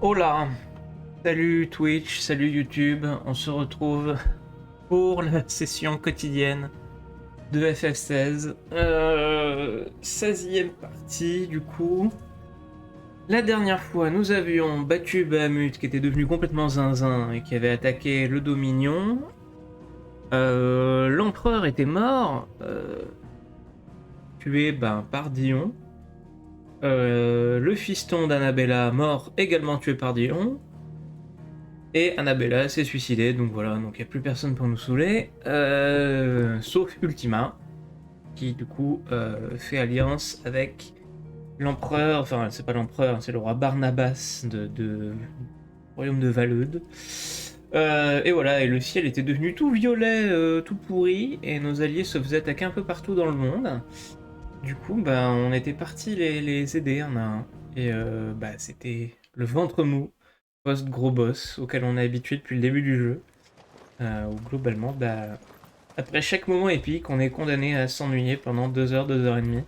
Hola, salut Twitch, salut YouTube, on se retrouve pour la session quotidienne de FF16, 16e partie du coup. La dernière fois, nous avions battu Bahamut qui était devenu complètement zinzin et qui avait attaqué le Dominion. L'empereur était mort, tué par Dion. Le fiston d'Annabella mort, également tué par Dion. Et Annabella s'est suicidée, donc voilà, donc il n'y a plus personne pour nous saouler, sauf Ultima, qui du coup fait alliance avec l'empereur, enfin c'est pas l'empereur, c'est le roi Barnabas du royaume de Valeude. Et voilà, et le ciel était devenu tout violet, tout pourri, et nos alliés se faisaient attaquer un peu partout dans le monde. Du coup, on était partis les aider un à un, et c'était le ventre mou post-gros boss auquel on est habitué depuis le début du jeu. Où globalement, après chaque moment épique, on est condamné à s'ennuyer pendant 2 heures, 2 heures et demie.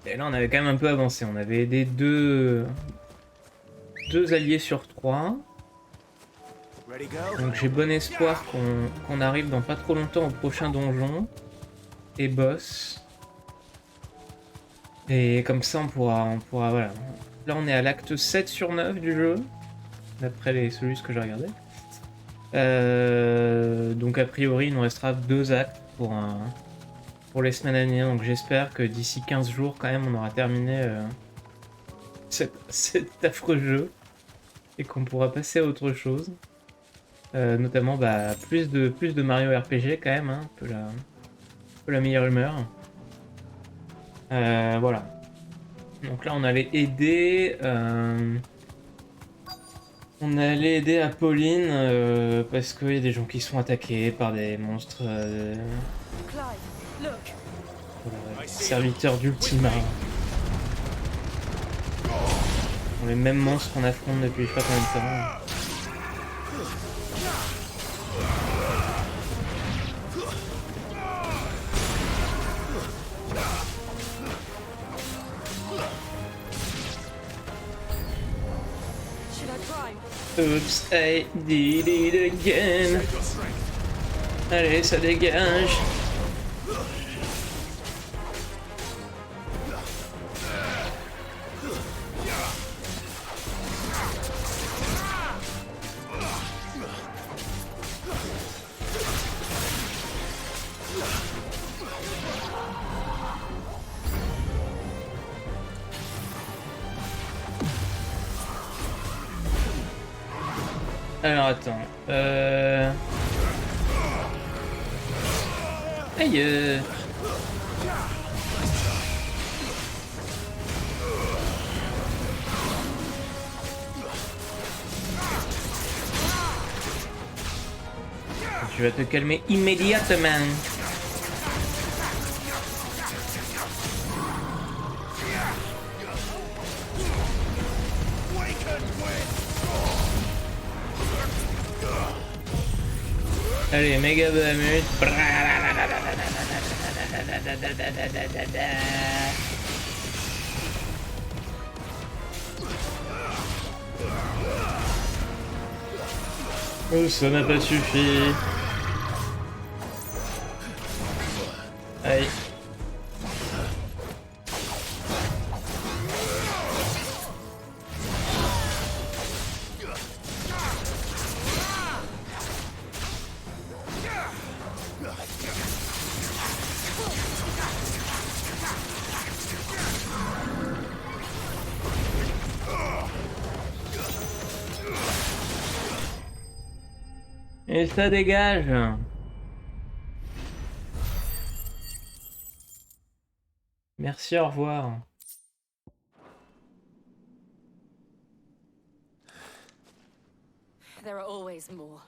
Et là, on avait quand même un peu avancé. On avait aidé deux alliés sur 3. Donc j'ai bon espoir qu'on arrive dans pas trop longtemps au prochain donjon et boss. Et comme ça, on pourra voilà. Là, on est à l'acte 7 sur 9 du jeu, d'après celui que j'ai regardé. Donc a priori, il nous restera 2 actes pour les semaines à venir. Donc j'espère que d'ici 15 jours, quand même, on aura terminé cet affreux jeu et qu'on pourra passer à autre chose. Notamment plus de Mario RPG quand même, hein, un peu la meilleure humeur. Voilà. Donc là, on allait aider. On allait aider Apolline parce qu'il y a des gens qui sont attaqués par des monstres. Serviteurs d'Ultima. Les mêmes monstres qu'on affronte depuis je sais pas combien de temps. Oops, I did it again. Allez, ça dégage. Alors attends. Aïe. Tu vas te calmer immédiatement. Allez, méga Bahamut. Oh, ça n'a pas suffi. Aïe. Et ça dégage. Merci, au revoir. There are always more.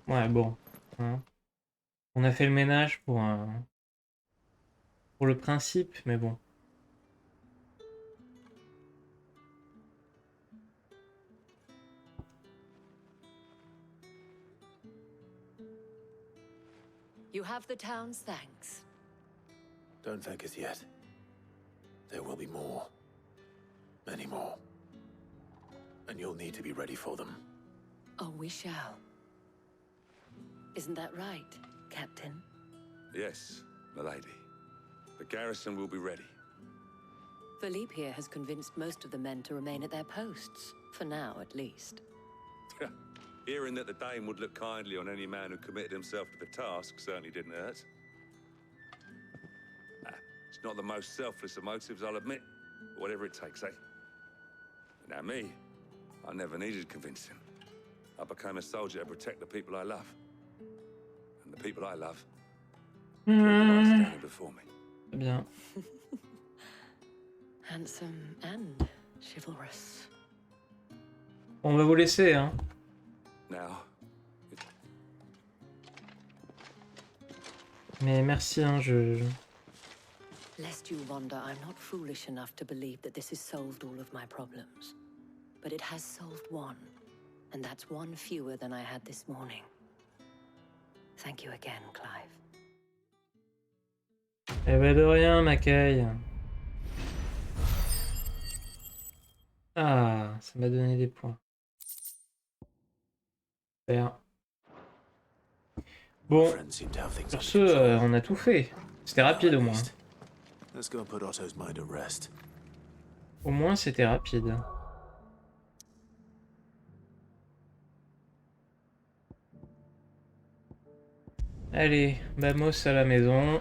Ouais, bon. Hein. On a fait le ménage pour le principe, mais bon. You have the town's thanks. Don't thank us yet. There will be more. Many more. And you'll need to be ready for them. Oh, we shall. Isn't that right, Captain? Yes, milady. The garrison will be ready. Philippe here has convinced most of the men to remain at their posts. For now, at least. Hearing that the Dane would look kindly on any man who committed himself to the task certainly didn't hurt. It's not the most selfless of motives, I'll admit. But whatever it takes, eh? Now me, I never needed convincing. I became a soldier to protect the people I love. And the people I love are the ones standing before me. Bien. Handsome and chivalrous. On va vous laisser, hein. Now, Mais merci, hein, Lest you wonder, I'm not foolish enough to believe that this has solved all of my problems. But it has solved one. And that's one fewer than I had this morning. Thank you again, Clive. Eh ben de rien, Mackay. Ah, ça m'a donné des points. Super. Bon, sur ce, on a tout fait. C'était rapide au moins. Let's go and put Otto's mind at rest. Au moins, c'était rapide. Allez, vamos à la maison.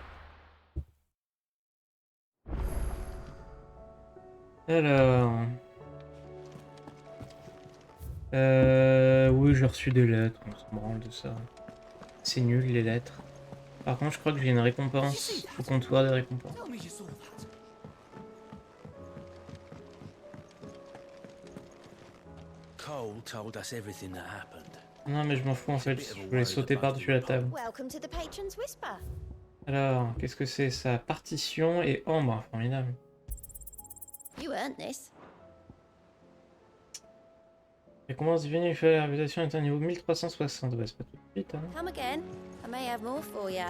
Alors... Oui, j'ai reçu des lettres, on s'en branle de ça. C'est nul, les lettres. Par contre, je crois que j'ai une récompense au comptoir des récompenses. Cole told us everything that happened. Non, mais je m'en fous en fait, je voulais sauter par-dessus la table. Welcome to the Patron's Whisper. Alors, qu'est-ce que c'est ça? Partition et ambre, formidable. You earned this. Récompense divine, il fait la réputation est un niveau 1360. Bah, c'est pas tout de suite, hein. Come again. I may have more for you.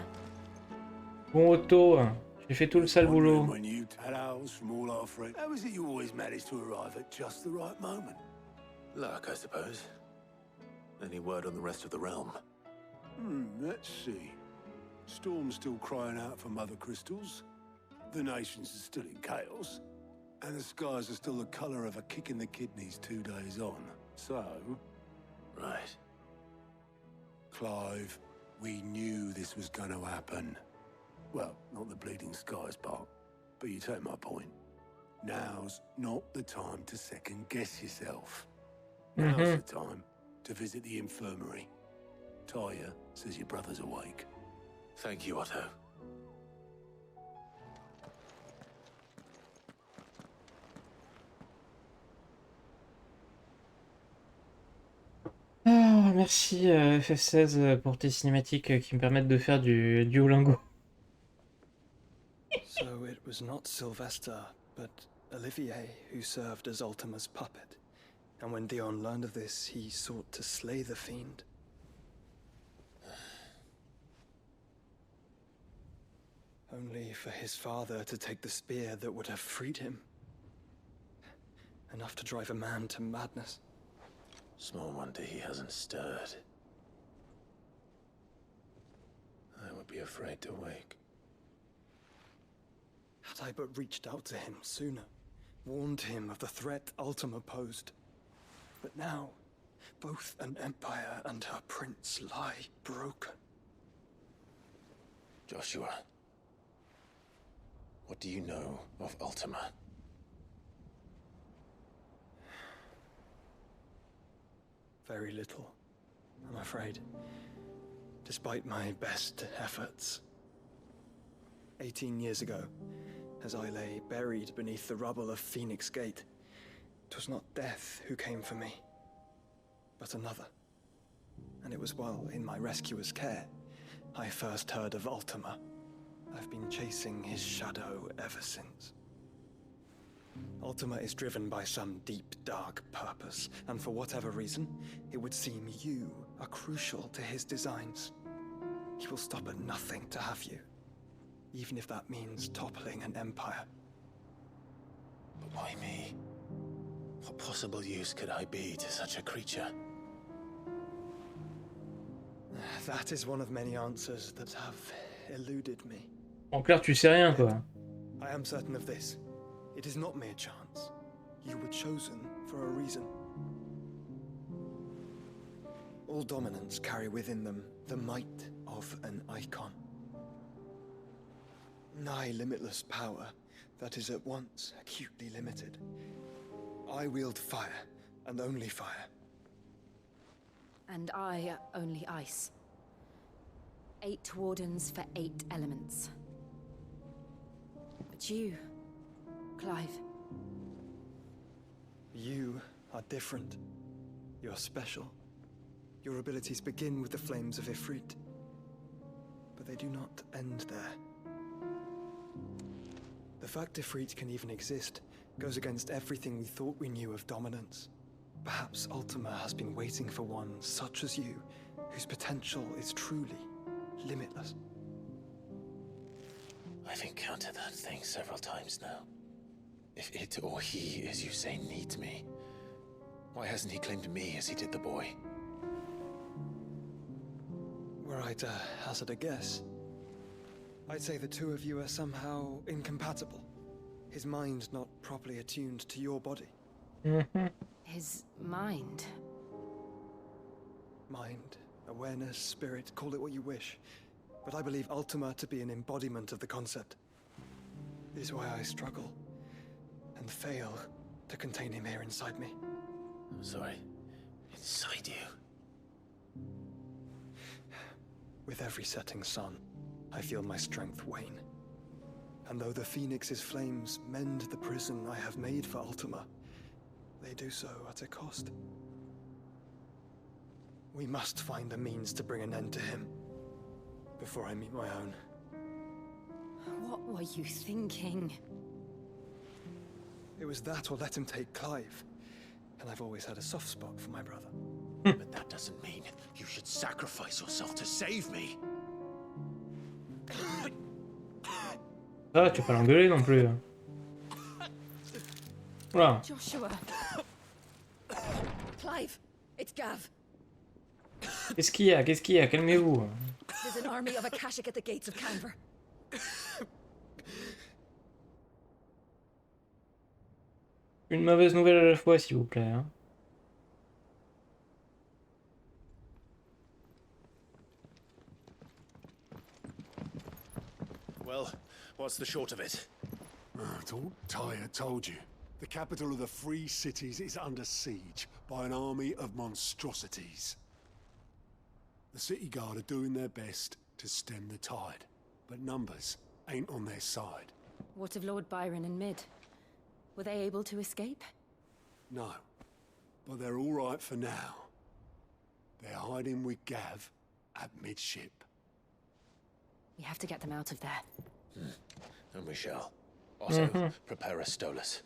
Bon, Otto, j'ai fait tout le sale boulot. Hellos from all our friends. How is it you always manage to arrive at just the right moment? Luck, I suppose. Any word on the rest of the realm? Let's see. Storm's still crying out for mother crystals. The nations are still in chaos. And the skies are still the colour of a kick in the kidneys 2 days on. So... Right. Clive, we knew this was going to happen. Well, not the bleeding skies part, but you take my point. Now's not the time to second-guess yourself. Now's the time to visit the infirmary. Talia says your brother's awake. Thank you, Otto. Ah, merci FF16 pour tes cinématiques qui me permettent de faire du Duolingo. So it was not Sylvester, but Olivier who served as Ultima's puppet. And when Dion learned of this, he sought to slay the fiend. Only for his father to take the spear that would have freed him. Enough to drive a man to madness. Small wonder he hasn't stirred. I would be afraid to wake. Had I but reached out to him sooner, warned him of the threat Ultima posed. But now, both an empire and her prince lie broken. Joshua, what do you know of Ultima? Very little, I'm afraid. Despite my best efforts. 18 years ago, as I lay buried beneath the rubble of Phoenix Gate, 'twas not death who came for me, but another. And it was while in my rescuer's care, I first heard of Ultima. I've been chasing his shadow ever since. Ultima is driven by some deep, dark purpose, and for whatever reason, it would seem you are crucial to his designs. He will stop at nothing to have you, even if that means toppling an empire. But why me? What possible use could I be to such a creature? That is one of many answers that have eluded me. En clair, tu sais rien, quoi. I am certain of this. It is not mere chance. You were chosen for a reason. All dominants carry within them the might of an icon. Nigh limitless power that is at once acutely limited. I wield fire, and only fire. And I only ice. 8 wardens for 8 elements. But you, Clive. You are different. You're special. Your abilities begin with the flames of Ifrit. But they do not end there. The fact Ifrit can even exist goes against everything we thought we knew of dominance. Perhaps Ultima has been waiting for one such as you, whose potential is truly limitless. I've encountered that thing several times now. If it or he, as you say, needs me, why hasn't he claimed me as he did the boy? Were I to hazard a guess, I'd say the two of you are somehow incompatible. His mind not properly attuned to your body. His mind. Mind, awareness, spirit, call it what you wish. But I believe Ultima to be an embodiment of the concept. This is why I struggle and fail to contain him here inside me. I'm sorry. Inside you? With every setting sun, I feel my strength wane. And though the Phoenix's flames mend the prison I have made for Ultima, they do so at a cost. We must find a means to bring an end to him before I meet my own. What were you thinking? It was that or let him take Clive. And I've always had a soft spot for my brother. But that doesn't mean you should sacrifice yourself to save me. Ah, tu vas pas l'engueuler non plus. Voilà. Joshua. Clive, it's Gav. Qu'est-ce qu'il y a? Qu'est-ce qu'il y a? Calmez-vous. There's an army of Akashic at the gates of Canver. Une mauvaise nouvelle à la fois, s'il vous plaît. Hein. Well, what's the short of it? Tyre told you. The capital of the Free Cities is under siege by an army of monstrosities. The city guard are doing their best to stem the tide, but numbers ain't on their side. What of Lord Byron and Mid? Were they able to escape? No, but they're all right for now. They're hiding with Gav at midship. We have to get them out of there. And we shall. Also, prepare a Stolas.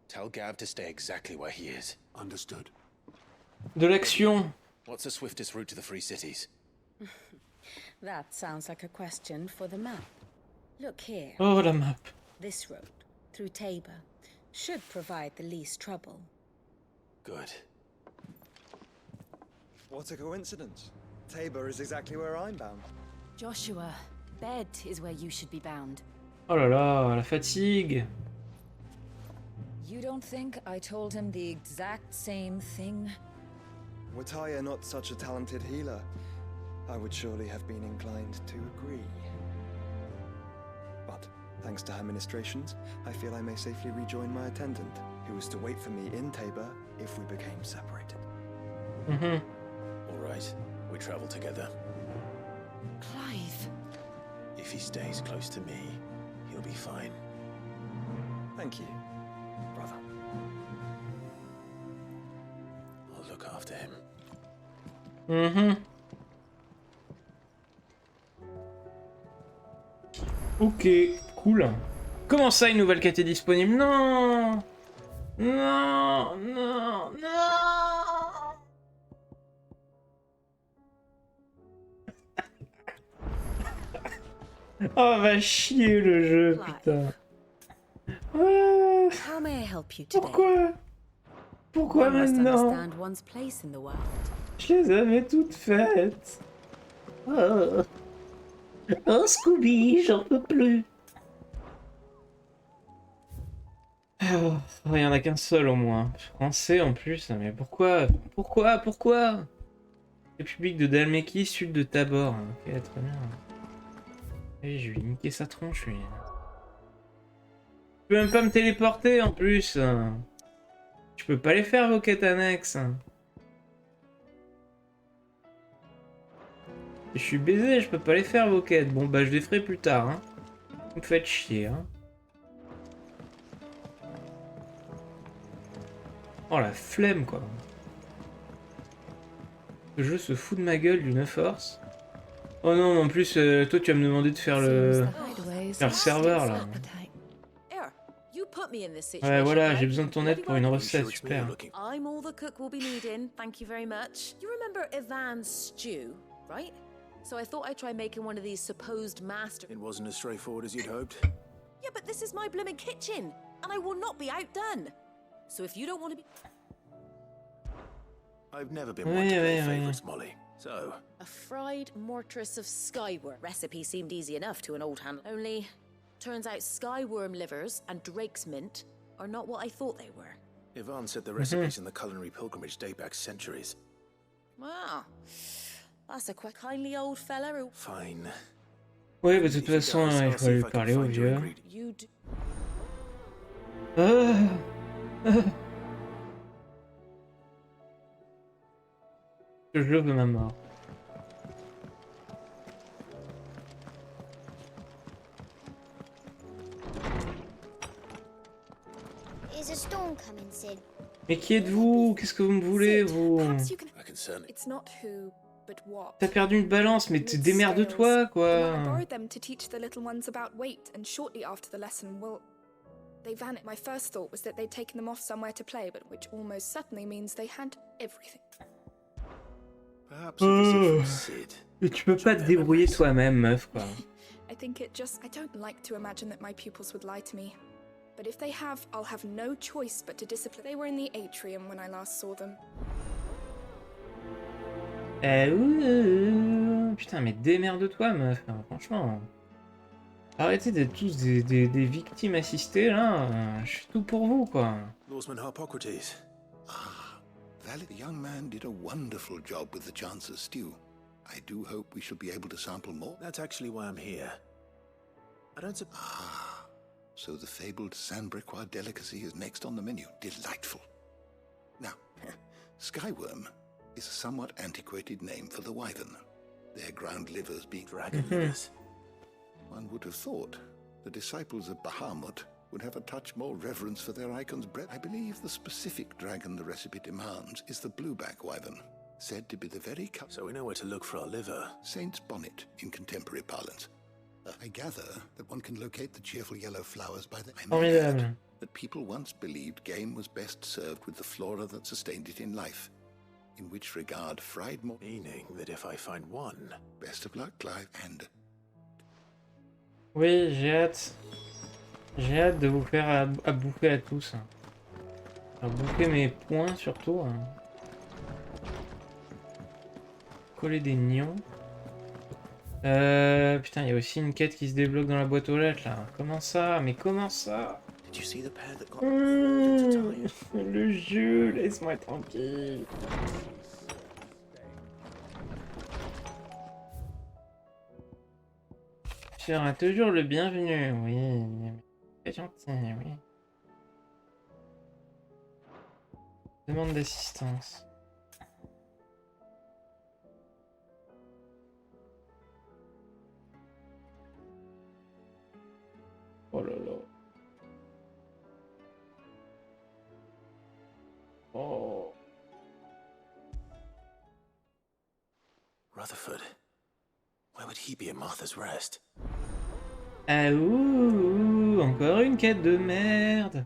Tell Gav to stay exactly where he is. Understood. De l'action. What's the swiftest route to the Free Cities? That sounds like a question for the map. Look here. Oh, la map. This road, through Tabor, should provide the least trouble. Good. What a coincidence. Tabor is exactly where I'm bound. Joshua, bed is where you should be bound. Oh là là, la fatigue. You don't think I told him the exact same thing? Were Tyre not such a talented healer, I would surely have been inclined to agree. But, thanks to her ministrations, I feel I may safely rejoin my attendant, who was to wait for me in Tabor if we became separated. All right, we travel together. Clive. If he stays close to me, he'll be fine. Thank you, brother. I'll look after him. Ok, cool. Comment ça, une nouvelle quête est disponible? Non. Non, non, non. Oh, va chier le jeu, putain. Ah, How may I help you today? pourquoi? Pourquoi One must maintenant? understand one's place in the world. Je les avais toutes faites. Oh, oh Scooby, j'en peux plus. Oh, il y en a qu'un seul au moins. Français en plus, mais pourquoi? Pourquoi? République de Dalmétie, sud de Tabor. Ok, très bien. Et je vais lui niquer sa tronche, lui. Je peux même pas me téléporter en plus. Je peux pas les faire vos quêtes annexes. Je suis baisé, je peux pas les faire vos quêtes. Bon bah je les ferai plus tard. Hein. Vous me faites chier. Hein. Oh la flemme quoi. Le jeu se fout de ma gueule d'une force. Oh non, en plus, toi tu vas me demander de faire le serveur là. Ouais, voilà, j'ai besoin de ton aide pour une recette, super. I'm all the cook will be needing, thank you very much. You remember Ivan's stew, right? So I thought I'd try making one of these supposed master... It wasn't as straightforward as you'd hoped. Yeah, but this is my blimmin' kitchen, and I will not be outdone. So if you don't want to be... I've never been one to play favorites, Molly. So... A fried mortress of skyworm. Recipe seemed easy enough to an old hand. Only, turns out skyworm livers and drake's mint are not what I thought they were. Ivan said the recipes in the culinary pilgrimage date back centuries. Wow. That's a quite kindly old fella who... Fine. Oui, bah de toute façon, il faut lui parler au vieux. Je veux ma mort. Is a storm coming, Sid? Mais qui êtes-vous? Qu'est-ce que vous me voulez, vous? T'as perdu une balance, mais démerde-toi, quoi. They vanished. My first thought was that they'd taken them off somewhere to play, but which almost certainly means they had everything. Perhaps a visit from Sid. Mais tu peux pas te débrouiller toi-même, meuf, quoi. I think it just... I don't like to imagine that my pupils would lie to me. But if they have, I'll have no choice but to discipline. They were in the atrium when I last saw them. Putain, mais démerde-toi, meuf, hein, franchement. Arrêtez d'être tous des victimes assistées, là. Je suis tout pour vous, quoi. Lawsman Harpocrates. Ah, the young man did a wonderful job with the Chance's stew. I do hope we shall be able to sample more. That's actually why I'm here. I don't suppose... Ah, so the fabled Sandbrequois delicacy is next on the menu. Delightful. Now, skyworm is a somewhat antiquated name for the wyvern. Their ground livers being dragon livers. One would have thought the disciples of Bahamut would have a touch more reverence for their icon's breath. I believe the specific dragon the recipe demands is the blueback wyvern, said to be the very So we know where to look for our liver. Saint's bonnet in contemporary parlance. I gather that one can locate the cheerful yellow flowers by the... I may add that people once believed game was best served with the flora that sustained it in life. In which regard, fried more... Meaning that if I find one... Best of luck, Clive, and... Oui, j'ai hâte. J'ai hâte de vous faire à bouffer à tous. À bouffer mes points, surtout. Coller des nions. Putain, il y a aussi une quête qui se débloque dans la boîte aux lettres, là. Comment ça? Mais comment ça? Le jeu, laisse-moi tranquille. Tu seras toujours le bienvenu, oui. C'est gentil, oui. Demande d'assistance. Oh là là. Oh. Rutherford. Why would he be at Martha's Rest? Ah ouh, encore une quête de merde.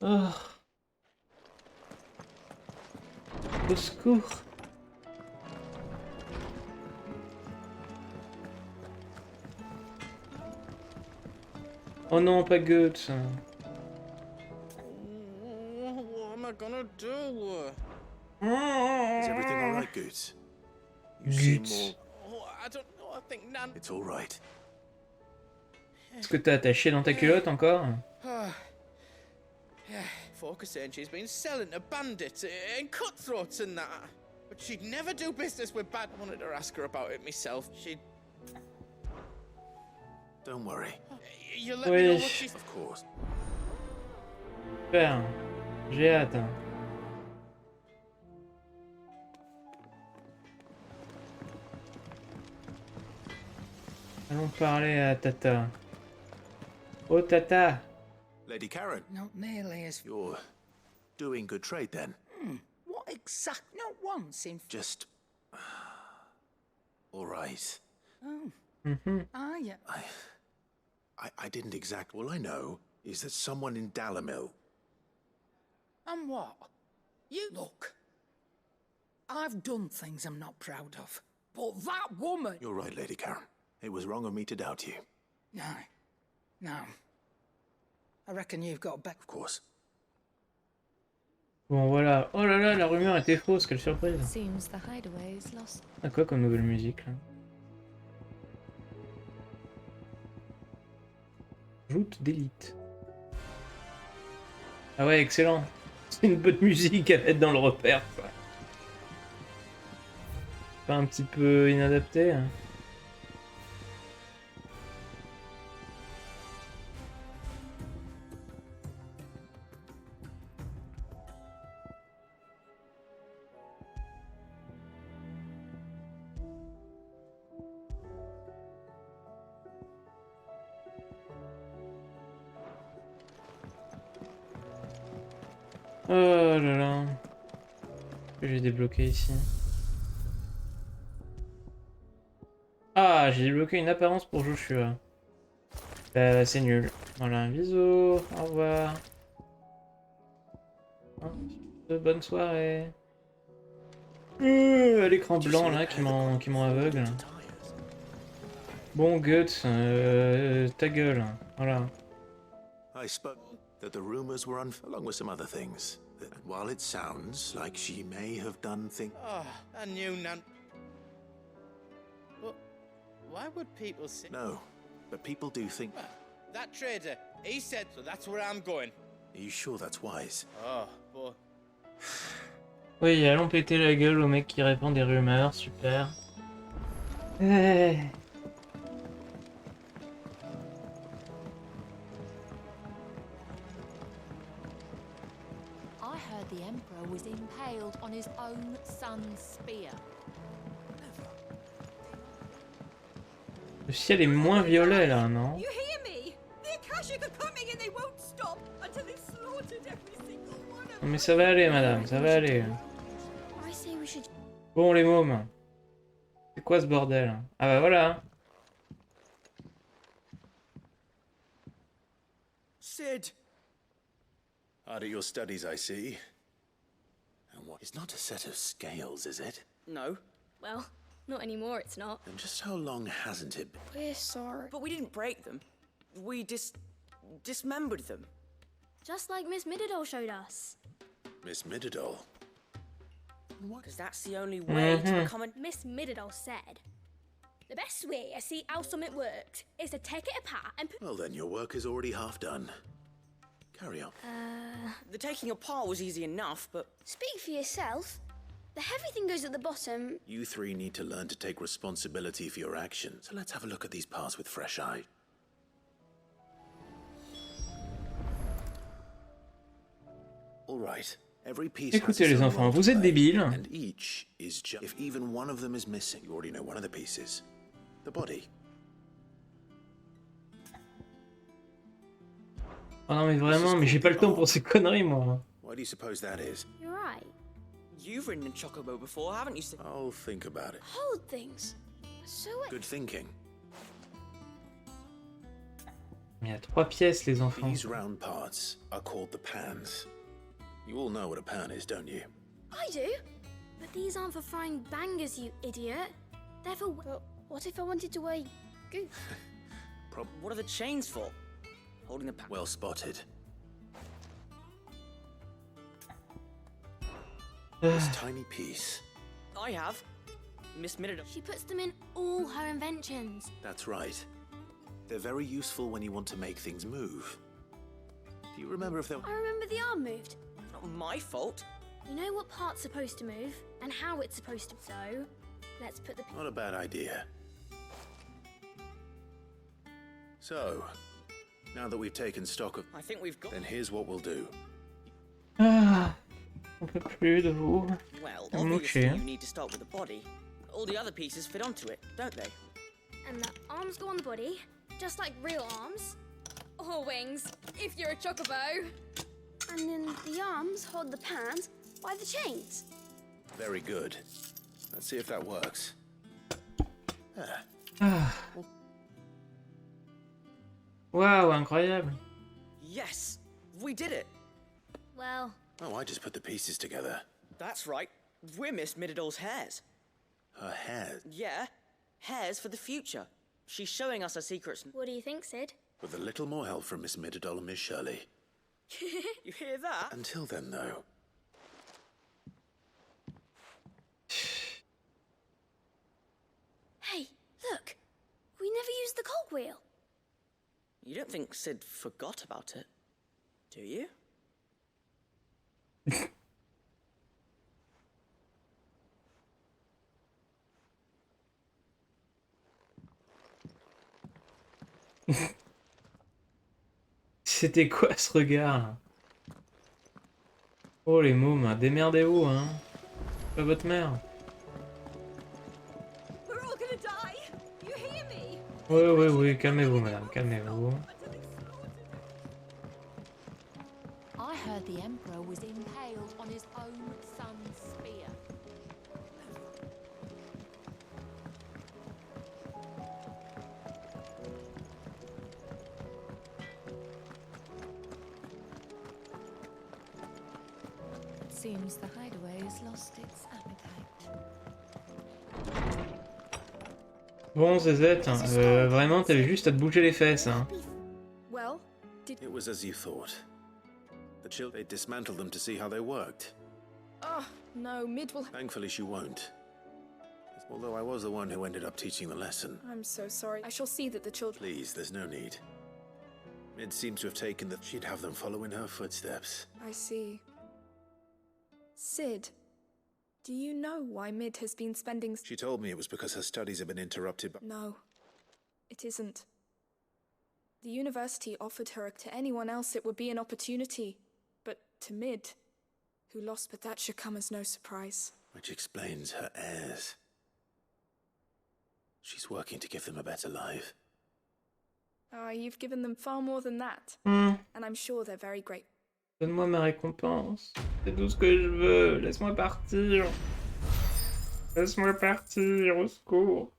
Oh. Au secours. Oh non, pas Goethe. gonna do? Is everything all right, Goots? You seem more... Oh, I don't know. I think Nan... It's all right. Est-ce que t'as attaché dans ta culotte encore? Yeah, Folk are saying she's been selling to bandits and cutthroats and that. But she'd never do business with bad. I wanted to ask her about it myself. She'd... Don't worry. You let me know what Oui. she's... Of course. Super. J'ai hâte. Allons parler à Tata. Oh Tata! Lady Karen, Not nearly as... you're doing good trade then. What exact... Not once in... Just... all right. Oh, Mm-hmm. are you? I didn't exact... All I know is that someone in Dalamil... And what? You... Look. I've done things I'm not proud of. But that woman... You're right, Lady Karen. It was wrong of me to doubt you. No. No. I reckon you've got back. Of course. Bon voilà. Oh là là, la rumeur était fausse, quelle surprise. Seems the hideaway is lost. Ah quoi comme nouvelle musique là? Joute d'élite. Ah ouais, excellent. C'est une bonne musique à mettre dans le repère, quoi. Pas un petit peu inadapté, hein. Oh là là. Que j'ai débloqué ici. Ah, j'ai débloqué une apparence pour Joshua. C'est nul. Voilà, bisous, au revoir. Bonne soirée. L'écran blanc là qui m'en aveugle. Bon Guts, ta gueule. Voilà. I spoke that the rumors were along with some other things. That while it sounds like she may have done things... Oh, I knew Nan... But why would people say... No, but people do think... Well, that trader, he said, so that's where I'm going. Are you sure that's wise? Oh, but... Oui, allons péter la gueule au mec qui répand des rumeurs, super. I heard the Emperor was impaled on his own son's spear. Le ciel est moins violet là, non? You hear me? The Akashic are coming and they won't stop until they've slaughtered every single one of Non mais ça va aller madame, ça va aller. I say we should... Bon les mômes. C'est quoi ce bordel? Ah bah voilà. Sid! Hard at your studies, I see. And what? It's not a set of scales, is it? No. Well, not anymore, it's not. And just how long hasn't it been? We're sorry. But we didn't break them. We dismembered them. Just like Miss Mididol showed us. Miss Mididol? Because that's the only way to become a... Miss Mididol said, the best way to see how something works is to take it apart and put... Well then, your work is already half done. Carry on. The taking apart was easy enough, but... Speak for yourself. The heavy thing goes at the bottom. You three need to learn to take responsibility for your actions. So let's have a look at these parts with fresh eyes. All right. Every piece Écoutez has its les own enfants, role to vous êtes play, débiles. and each is just... If even one of them is missing, you already know one of the pieces. The body. Oh non mais vraiment, mais j'ai pas le temps pour ces conneries moi. Why do you suppose that is? You're right. You've ridden a chocobo before, haven't you, Sid? I'll think about it. Hold things. So Good thinking. Il y a 3 pièces les enfants. These round parts are called the pans. You all know what a pan is, don't you? I do. But these aren't for frying bangers, you idiot. They're for... But what if I wanted to weigh goose? What are the chains for? Holding the pan. Well spotted. This tiny piece. I have. Miss Minute. She puts them in all her inventions. That's right. They're very useful when you want to make things move. Do you remember if there... I remember the arm moved. Not my fault. You know what part's supposed to move and how it's supposed to. So, let's put the. Not a bad idea. So, now that we've taken stock of... I think we've got... Then here's what we'll do. Ah, on peut plus de vous. Well, Vous me obviously moquez, you hein. need to start with the body. All the other pieces fit onto it, don't they? And the arms go on the body, just like real arms. Or wings, if you're a chocobo. And then the arms hold the pans by the chains. Very good. Let's see if that works. Ah. Waouh, incroyable. Yes, we did it. Well... Oh, I just put the pieces together. That's right. We're Miss Mididol's hairs. Her hair? Yeah, hairs for the future. She's showing us her secrets. What do you think, Sid? With a little more help from Miss Mididol and Miss Shirley. You hear that? Until then, though. Hey, look! We never used the cogwheel. You don't think Sid forgot about it, do you? C'était quoi ce regard là? Oh les mômes, démerdez-vous hein. Pas votre mère. Oui, calmez-vous madame, calmez-vous. I heard the Emperor was impaled on his own son's spear. It seems the hideaway has lost its appetite. Bon Zezette, vraiment t'avais juste à te bouger les fesses hein. Well, It was as you thought. The they dismantled them to see how they worked. Oh, no, Mid will... Thankfully she won't. Although I was the one who ended up teaching the lesson. I'm so sorry. I shall see that the children... Please, there's no need. Mid seems to have taken that she'd have them follow in her footsteps. I see. Sid, do you know why Mid has been spending... She told me it was because her studies have been interrupted by... No, it isn't. The university offered her to anyone else it would be an opportunity, but to Mid, who lost, but that should come as no surprise. Which explains her heirs. She's working to give them a better life. Ah, you've given them far more than that, Hmm. and I'm sure they're very grateful. Donne-moi ma récompense. C'est tout ce que je veux. Laisse-moi partir. Laisse-moi partir, au secours.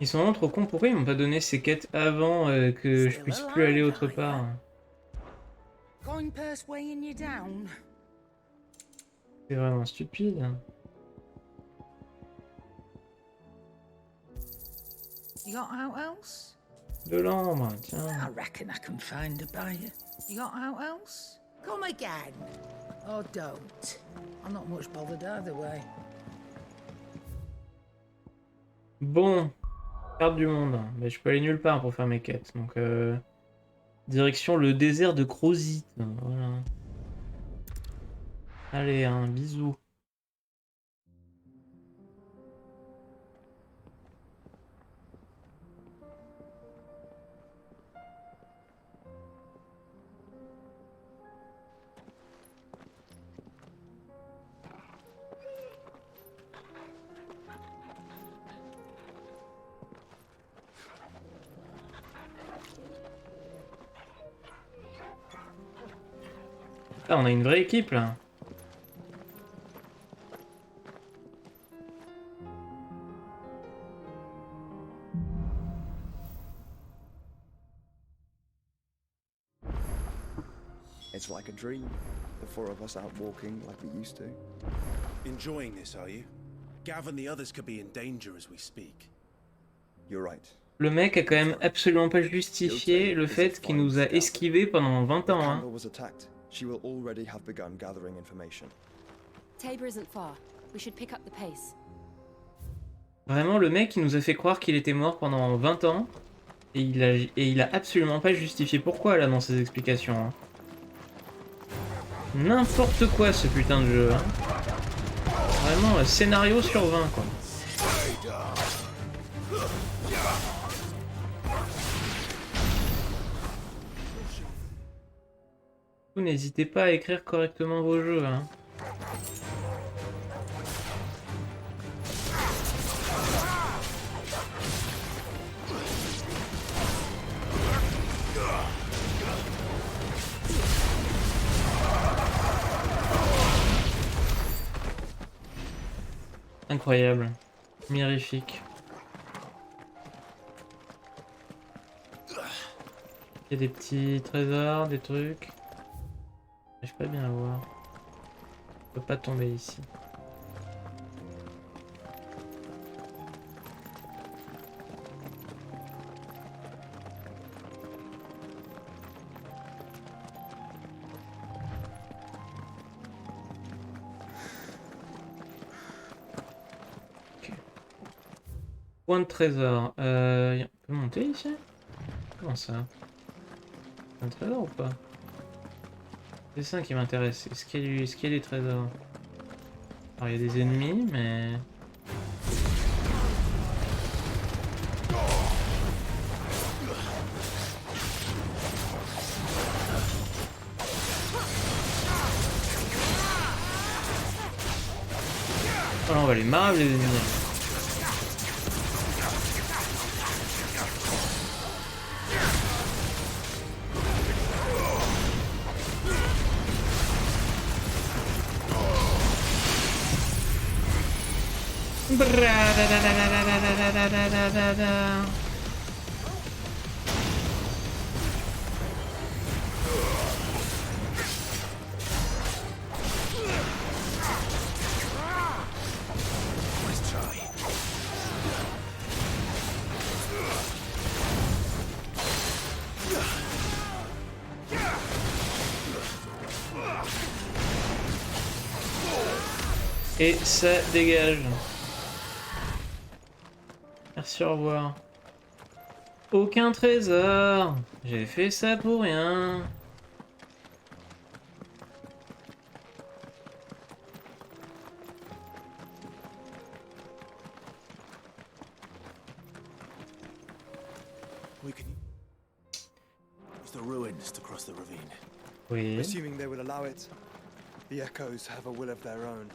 Ils sont vraiment trop cons. Pourquoi ils m'ont pas donné ces quêtes avant que je puisse plus aller autre part? Going persuading you down. C'est vraiment stupide. You got out else? De l'ambre, tiens. I reckon I can find a buyer. You got out else? Come again. Or don't. I'm not much bothered either way. Bon, carte du monde. Mais je peux aller nulle part pour faire mes quêtes. Donc, direction le désert de Crozit. Voilà. Allez, un bisou. Ah, on a une vraie équipe là. It's like a dream. The four of us out walking like we used to. Enjoying this, are you? Gavin, the others could be in danger as we speak. You're right. Le mec a quand même absolument pas justifié le fait qu'il nous a esquivé pendant 20 ans. Hein. Was attacked. She will already have begun gathering information. Tabor isn't far. We should pick up the pace. Vraiment, le mec, il nous a fait croire qu'il était mort pendant 20 ans. Et il a absolument pas justifié pourquoi, là, dans ses explications. Hein. N'importe quoi, ce putain de jeu. Hein. Vraiment, scénario sur 20, quoi. Vous n'hésitez pas à écrire correctement vos jeux, hein. Incroyable. Mirifique. Il y a des petits trésors, des trucs. J'arrive pas bien à voir. Je peux pas tomber ici. Okay. Point de trésor. On peut monter ici? Comment ça? Un trésor ou pas? C'est ça qui m'intéresse. Est-ce qu'il y a des trésors? Alors il y a des ennemis, mais... Oh là, on va les marrer les ennemis. Et ça dégage. Merci, au revoir. Aucun trésor. J'ai fait ça pour rien. We can use the ruins to cross the ravine. Oui. Assuming they will allow it, the echoes have a will of their own.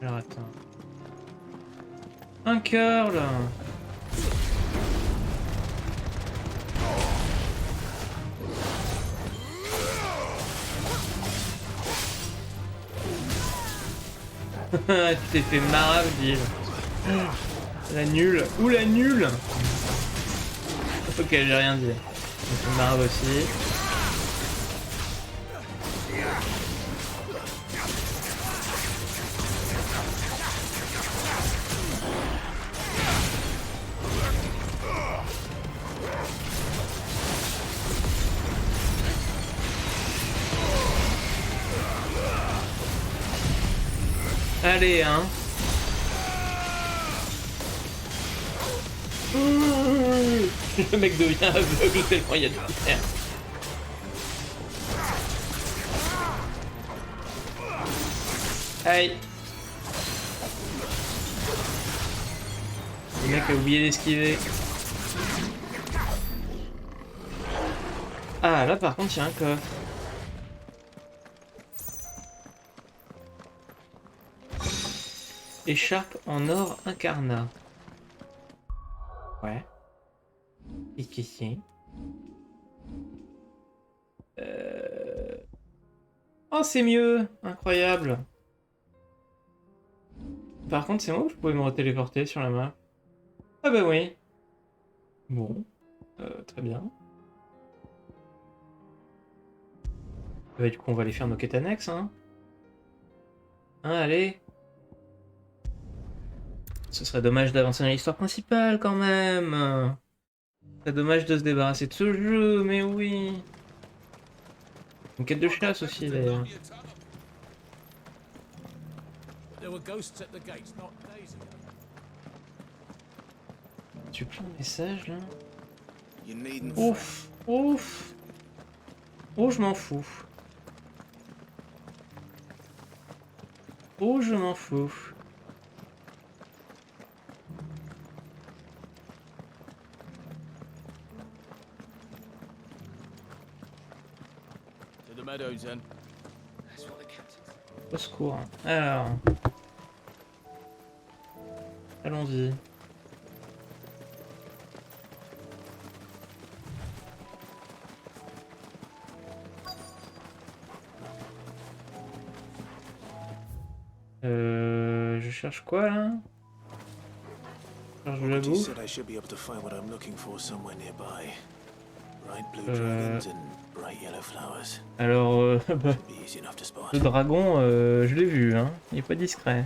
Alors attends. Un cœur là. Tu t'es fait marave, Bill. La nulle. Ou la nulle. Ok, j'ai rien dit. Je me fais marave aussi. Allez, hein. Le mec devient aveugle tellement il y a de lumière. Aïe. Le mec a oublié d'esquiver. Ah, là par contre, il y a un coffre. Écharpe en or incarnat. Ouais. Qu'est-ce que c'est? Oh, c'est mieux! Incroyable! Par contre, c'est moi ou je pouvais me retéléporter sur la map? Ah bah oui! Bon. Très bien. Bah, du coup, on va aller faire nos quêtes annexes, hein. Hein, allez. Ce serait dommage d'avancer dans l'histoire principale quand même. Ce serait dommage de se débarrasser de ce jeu, mais oui. Une quête de chasse aussi d'ailleurs. Tu plein de messages là. Ouf, ouf. Oh, je m'en fous. Oh, je m'en fous. To the meadows then. Au secours. Alors. Allons-y. Je cherche quoi là? Je cherche de la bouffe. Alors, bah, le dragon, je l'ai vu, hein. Il est pas discret.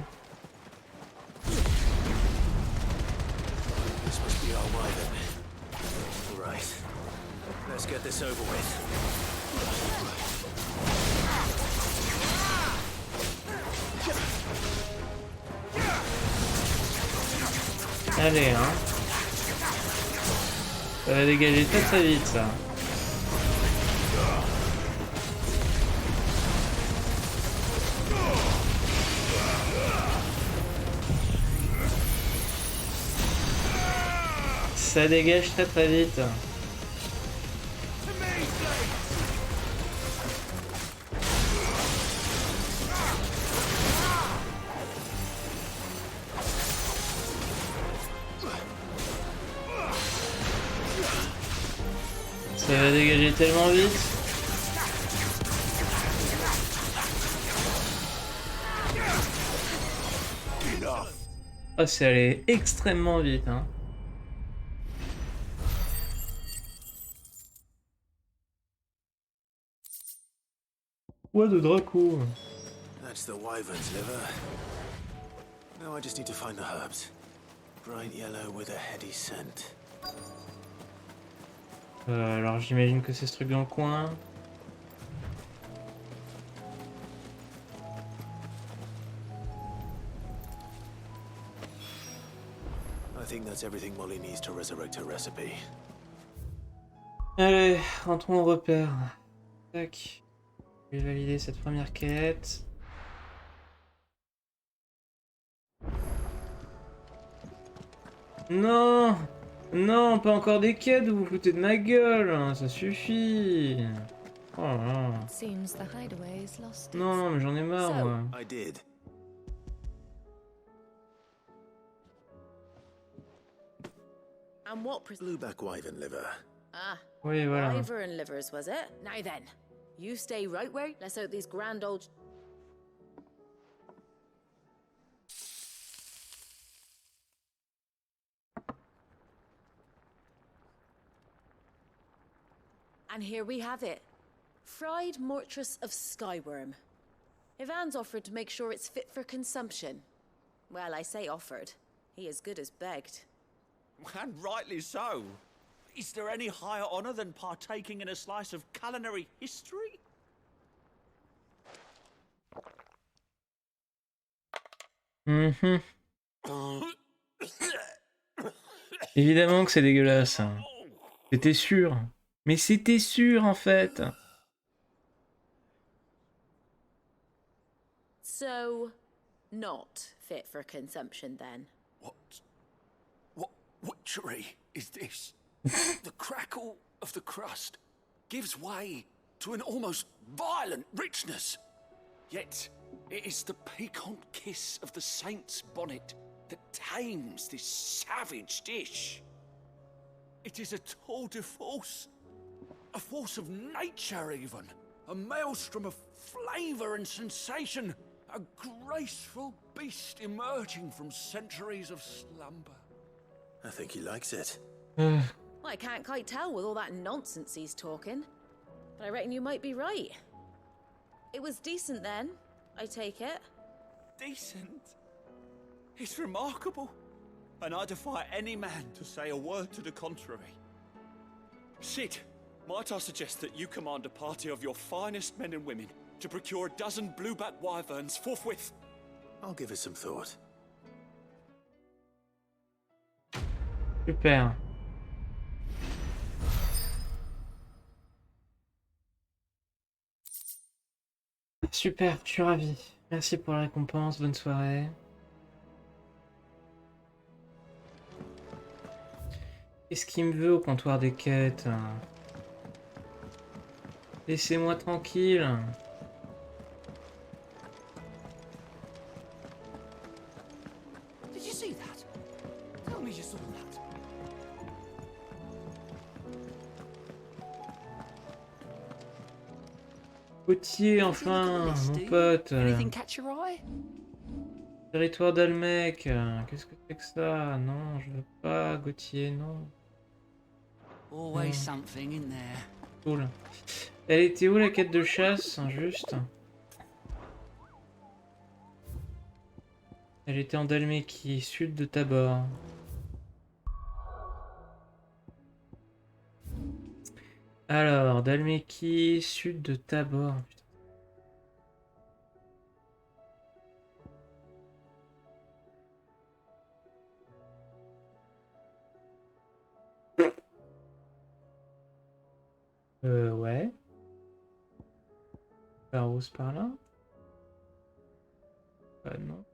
Allez, hein. Ça va dégager très très vite, ça. Ça dégage très très vite. Ça va dégager tellement vite. Oh, c'est allé extrêmement vite, hein. Quoi de Draco? That's the wyvern's liver. Now I just need to find the herbs. Bright yellow with a heady scent. Alors j'imagine que c'est ce truc dans le coin. I think that's everything Molly needs to resurrect her recipe. Allez, rentrons au repère. Tac. Je vais valider cette première quête. Non! Non, pas encore des quêtes, vous vous foutez de ma gueule, hein, ça suffit. Oh là là. Non, mais j'en ai marre, moi. I did. And what Blueback wyvern liver. Ah. Oui, voilà. Wyvern livers, was it? Now then, you stay right where. Let's out these grand old. And here we have it. Fried mortress of Skyworm. Ivan's offered to make sure it's fit for consumption. Well, I say offered. He as good as begged. And rightly so. Is there any higher honor than partaking in a slice of culinary history? Mhm. Évidemment que c'est dégueulasse. C'était sûr. Mais c'était sûr en fait. So, not fit for consumption then. What witchery is this? The crackle of the crust gives way to an almost violent richness. Yet, it is the piquant kiss of the saint's bonnet that tames this savage dish. It is a tour de force. A force of nature, even. A maelstrom of flavor and sensation. A graceful beast emerging from centuries of slumber. I think he likes it. Well, I can't quite tell with all that nonsense he's talking. But I reckon you might be right. It was decent then, I take it. decent. It's remarkable. And I defy any man to say a word to the contrary. Sid, might I suggest that you command a party of your finest men and women to procure a dozen blueback wyverns forthwith? I'll give it some thought. Super. Super, je suis ravi. Merci pour la récompense, bonne soirée. Qu'est-ce qu'il me veut au comptoir des quêtes? Laissez-moi tranquille. Did you see that? Tell me you saw that. Gauthier, enfin, mon pote. Anything catch your eye? Territoire d'Almec. Qu'est-ce que c'est que ça? Non, je veux pas, Gauthier, non. Always something in there. Cool. Elle était où la quête de chasse, juste? Elle était en Dalmétie, sud de Tabor. Alors, Dalmétie, sud de Tabor. Ouais. Barros par là? Non.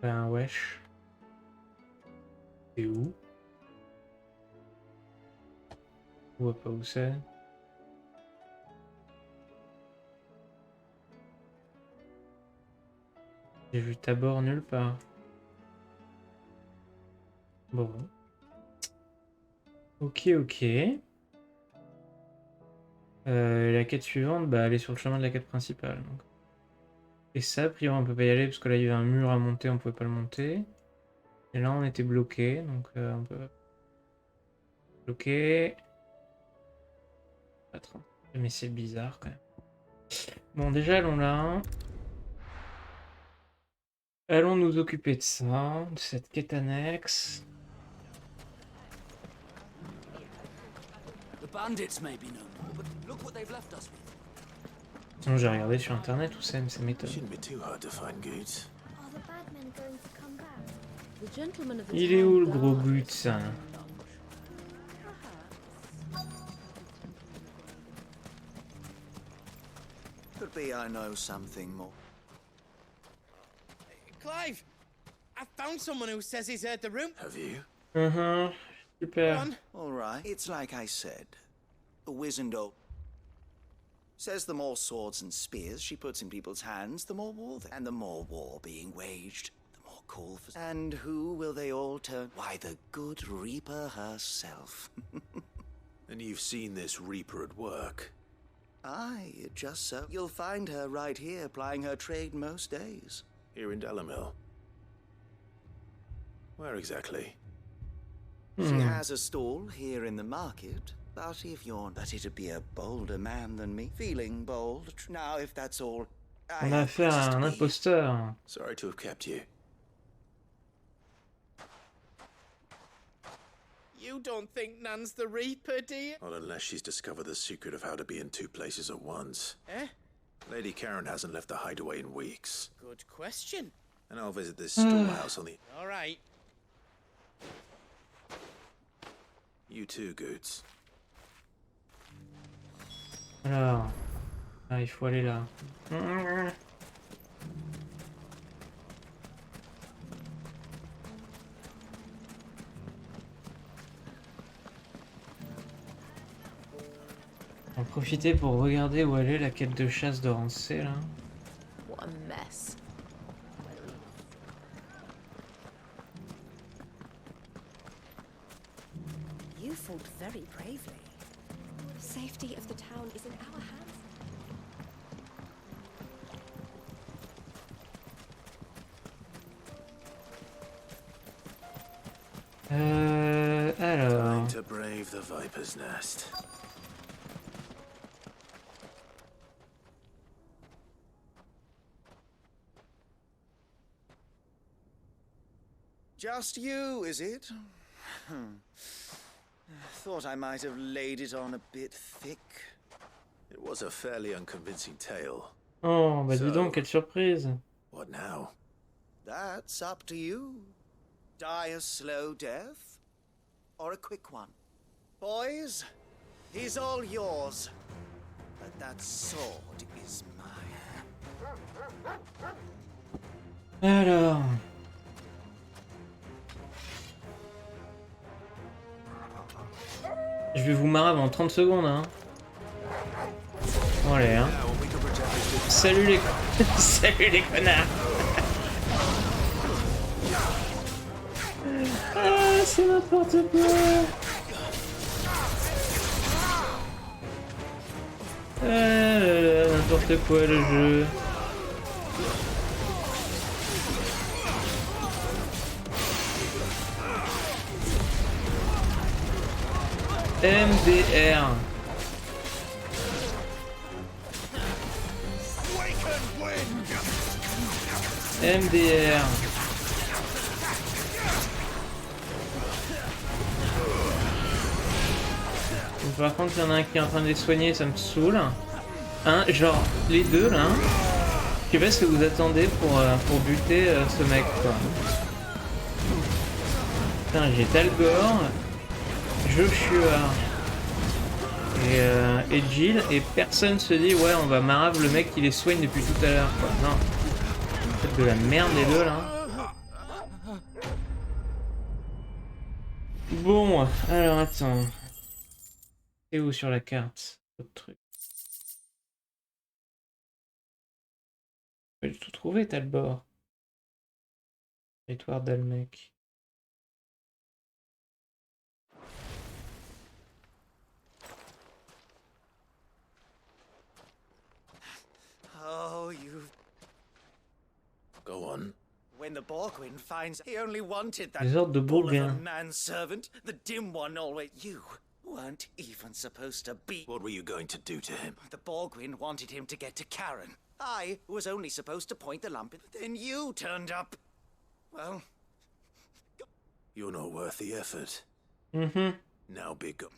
Ben wesh. C'est où? Je vois pas où c'est. J'ai vu Tabor nulle part. Bon. Ok, ok. La quête suivante, bah elle est sur le chemin de la quête principale. Donc. Et ça, a priori, on peut pas y aller parce que là il y avait un mur à monter, on pouvait pas le monter. Et là on était bloqué, donc on peut bloquer. Attends, mais c'est bizarre quand même. Bon, déjà allons là. Allons nous occuper de ça, de cette quête annexe. The bandits may be no more, but look what they've left us with. Sinon j'ai regardé sur internet où c'est, mais ça m'étonne. Shouldn't be too hard to find goods. Are the bad men going to come back? The gentleman of the Il est où le town gros guard but ça? Could be I know something more. Clive, I found someone who says he's heard the room. Have you? Super. All right. It's like I said. The Wizendope says the more swords and spears she puts in people's hands, the more war and the more war being waged, the more call for... And who will they all turn? Why, the good Reaper herself. And you've seen this Reaper at work? Aye, just so. You'll find her right here plying her trade most days. Here in Delamil? Where exactly? She has a stall here in the market, but if you're... But it'd be a bolder man than me. Feeling bold. Now, if that's all... On a affaire à un imposteur. Sorry to have kept you. You don't think Nan's the Reaper, do you? Not unless she's discovered the secret of how to be in two places at once. Eh? Lady Karen hasn't left the hideaway in weeks. Good question. And I'll visit this storehouse on the... All right. You too, Goods. Alors, il faut aller là. On va profiter pour regarder où elle est la quête de chasse de Rancé là. What a mess. You fought very bravely. safety of the town is in our hands. Alors. Time to brave the Viper's Nest. Just you, is it? Thought I might have laid it on a bit thick. It was a fairly unconvincing tale. Oh, bah dis donc, quelle surprise. What now? That's up to you. Die a slow death, or a quick one. Boys, he's all yours. But that sword is mine. Alors. Je vais vous marrer avant 30 secondes, hein. Bon, allez, hein. Salut les... Salut les connards. Ah, c'est n'importe quoi. N'importe quoi le jeu. MDR. MDR. Par contre, il y en a un qui est en train de les soigner, ça me saoule. Hein, genre, les deux là. Je sais pas ce que vous attendez pour buter ce mec, quoi. Putain, j'ai Talgor, Joshua et Jill, et personne se dit ouais, on va marave le mec qui les soigne depuis tout à l'heure, quoi. Non. C'est de la merde les deux là. Bon, alors attends. C'est où sur la carte? Autre truc. Je vais tout trouver, t'as le bord. Territoire d'Almec. Oh, you... Go on. When the Borgwin finds he only wanted that Les ordres de bull of a Bourguin. manservant, the dim one always... You weren't even supposed to be... What were you going to do to him? The Borgwin wanted him to get to Karen. I was only supposed to point the lamp, but then you turned up. Well... You're not worth the effort. Mm-hmm. Now be gone.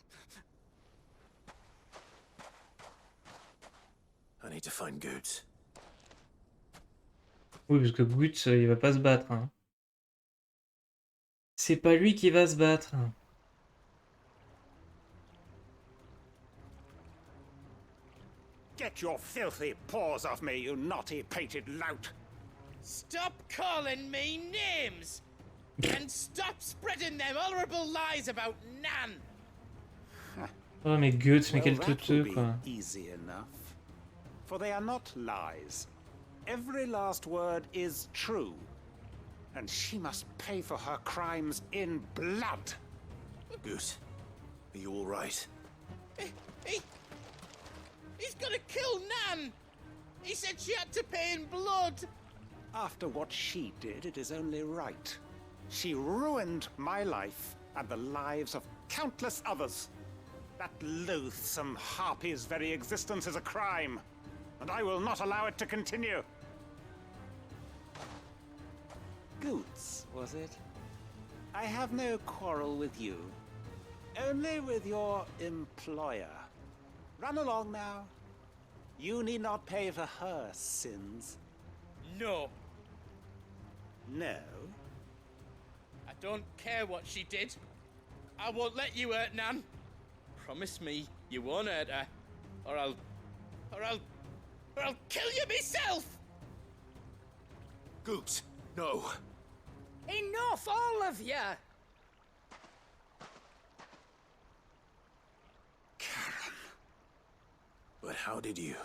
I need to find Goots. Oui, parce que Guts, il va pas se battre. Hein. C'est pas lui qui va se battre. Get your filthy paws off me, you naughty-pated lout! Stop calling me names! And stop spreading them horrible lies about Nan! Oh mais Guts, mais quel that will teuteux, be quoi. easy enough. For they are not lies. Every last word is true. And she must pay for her crimes in blood. Goose, are you all right? He's gonna kill Nan! He said she had to pay in blood! After what she did, it is only right. She ruined my life and the lives of countless others. That loathsome harpy's very existence is a crime, and I will not allow it to continue. Goots, was it? I have no quarrel with you. Only with your employer. Run along now. You need not pay for her sins. No. No? I don't care what she did. I won't let you hurt Nan. Promise me you won't hurt her, or I'll kill you myself! Goops, no. Enough, all of you! Karen. But how did you?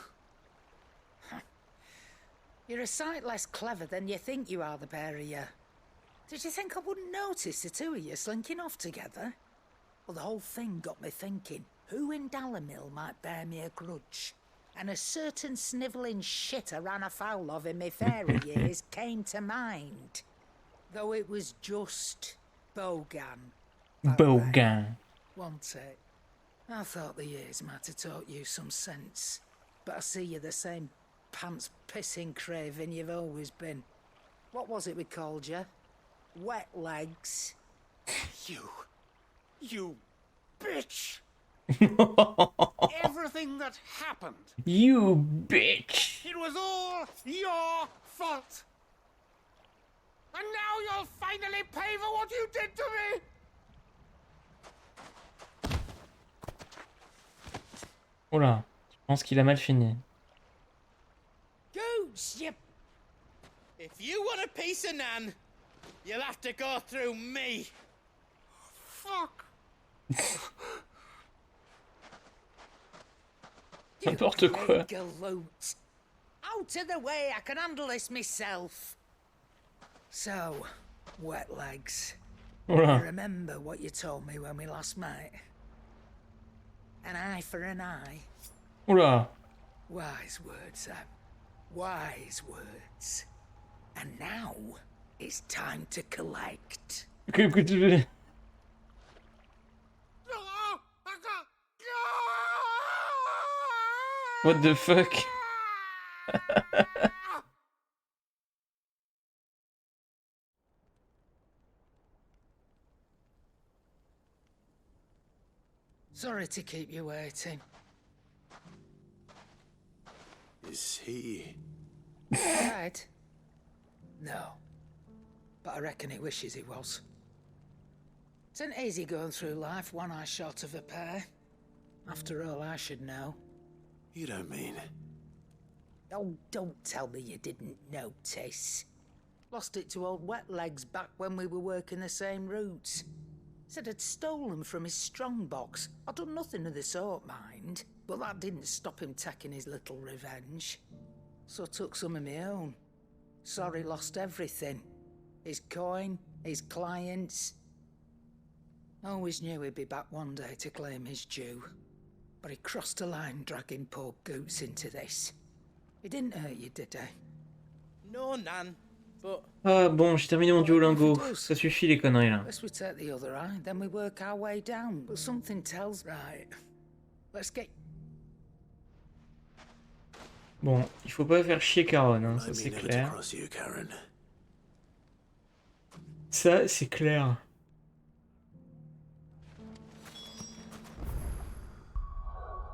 You're a sight less clever than you think you are, the pair of you. Did you think I wouldn't notice the two of you slinking off together? Well, the whole thing got me thinking. who in Dalamil might bear me a grudge, and a certain snivelling shit I ran afoul of in my fairy years came to mind. Though it was just Bogan. Bogan. Wasn't it? I thought the years might have taught you some sense, but I see you're the same pants-pissing craven you've always been. What was it we called you? Wet legs. You bitch! Everything that happened. You bitch! It was all your fault. And now you'll finally pay for what you did to me! Oh là, je pense qu'il a mal fini. Goose, you... If you want a piece of Nan, you'll have to go through me. Fuck. N'importe quoi. Galoot. Out of the way, I can handle this myself. So, wet legs. Oula. Remember what you told me when we last met? An eye for an eye. Oula. Wise words, Sam. Wise words. And now, it's time to collect. What the fuck? Sorry to keep you waiting. Is he... Dead? No. But I reckon he wishes he was. It's not easy going through life one eye short of a pair. After all, I should know. You don't mean... Oh, don't tell me you didn't notice. Lost it to old Wet Legs back when we were working the same routes. Said I'd stolen from his strongbox. I'd done nothing of the sort, mind. But that didn't stop him taking his little revenge. So I took some of my own. Sorry, lost everything. His coin, his clients. Always knew he'd be back one day to claim his due. But he crossed a line dragging poor Goots into this. He didn't hurt you, did he? No, Nan, but... Ah bon, j'ai terminé mon Duolingo. Ça suffit les conneries là. Let's we take the other eye, then we work our way down. But something tells... Right. Let's get... Bon, il faut pas faire chier Caron, hein, ça c'est clair. Ça c'est clair.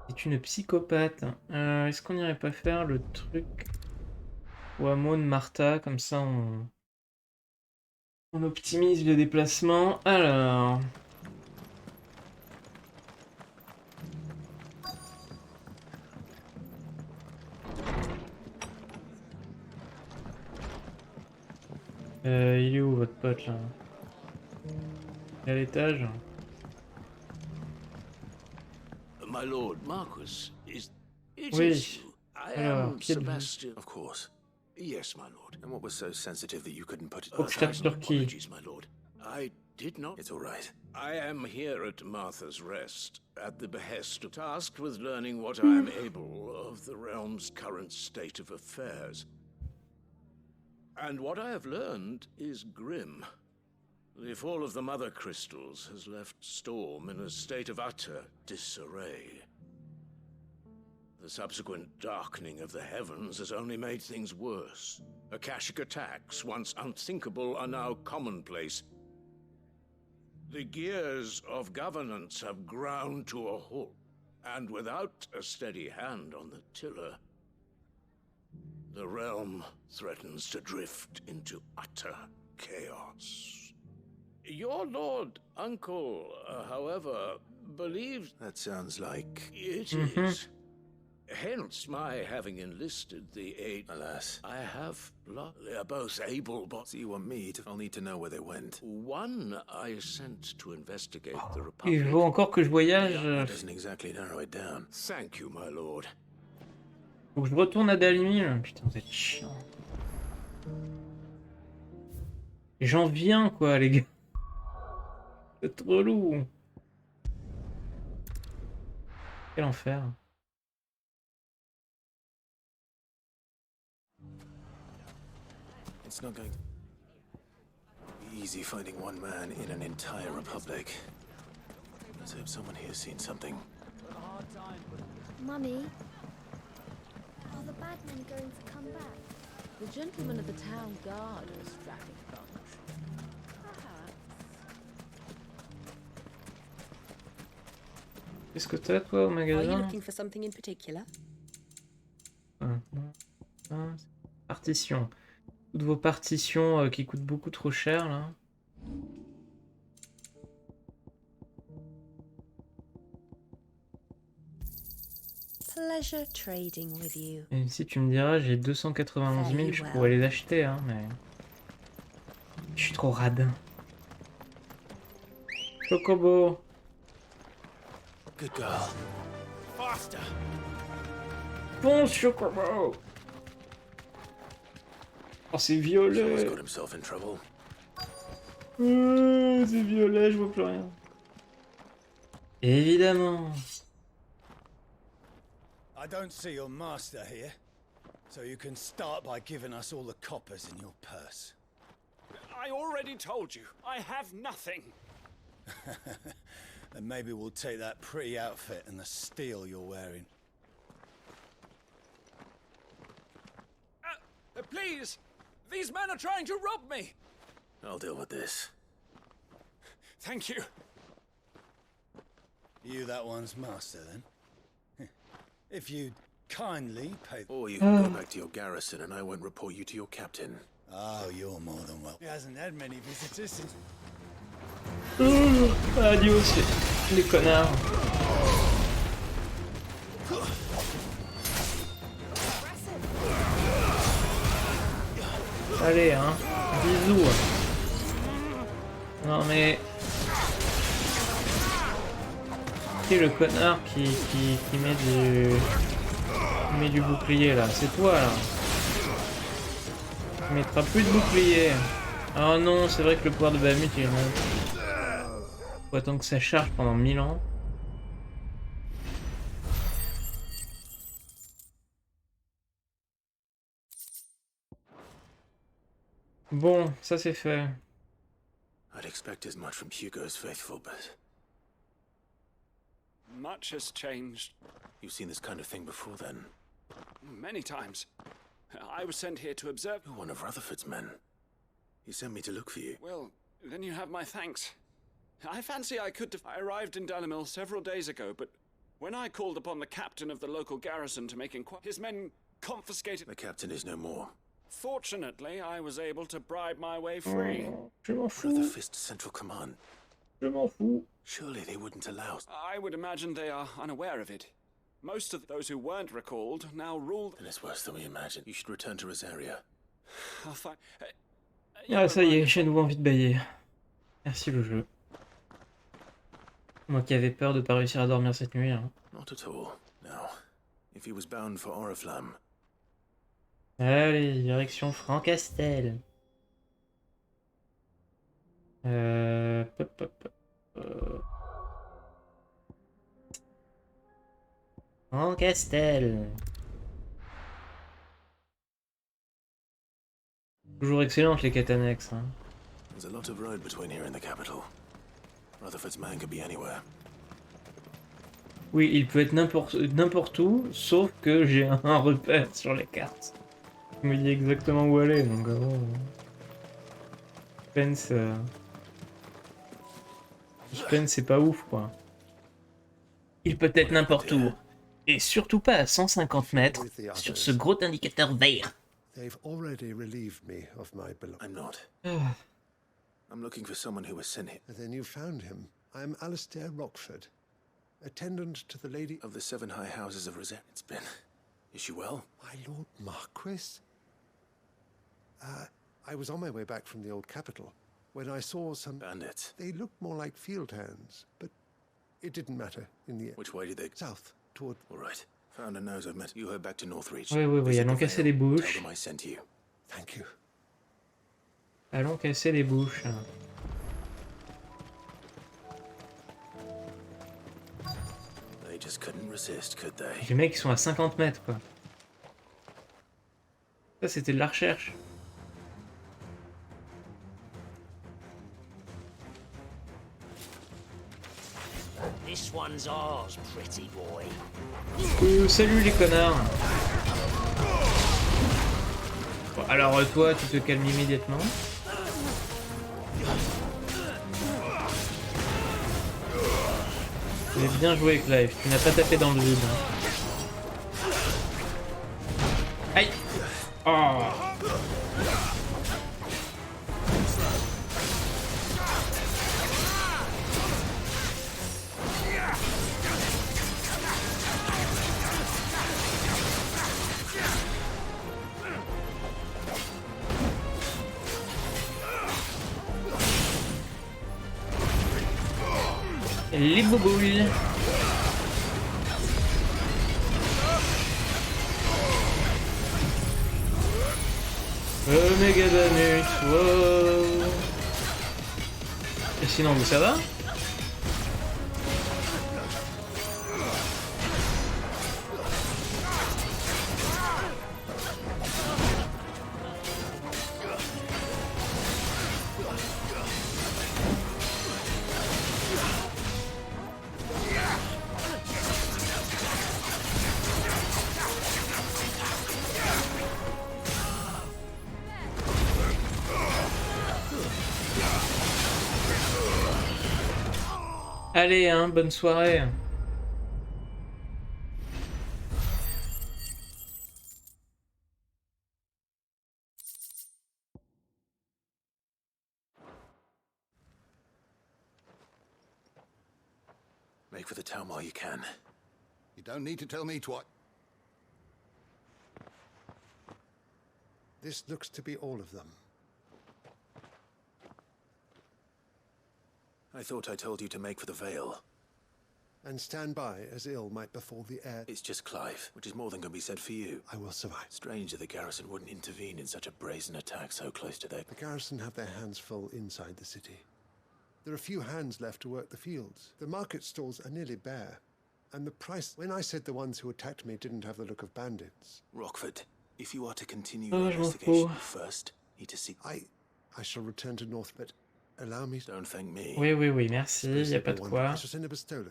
C'est une psychopathe. Est-ce qu'on n'irait pas faire le truc au hameau de Martha, comme ça on optimise le déplacement. Alors... il est où votre pote là? Il est à l'étage? My lord, Marquis, is it Oui. is you? I am qui êtes-vous? Sebastian. Of course. Yes, my lord. And what was so sensitive that you couldn't put it... Faut que je tape sur qui? Apologies, my lord. I did not... It's all right. I am here at Martha's Rest, at the behest of tasked with learning what I am able of the realm's current state of affairs. And what I have learned is grim. The fall of the Mother Crystals has left Storm in a state of utter disarray. The subsequent darkening of the heavens has only made things worse. Akashic attacks, once unthinkable, are now commonplace. The gears of governance have ground to a halt, and without a steady hand on the tiller, the realm threatens to drift into utter chaos. Your lord, uncle, however, believes... That sounds like... It is. Hence my having enlisted the aid... Alas. I have lost... They are both able, but... So you want me to... I'll need to know where they went. One I sent to investigate the Il Republic. faut encore que je voyage. That doesn't exactly narrow it down. Thank you, my lord. Faut que je retourne à Dalimil. Putain, vous êtes chiant. J'en viens quoi, les gars. C'est trop lourd. Quel enfer. It's not going to be easy finding one man in an entire republic. Let's hope someone here's seen something. Mummy, are the bad men going to come back? The gentlemen of the town guard are a strapping bunch. Perhaps. Qu'est-ce que t'as toi au Are you magasin? looking for something in particular? Partitions. Toutes vos partitions qui coûtent beaucoup trop cher là. Pleasure trading with you. Et si tu me diras, j'ai 291 000, je pourrais les acheter, hein, mais... Je suis trop rade. Chocobo. Good girl. Faster. Bon Chocobo. Oh, c'est violet. Got himself in trouble. C'est violet, je vois plus rien. Évidemment. I don't see your master here, so you can start by giving us all the coppers in your purse. I already told you, I have nothing. Then maybe we'll take that pretty outfit and the steel you're wearing. Please! These men are trying to rob me! I'll deal with this. Thank you. You that one's master, then? If you'd kindly pay... Or you can go back to your garrison and I won't report you to your captain. Oh, you're more than welcome. He hasn't had many visitors since... Adios, les connards. Allez, hein. Bisous. Non mais... Qui est le connard qui met du bouclier là? C'est toi là. Tu mettras plus de bouclier. Oh non, c'est vrai que le pouvoir de Bahamut il monte. Faut attendre que ça charge pendant 1000 ans. Bon, ça c'est fait. I'd expect as much from Hugo's faithful, but... Much has changed. You've seen this kind of thing before then? Many times. I was sent here to observe... You're one of Rutherford's men. He sent me to look for you. Well, then you have my thanks. I fancy I could... I arrived in Dalimil several days ago, but when I called upon the captain of the local garrison to make inquiry, his men confiscated... The captain is no more. Fortunately, I was able to bribe my way free. Je m'en fous. Rutherford's Central Command. Je m'en fous. Surely they wouldn't allow... I would imagine they are unaware of it. Most of those who weren't recalled now rule... Then it's worse than we imagined. You should return to Rosaria. I'll find... Ah ça y est, j'ai à nouveau envie de bailler. Merci le jeu. Moi qui avais peur de pas réussir à dormir cette nuit. Hein. Not at all. Now, if he was bound for Oriflamme... Allez, direction Francastel. Francastel. Toujours excellente les quêtes annexes. Hein. There's a lot of road between here and the capital. Rutherford's man could be anywhere. Oui, il peut être n'importe où, sauf que j'ai un repère sur les cartes. Il me dit exactement où aller, donc suspense c'est pas ouf quoi. Il peut être n'importe où, et surtout pas à 150 mètres sur ce gros indicateur vert. They've already relieved me of my belongings. I'm not. I'm looking for someone who was sent here. Then you found him. I'm Alistair Rockford, attendant to the Lady of the Seven High Houses of Rosaria. It's been... Is she well? My Lord Marquis? I was on my way back from the old capital when I saw some... Bandits. They looked more like field hands, but it didn't matter in the end. Which way did they... South, toward... All right. Found a nose I've met. You head back to Northreach. Oui, allons casser les bouches. Tell them I sent you. Thank you. Allons casser les bouches. They just couldn't resist, could they? Les mecs ils sont à 50 mètres quoi. Ça c'était de la recherche. This one's ours, pretty boy. Salut les connards. Bon, alors toi tu te calmes immédiatement. Mais bien joué Clive, tu n'as pas tapé dans le vide. Aïe. Oh. Les boubouilles. Méga Damut, wow. Et sinon vous ça va? Allez, hein, bonne soirée. Make for the town while you can. You don't need to tell me twice. This looks to be all of them. I thought I told you to make for the Vale. And stand by as ill might befall the heir. It's just Clive, which is more than can be said for you. I will survive. Strange that the garrison wouldn't intervene in such a brazen attack so close to their... The garrison have their hands full inside the city. There are few hands left to work the fields. The market stalls are nearly bare. And the price... When I said the ones who attacked me didn't have the look of bandits. Rockford, if you are to continue your investigation, you first need to seek... I shall return to North, but allow me... Don't thank me. Oui, merci, y a pas de quoi.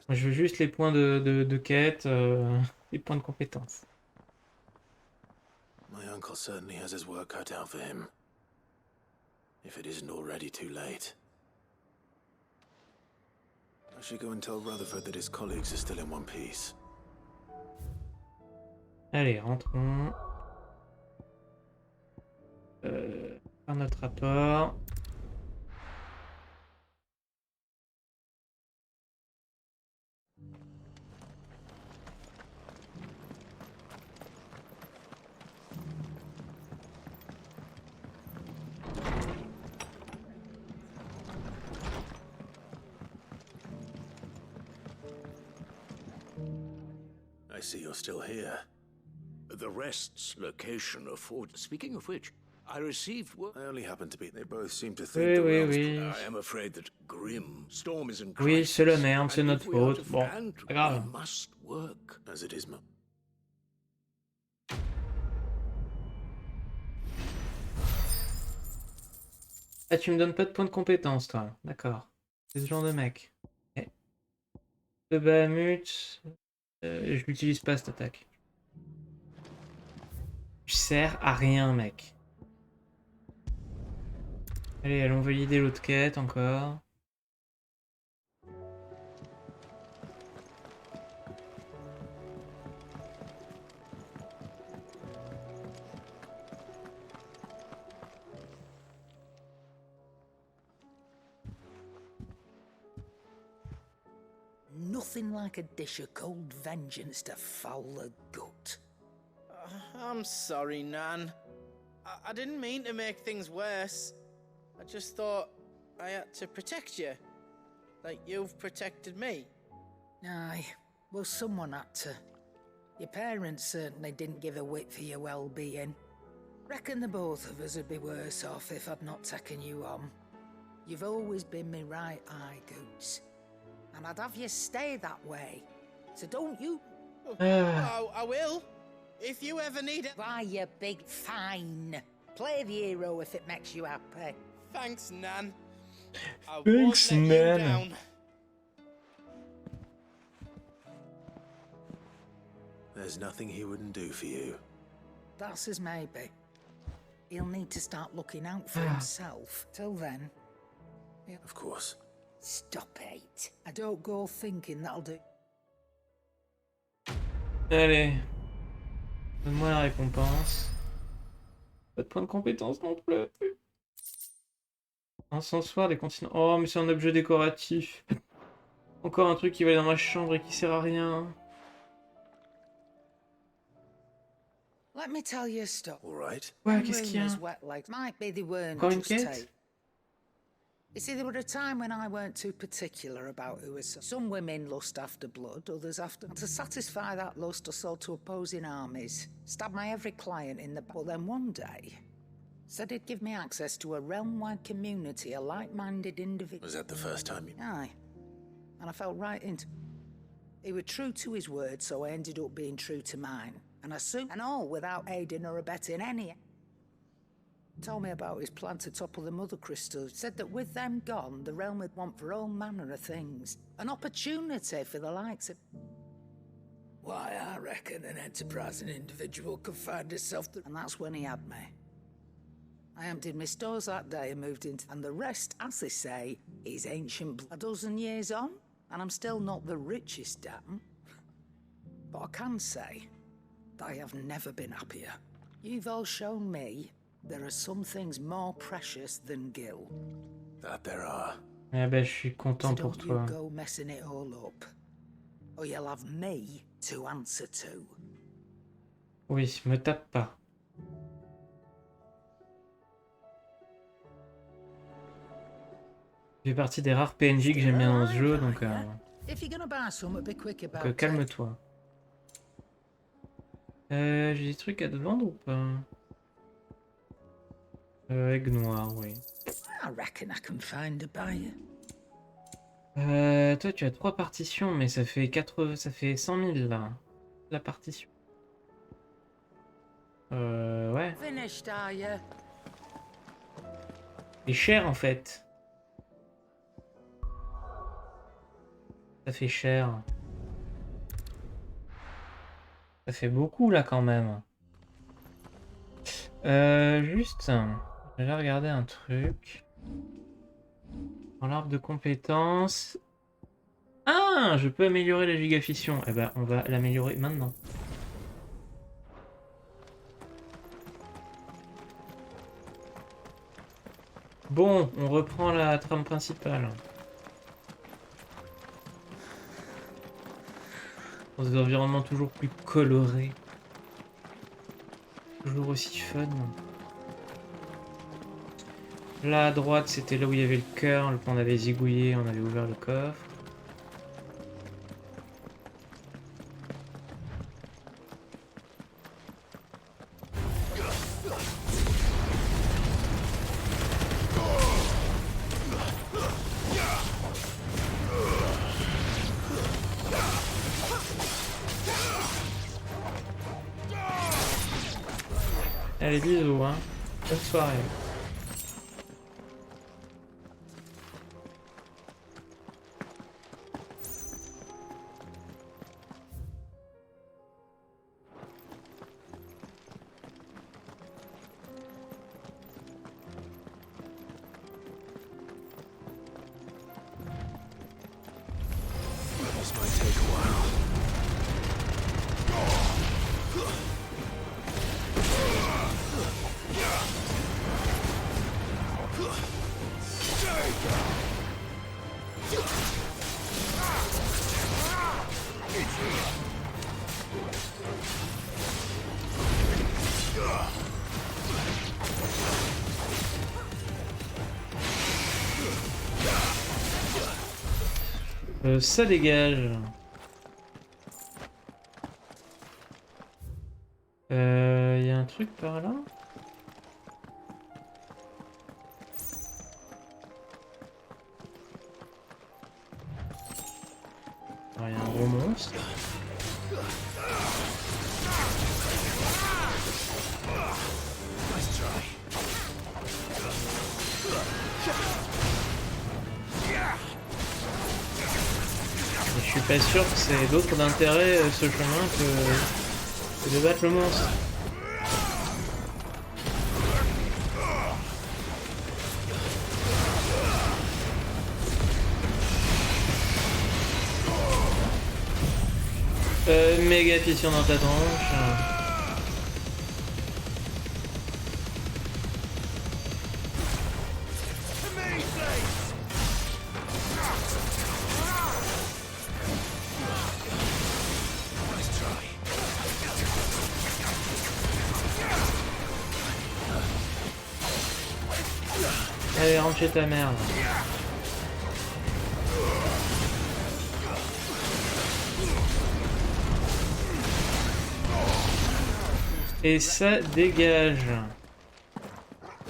Moi, je veux juste les points de quête, les points de compétence. My uncle certainly has his work cut out for him. If it isn't already too late. I should go and tell Rutherford that his colleagues are still in one piece. Allez, rentrons. Faire notre rapport. I see you're still here. The rest's location affords... Speaking of which, I received word... I only happen to be... They both seem to think the realms... I am afraid that Grim Storm is in Oui, crisis. c'est la merde, c'est notre faute. Bon, pas grave. We must work as it is. Ah, tu me donnes pas de points de compétence, toi. D'accord. C'est ce genre de mec. Okay. Le Bahamut... je l'utilise pas, cette attaque. Je sers à rien, mec. Allez, allons valider l'autre quête, encore. Nothing like a dish of cold vengeance to foul the gut. I'm sorry, Nan. I didn't mean to make things worse. I just thought I had to protect you. Like you've protected me. Aye, well, someone had to. Your parents certainly didn't give a whit for your well-being. Reckon the both of us would be worse off if I'd not taken you on. You've always been me right eye, Goots. And I'd have you stay that way. So don't you... I will. If you ever need it. Why, you big fine. Play the hero if it makes you happy. Thanks, Nan. I Thanks, won't let you Nan. down. There's nothing he wouldn't do for you. That's his maybe. He'll need to start looking out for himself. Till then... Of course. Stop it. I don't go thinking that'll do... Allez. Donne-moi la récompense. Pas de point de compétence non plus. Encensoir des continents. Oh, mais c'est un objet décoratif. Encore un truc qui va aller dans ma chambre et qui sert à rien. Let me tell you a story. All right. Ouais, qu'est-ce qu'il y a? Might be they weren't Encore une just quête? take. You see, there were a time when I weren't too particular about who was. Some women lust after blood, others after. And to satisfy that lust, I sold to opposing armies. Stabbed my every client in the. But then one day, said he'd give me access to a realm-wide community, a like-minded individual. Was that the first time you... Aye. And I fell right into. He was true to his word, so I ended up being true to mine. And I soon, and all without aiding or abetting any. Told me about his plan to topple the mother crystals. Said that with them gone, the realm would want for all manner of things. An opportunity for the likes of... Why, I reckon an enterprising individual could find himself... And that's when he had me. I emptied my stores that day and moved into... And the rest, as they say, is ancient... A dozen years on, and I'm still not the richest damn. But I can say... I have never been happier. You've all shown me there are some things more precious than Gil. That there are. Eh ben, je suis content So pour don't toi. you go messing it all up, or you'll have me to answer to. Oui, me tape pas. Il fait partie des rares PNJ que j'aime bien dans ce jeu, donc If you're gonna buy some, be quick about it. calme-toi. J'ai des trucs à te vendre ou pas? Aigle noir, oui. I reckon I can find a buyer. Toi tu as 3 partitions, mais ça fait 100 000 là. La partition. Ouais. Finished, are you? C'est cher en fait. Ça fait cher. Ça fait beaucoup là quand même. Juste, je vais regarder un truc. Dans l'arbre de compétences. Ah, je peux améliorer la gigafission. Eh ben, on va l'améliorer maintenant. Bon, on reprend la trame principale. Dans des environnements toujours plus colorés. Toujours aussi fun. Là à droite, c'était là où il y avait le cœur. On avait zigouillé, on avait ouvert le coffre. Allez, bisous, hein. Bonne soirée. This might take a while. Ça dégage. Y a un truc par là? Il y a un gros monstre. monstre. Je suis pas sûr que c'est d'autre d'intérêt ce chemin que de battre le monstre. Méga fission dans ta tronche. Allez, rentre chez ta mère. Et ça dégage.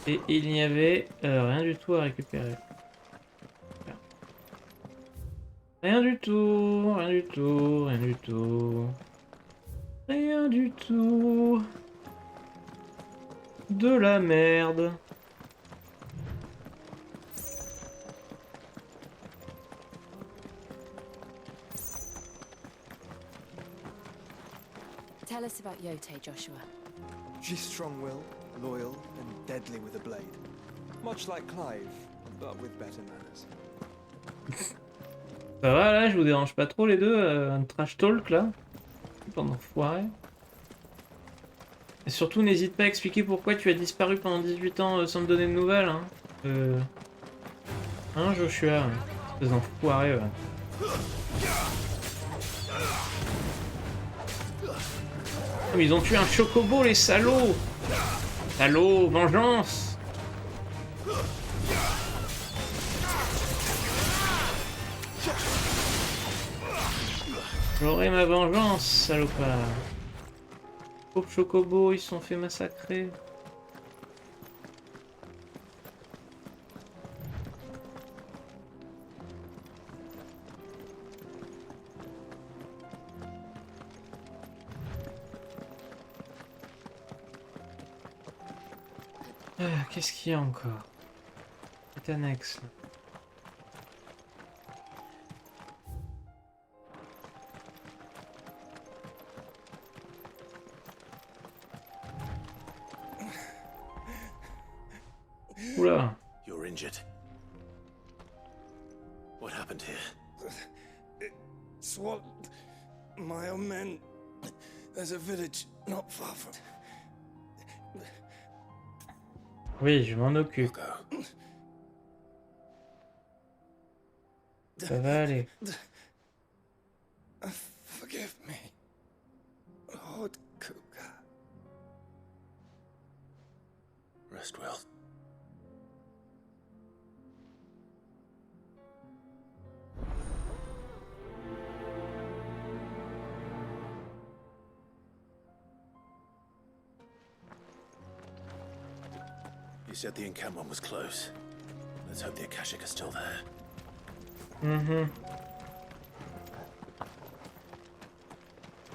Et il n'y avait rien du tout à récupérer. Rien du tout, rien du tout, rien du tout. Rien du tout. De la merde. Tell us about Yote, Joshua. She's strong-willed, loyal, and deadly with a blade. Much like Clive, but with better manners. Ça va là, je vous dérange pas trop les deux, un trash talk là. Pendant foiré. Et surtout n'hésite pas à expliquer pourquoi tu as disparu pendant 18 ans sans me donner de nouvelles hein. Hein Joshua, espèce d'enfoiré ouais. Oh, mais ils ont tué un chocobo les salauds. Salauds, vengeance. J'aurai ma vengeance, salopard. Pauvres chocobos, ils se sont fait massacrer. Qu'est-ce qu'il y a encore? C'est annexe là. Oula. You're injured. What happened here? It's what my own men. There's a village not far from. Oui, je m'en occupe. Ça va aller. Forgive me, Lord Cougar. Rest well. You said the encampment was close. Let's hope the Akashic are still there. Mm-hmm.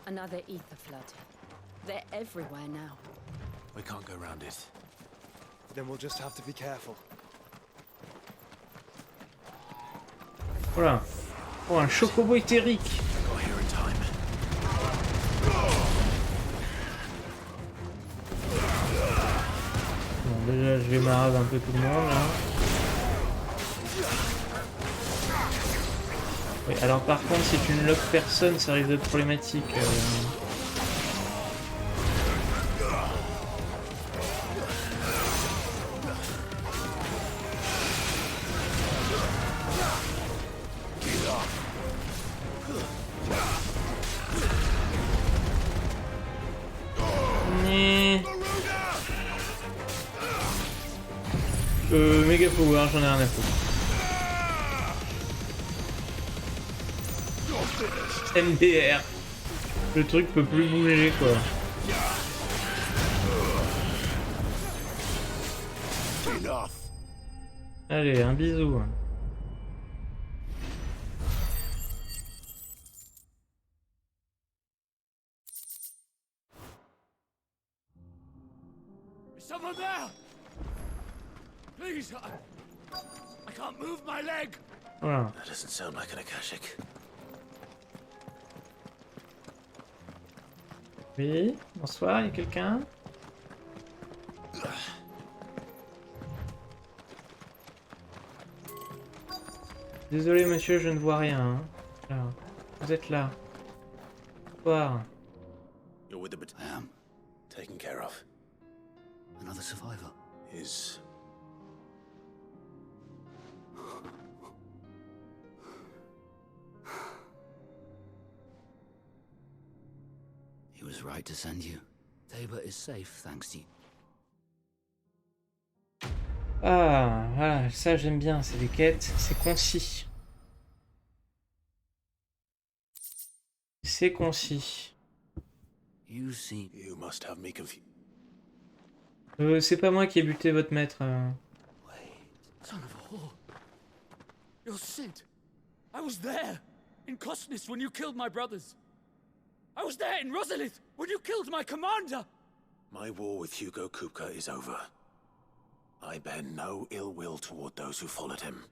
Another ether flood. They're everywhere now. We can't go around it. Then we'll just have to be careful. Voilà. Oh, un chocobo éthérique. Got here in time. Bon, déjà, je vais marave un peu tout le monde là. Oui, alors par contre, si tu ne loques personne, ça risque d'être problématique. Méga power, j'en ai rien à foutre. MDR. Le truc peut plus bouger quoi. Allez, un bisou. Someone there! Please, I can't move my leg! Voilà. That doesn't sound like an Akashic. Oui, bonsoir, il y a quelqu'un? Désolé monsieur, je ne vois rien. Hein. Là. Vous êtes là. Bonsoir. You're with the I am. Taken care of. Another survivor. Is... He was right to send you. Tabor is safe, thanks to you. Ah, voilà, ça j'aime bien, c'est des quêtes, c'est concis. C'est concis. You see. You must have me confused. C'est pas moi qui ai buté votre maître. Son of a whore. You're Sid. I was there in Cosnes when you killed my brothers. I was there in Rosalith when you killed my commander. My war with Hugo Kupka is over. I bear no ill will toward those who followed him.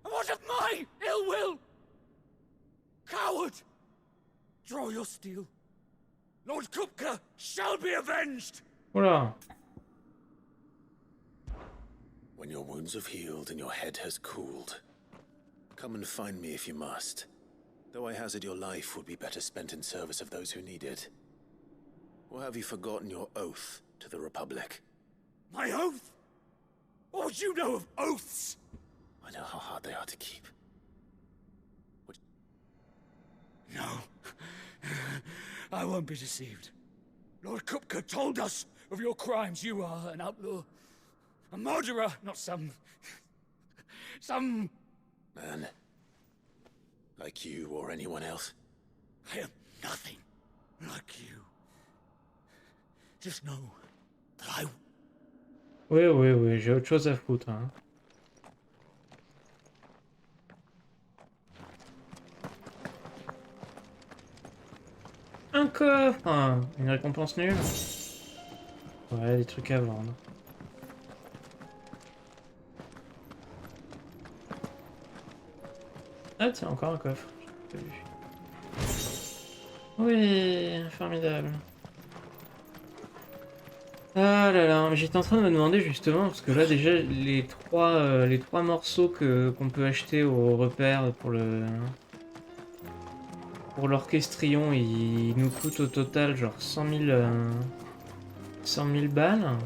And what of my ill will? Coward! Draw your steel. Lord Kupka shall be avenged! Voilà. When your wounds have healed and your head has cooled, come and find me if you must. Though I hazard your life would be better spent in service of those who need it. Or have you forgotten your oath to the Republic? My oath? What would you know of oaths? I know how hard they are to keep. No. I won't be deceived. Lord Kupka told us of your crimes. You are an outlaw. A murderer, not some man. Like you or anyone else. I am nothing like you. Just know that I... Oui, j'ai autre chose à foutre. Hein. Un coffre, une récompense nulle. Ouais, des trucs à vendre. Ah tiens, encore un coffre. J'ai pas vu. Oui, formidable. Ah là là, j'étais en train de me demander justement, parce que là déjà les trois morceaux qu'on peut acheter au repère pour l'orchestrion, ils nous coûtent au total genre 100 000 balles.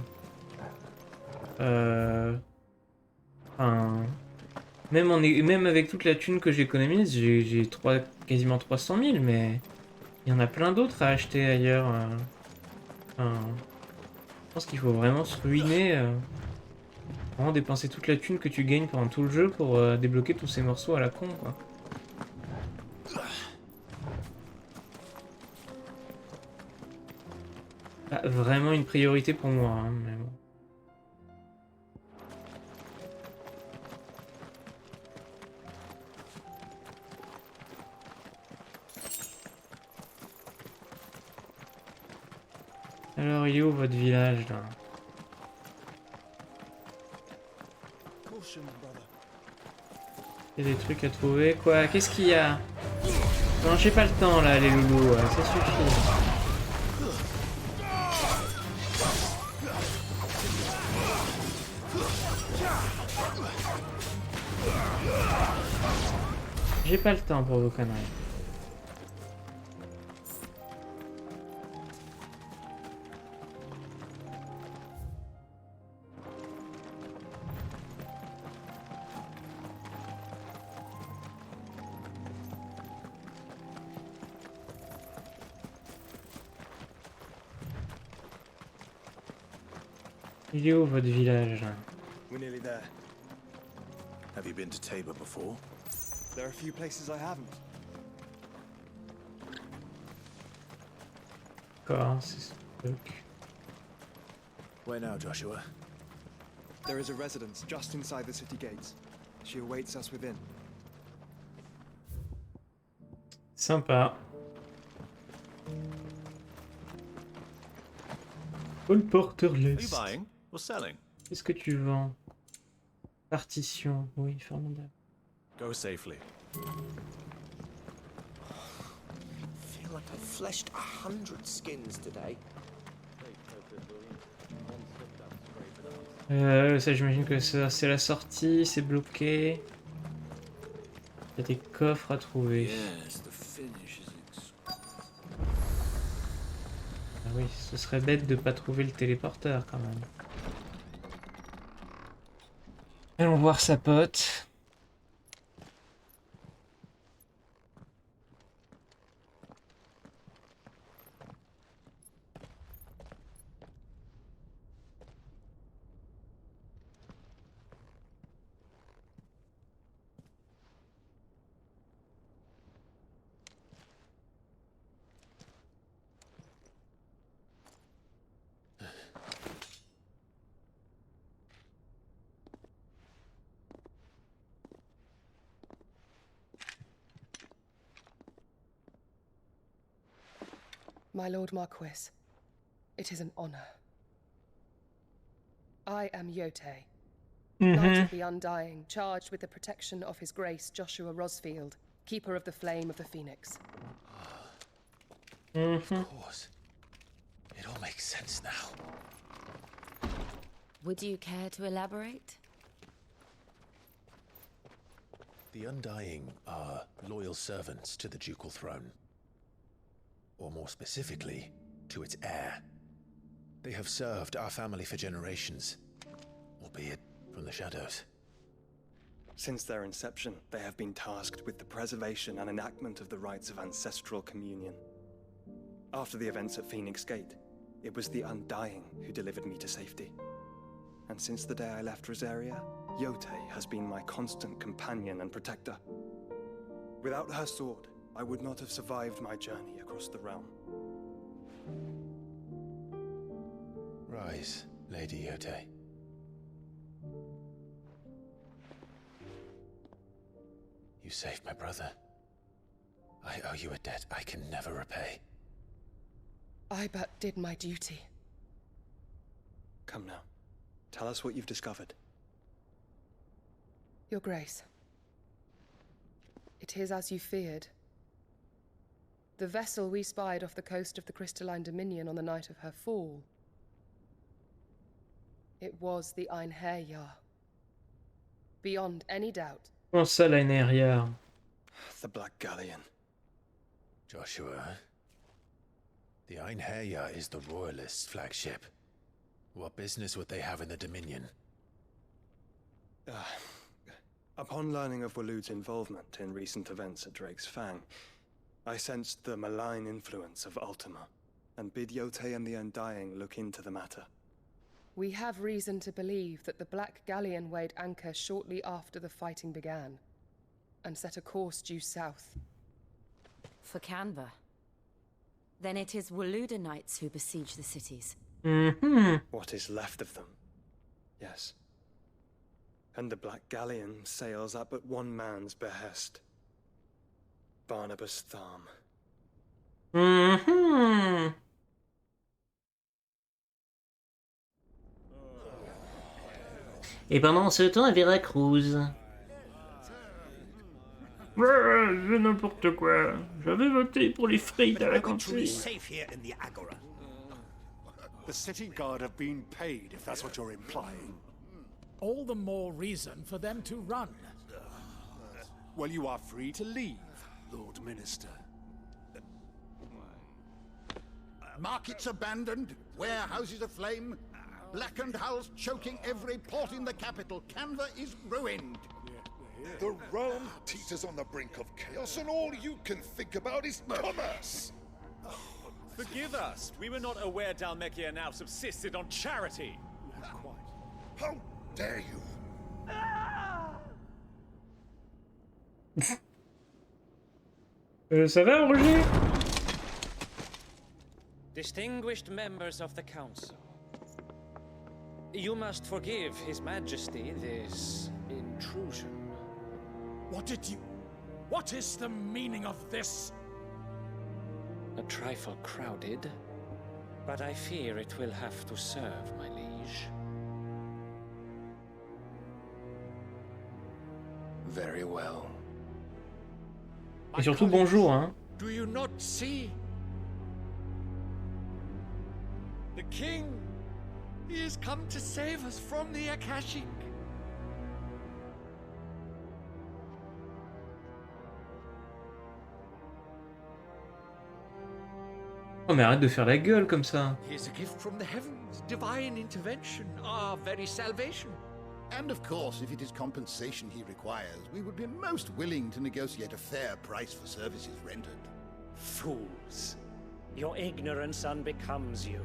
Enfin, même avec toute la thune que j'économise, j'ai quasiment 300 000, mais il y en a plein d'autres à acheter ailleurs. Enfin, je pense qu'il faut vraiment se ruiner, vraiment dépenser toute la thune que tu gagnes pendant tout le jeu pour débloquer tous ces morceaux à la con, quoi. Pas vraiment une priorité pour moi, hein, mais bon. Alors, il est où votre village, là? Il y a des trucs à trouver. Quoi? Qu'est-ce qu'il y a? Non, j'ai pas le temps, là, les loulous. Ça suffit. J'ai pas le temps pour vos conneries. Il est où votre village? We're nearly there. Have you been to Tabor before? There are a few places I haven't. D'accord, c'est ce truc. Where now, Joshua? There is a residence just inside the city gates. She awaits us within. Sympa. Paul Porterless. Are you buying? or selling? Qu'est-ce que tu vends? Partition, oui, formidable. Go safely. I feel like I've fleshed 100 skins today. Ça j'imagine que ça c'est la sortie, c'est bloqué. Il y a des coffres à trouver. Ah oui, ce serait bête de pas trouver le téléporteur quand même. Allons voir sa pote. My Lord Marquis, it is an honor. I am Yote, Knight of the Undying, charged with the protection of His Grace Joshua Rosfield, Keeper of the Flame of the Phoenix. Of course. It all makes sense now. Would you care to elaborate? The Undying are loyal servants to the ducal throne. Or more specifically, to its heir. They have served our family for generations, albeit from the shadows. Since their inception, they have been tasked with the preservation and enactment of the rites of ancestral communion. After the events at Phoenix Gate, it was the Undying who delivered me to safety. And since the day I left Rosaria, Yote has been my constant companion and protector. Without her sword, I would not have survived my journey across the realm. Rise, Lady Yote. You saved my brother. I owe you a debt I can never repay. I but did my duty. Come now. Tell us what you've discovered. Your Grace. It is as you feared. The vessel we spied off the coast of the Crystalline Dominion on the night of her fall. It was the Einherjar. Beyond any doubt. Comment ça, la Einherjar? The Black Galleon. Joshua, the Einherjar is the Royalists' flagship. What business would they have in the Dominion? Upon learning of Waloed's involvement in recent events at Drake's Fang, I sensed the malign influence of Ultima, and bid Yote and the Undying look into the matter. We have reason to believe that the Black Galleon weighed anchor shortly after the fighting began, and set a course due south. For Canva. Then it is Waloed Knights who besiege the cities. What is left of them? Yes. And the Black Galleon sails at but one man's behest. Barnabas Tharm. Et pendant ce temps à Veracruz. C'est n'importe quoi. J'avais voté pour les frites à la cantine. Safe here in the Agora. The city guard have been paid, if that's what you're implying. All the more reason for them to run. Well, you are free to leave, Lord Minister. Markets abandoned, warehouses aflame, blackened hulls choking every port in the capital. Canva is ruined. The realm teeters on the brink of chaos, and all you can think about is commerce. Forgive us. We were not aware Dhalmekia now subsisted on charity. How dare you? Ça va, Roger? Distinguished members of the Council, you must forgive His Majesty this intrusion. What is the meaning of this? A trifle crowded, but I fear it will have to serve, my liege. Very well. Et surtout bonjour, hein. Do you not see? The king! He has come to save us from the Akashic! Oh mais arrête de faire la gueule comme ça. Here's a gift from the heavens, divine intervention, our very salvation. And of course, if it is compensation he requires, we would be most willing to negotiate a fair price for services rendered. Fools. Your ignorance unbecomes you.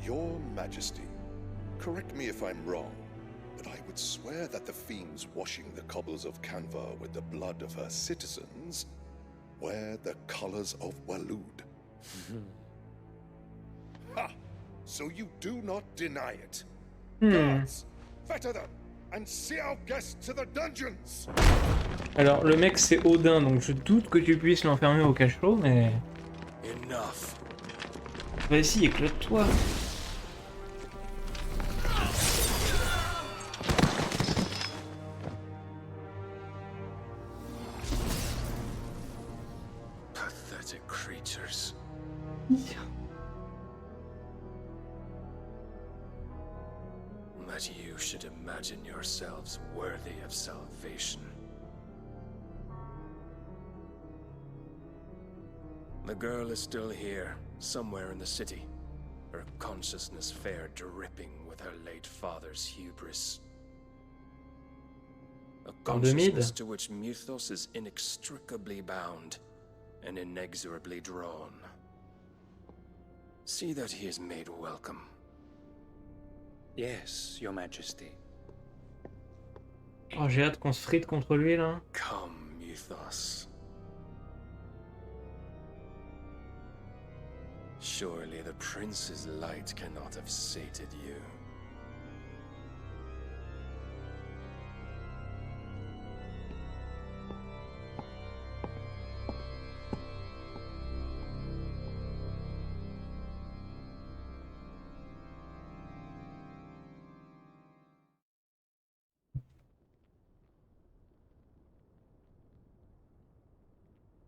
Your Majesty, correct me if I'm wrong, but I would swear that the fiends washing the cobbles of Canva with the blood of her citizens wear the colors of Waloed. Ha! So you do not deny it. Guards, fetter them and see our guests to the dungeons. Alors le mec c'est Odin, donc je doute que tu puisses l'enfermer au cachot, mais... Enough. Vas-y, éclate-toi. Pathetic creatures. That you should imagine yourselves worthy of salvation. The girl is still here, somewhere in the city, her consciousness fair dripping with her late father's hubris. A consciousness to which Mythos is inextricably bound and inexorably drawn. See that he is made welcome. Yes, Your Majesty. Oh, j'ai hâte qu'on se frite contre lui là. Come, Mythos. Surely the prince's light cannot have sated you.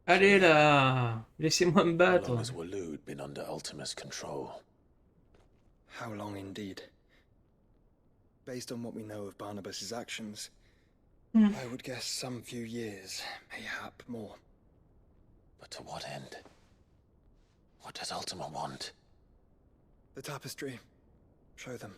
Allez là, laissez-moi me How battre. long has Waloed been under Ultima's control? How long indeed? Based on what we know of Barnabas's actions, I would guess some few years, mayhap more. But to what end? What does Ultima want? The tapestry. Show them.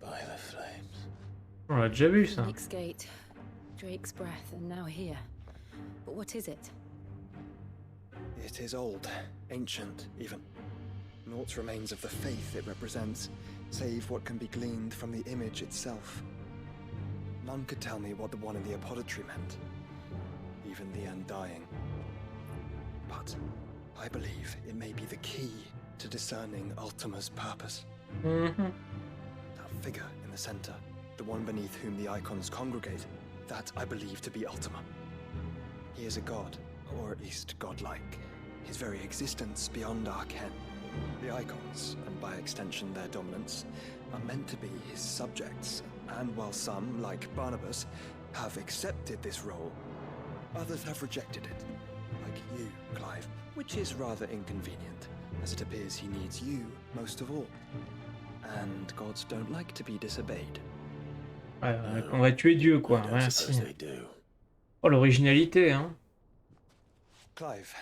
By the flames. On l'a déjà vu ça. Phoenix Gate, Drake's breath, and now here. But what is it? It is old, ancient even. Naught remains of the faith it represents, save what can be gleaned from the image itself. None could tell me what the one in the apothecary meant, even the Undying. But I believe it may be the key to discerning Ultima's purpose. That figure in the center, the one beneath whom the icons congregate, that I believe to be Ultima. He is a god, or at least godlike. His very existence beyond our ken. The icons, and by extension their dominance, are meant to be his subjects, and while some, like Barnabas, have accepted this role, others have rejected it. Like you, Clive, which is rather inconvenient, as it appears he needs you most of all. And gods don't like to be disobeyed. Ouais, on va tuer Dieu quoi, ouais, si. Oh l'originalité hein. Clive,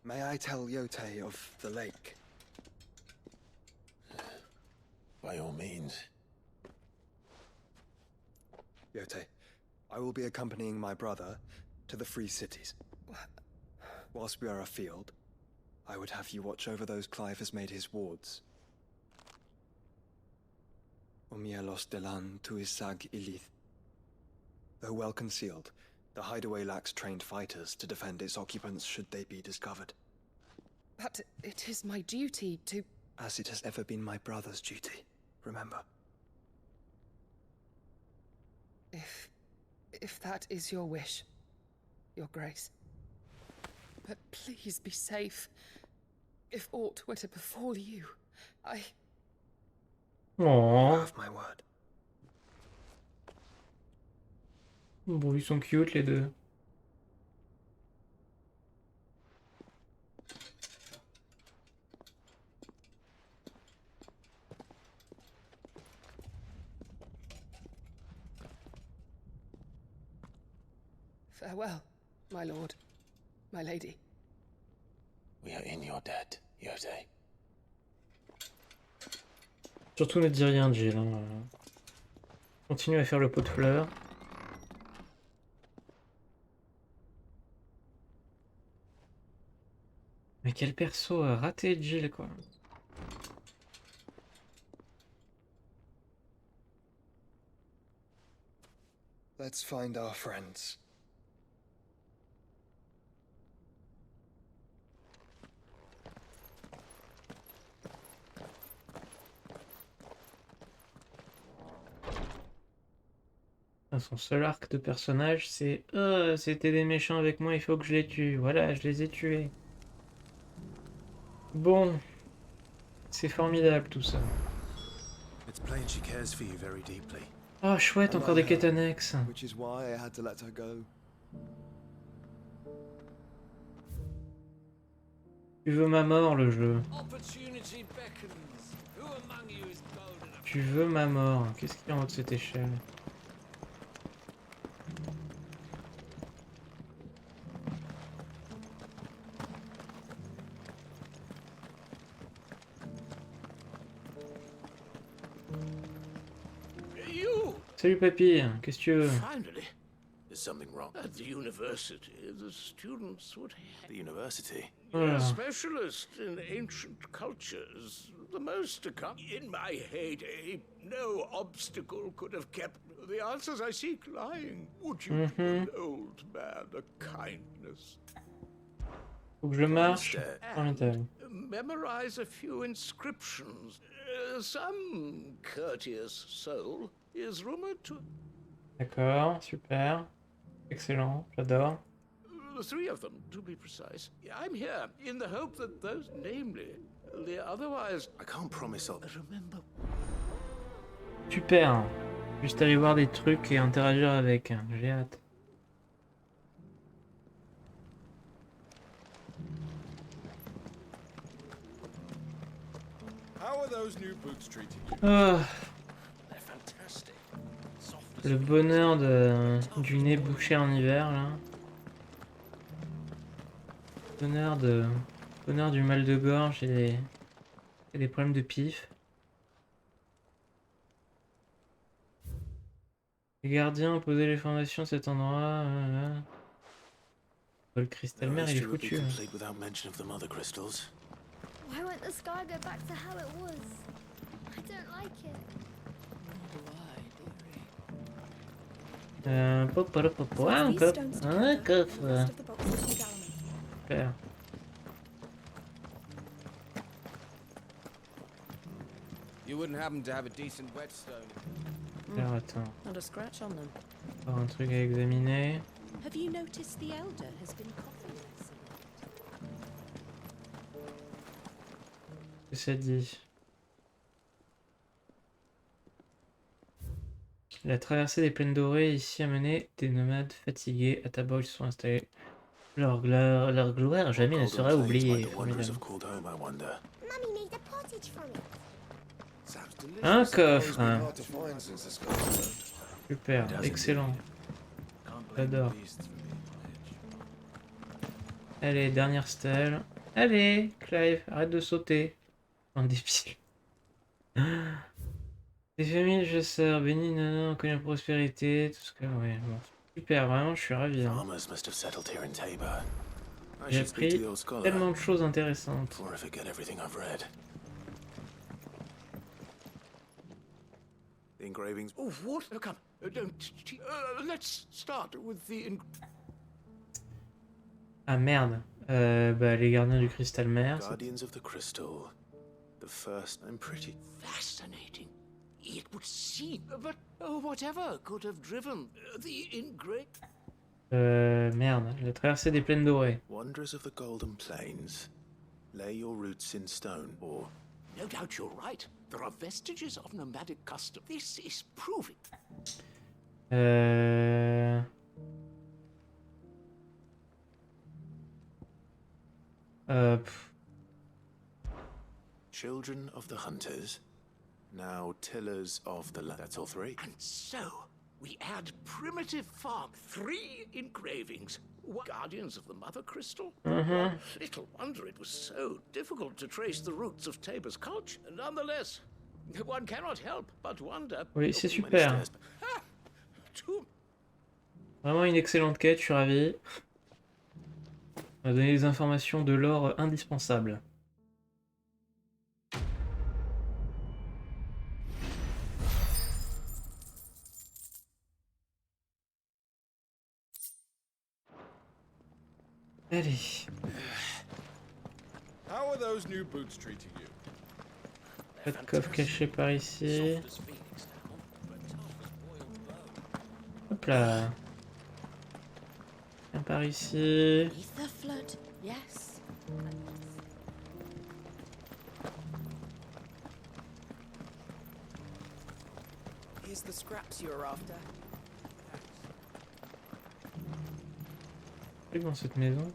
may I tell Yote of the lake? By all means. Yote, I will be accompanying my brother to the Free Cities. Whilst we are afield, I would have you watch over those Clive has made his wards. Omielos delan tuisag ilith. Though well concealed, the hideaway lacks trained fighters to defend its occupants should they be discovered. But it is my duty to... As it has ever been my brother's duty, remember. If that is your wish, Your Grace. But please be safe. If aught were to befall you, I... You Oh. have my word. Bon, ils sont cute les deux. Farewell, my lord, my lady. We are in your debt, Yode. Surtout ne dis rien, Jill. Hein. Continue à faire le pot de fleurs. Mais quel perso a raté Jill, quoi. Let's find our friends. Son seul arc de personnage, c'est « Oh, c'était des méchants avec moi, il faut que je les tue. » Voilà, je les ai tués. Bon. C'est formidable, tout ça. It's plain she cares for you very deeply. Oh, chouette, encore des quêtes annexes. Which is why I had to let her go. Tu veux ma mort, le jeu. Tu veux ma mort. Qu'est-ce qu'il y a en haut de cette échelle? Salut papy, qu'est-ce que tu veux? Finally, there's something wrong. At the university, the students would... The university? Voilà. A specialist in ancient cultures. The most accomplished. In my heyday, no obstacle could have kept the answers I seek lying. Would you do an old man a kindness? Faut que je marche. Formidable. Memorize a few inscriptions. Some courteous soul is rumored to... D'accord, super. Excellent, j'adore. 3 of them, to be precise. I'm here in the hope that those, namely, the otherwise... I can't promise I'll... Remember... Super. Juste aller voir des trucs et interagir avec. J'ai hâte. How are those new boots treating you? Ah, They're fantastic. le bonheur du nez bouché en hiver, là. Bonheur du mal de gorge et des problèmes de pif. Les gardiens ont posé les fondations de cet endroit. Le cristal mer, il est foutu. Hein. Why won't the sky go back to how it was? I don't like it. Un coffre. Super. You wouldn't happen to have a decent whetstone. Alors attends. Not a scratch on them. Encore un truc à examiner. Have you noticed the elder has been coughing less? Qu'est-ce que ça dit? La traversée des plaines dorées ici a mené des nomades fatigués à tabac, ils se sont installés. Leur gloire jamais ne sera oubliée. Un coffre. Super, excellent. J'adore. Allez, dernière stèle. Allez, Clive, arrête de sauter. Un débile. Les familles chasseurs, bénis, non, on connaît la prospérité, tout ce que... Ouais, bon. Super, vraiment, je suis ravi. Hein. J'ai appris tellement de choses intéressantes. The engravings... Oh, what? Come, let's start with the... Ah merde. Bah, les gardiens du cristal mer. Guardians of the Crystal. The first. I'm pretty. Fascinating. It would seem, but whatever could have driven the ingrate. Merde. La traversée des plaines dorées. Wanderers of the Golden Plains. Lay your roots in stone, or. No doubt you're right. There are vestiges of nomadic custom. This is proving. Children of the Hunters. Now tillers of the land. That's all three. And so, we add primitive farm. 3 engravings. Guardians of the Mother Crystal? Little wonder it was so difficult to trace the roots of Tabor's culture. Nonetheless, one cannot help but wonder. Oui, c'est super. Vraiment une excellente quête, je suis ravi. On a donné des informations de l'or indispensables. Allez. How are those new boots treating you? Pas de coffre caché par ici. Hop là. Viens par ici. Here's the scraps you're after. Dans cette maison.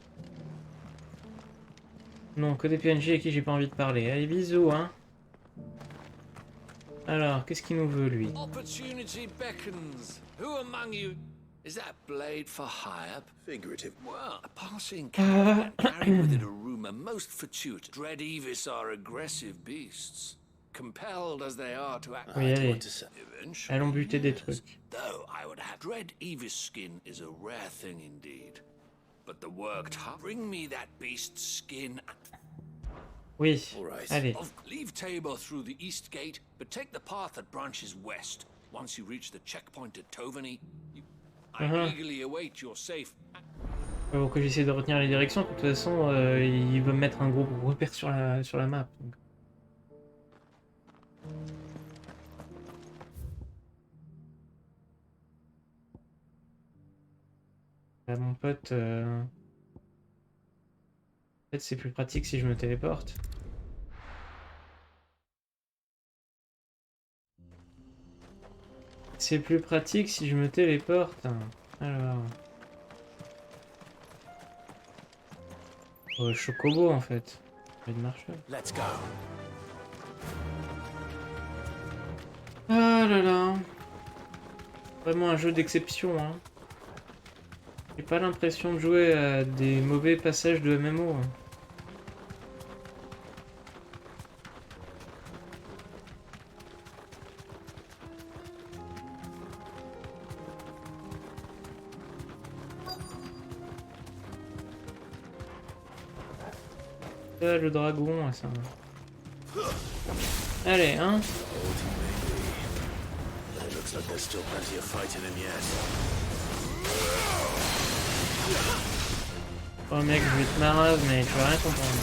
Non, que des PNJ à qui j'ai pas envie de parler. Allez, bisous, hein. Alors, qu'est-ce qu'il nous veut, lui? Opportunity beckons. Who among you is that blade for hire? Figurative. Well, a passing caravan carried with it a rumor most fortuitous. Dread Evis are aggressive beasts, compelled as they are to act. Oui, allez. Allons buter des trucs. Though I would have Dread Evis skin is a rare thing indeed. But the worked hard. Bring me that beast's skin. Oui, allez. Leave Tabor through the east gate, but take the path that branches west. Once you reach the checkpoint at Tovany, I eagerly await your safe. Faut que j'essaie de retenir les directions, de toute façon, il va me mettre un gros repère sur la map. Donc. Là, mon pote, peut-être c'est plus pratique si je me téléporte. C'est plus pratique si je me téléporte. Alors. Chocobo en fait. De marcher. Let's go. Ah là là. Vraiment un jeu d'exception, hein. J'ai pas l'impression de jouer à des mauvais passages de MMO. Hein. Ah, le dragon, ça. Allez, hein. Looks like there's still plenty of fight in him yet. Oh mec, je vais te marave, mais tu vas rien comprendre.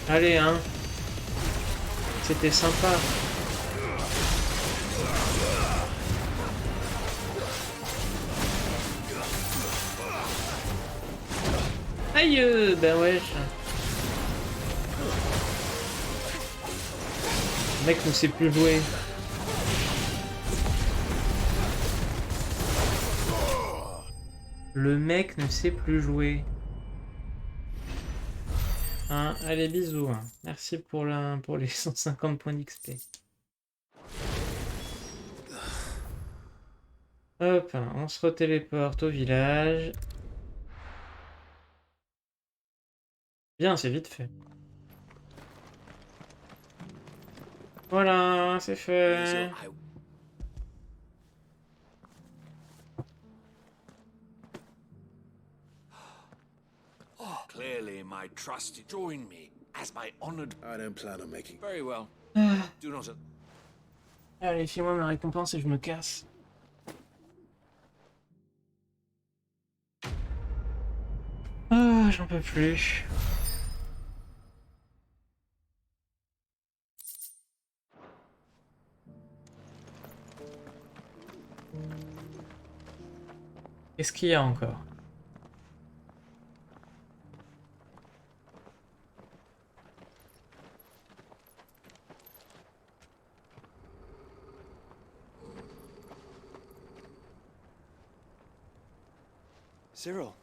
Allez, hein. C'était sympa. Aïe, bah wesh. Le mec ne sait plus jouer. Le mec ne sait plus jouer. Hein, allez, bisous. Hein. Merci pour les 150 points d'XP. Hop, on se retéléporte au village. Bien, c'est vite fait. Voilà, c'est fait. Clearly, my trusted join me as my honored. I don't plan on making. Very well. Do not. Allez, file-moi ma récompense et je me casse. Ah, j'en peux plus. Qu'est-ce qu'il y a encore? Cyril.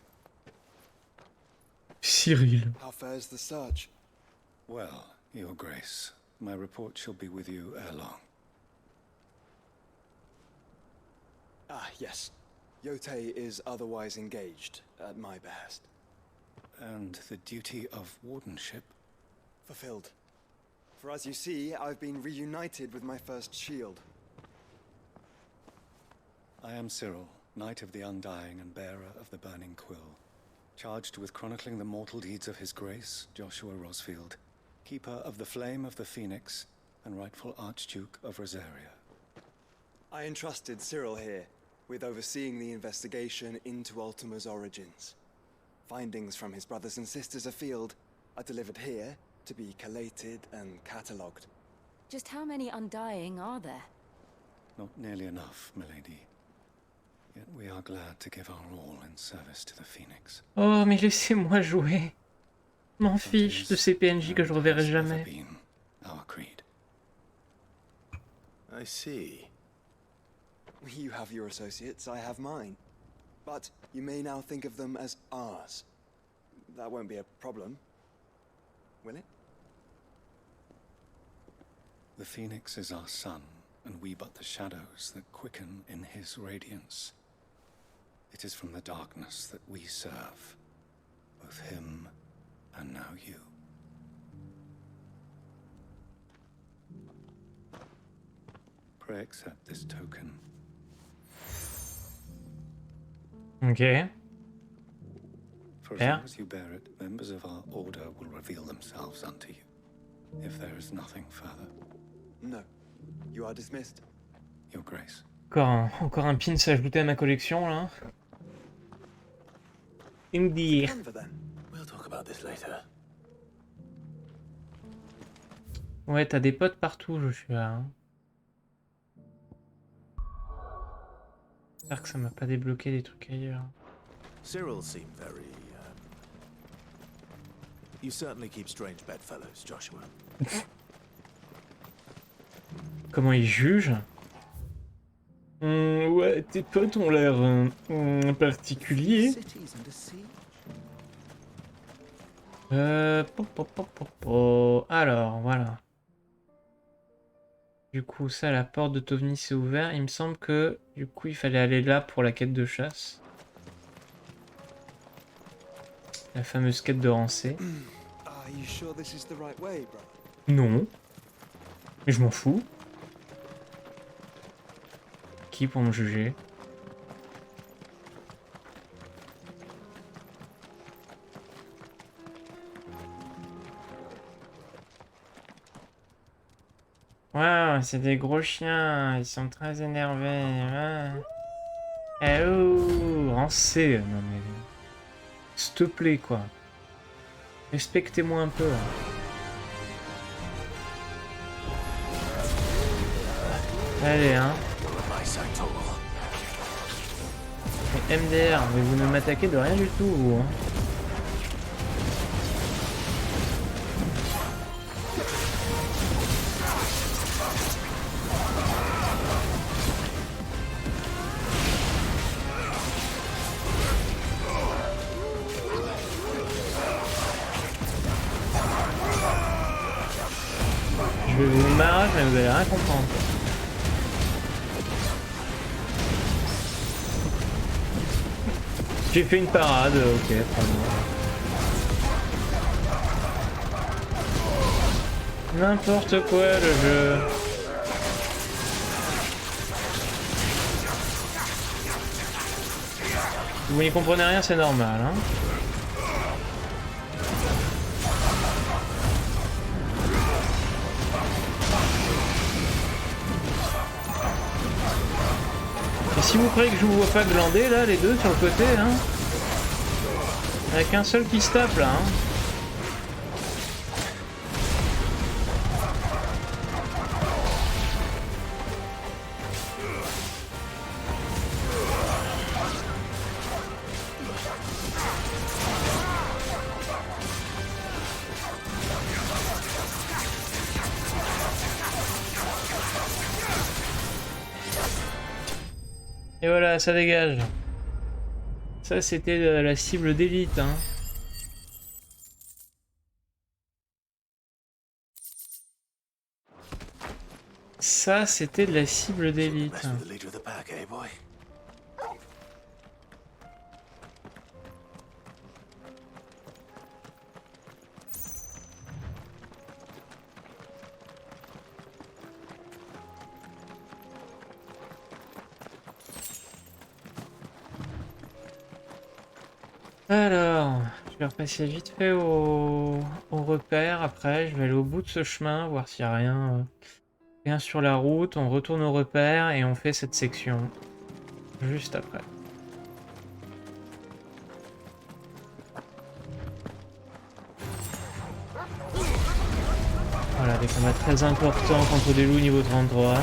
Cyril. How fares the search? Well, Your Grace, my report shall be with you ere long. Ah, yes. Yotei is otherwise engaged, at my behest. And the duty of wardenship? Fulfilled. For as you see, I've been reunited with my first shield. I am Cyril, Knight of the Undying and bearer of the Burning Quill, charged with chronicling the mortal deeds of His Grace, Joshua Rosfield, Keeper of the Flame of the Phoenix, and rightful Archduke of Rosaria. I entrusted Cyril here with overseeing the investigation into Ultima's origins. Findings from his brothers and sisters afield are delivered here to be collated and catalogued. Just how many Undying are there? Not nearly enough, milady. Yet we are glad to give our all in service to the Phoenix. Oh, mais laissez-moi jouer. M'en fiche de ces PNJ que je reverrai jamais. Our creed. I see. You have your associates, I have mine. But you may now think of them as ours. That won't be a problem, will it? The Phoenix is our sun, and we but the shadows that quicken in his radiance. It is from the darkness that we serve, both him and now you. Pray accept this token. Okay. For as long as you bear it, members of our order will reveal themselves unto you. If there is nothing further. No. You are dismissed. Your Grace. Encore un pin s'ajouter à ma collection là. Indeed. We'll talk about this later. Ouais, t'as des potes partout, Joshua. Hein. J'espère que ça m'a pas débloqué des trucs ailleurs. Cyril seemed very. You certainly keep strange bedfellows, Joshua. Comment il juge? Ouais, tes potes ont l'air particuliers. Alors, voilà. Du coup, ça, la porte de Tovni s'est ouverte. Il me semble que, du coup, il fallait aller là pour la quête de chasse. La fameuse quête de Rancé. Non. Mais je m'en fous. Qui pour me juger? Waouh, c'est des gros chiens, ils sont très énervés. Eh oh, Rancé, non mais... S'il te plaît, quoi. Respectez-moi un peu. Allez, hein. Mais MDR, mais vous ne m'attaquez de rien du tout, vous. Hein. Je vais vous marrer, mais vous allez rien comprendre. J'ai fait une parade, ok, n'importe quoi le jeu. Vous n'y comprenez rien, c'est normal, hein. Si vous croyez que je vous vois pas glander là, les deux sur le côté, hein. Avec un seul qui se tape là, hein. Et voilà, ça dégage. Ça, c'était la cible d'élite, hein. Ça, c'était de la cible d'élite. Alors, je vais repasser vite fait au repère. Après, je vais aller au bout de ce chemin, voir s'il n'y a rien sur la route. On retourne au repère et on fait cette section juste après. Voilà, des combats très importants contre des loups niveau 33.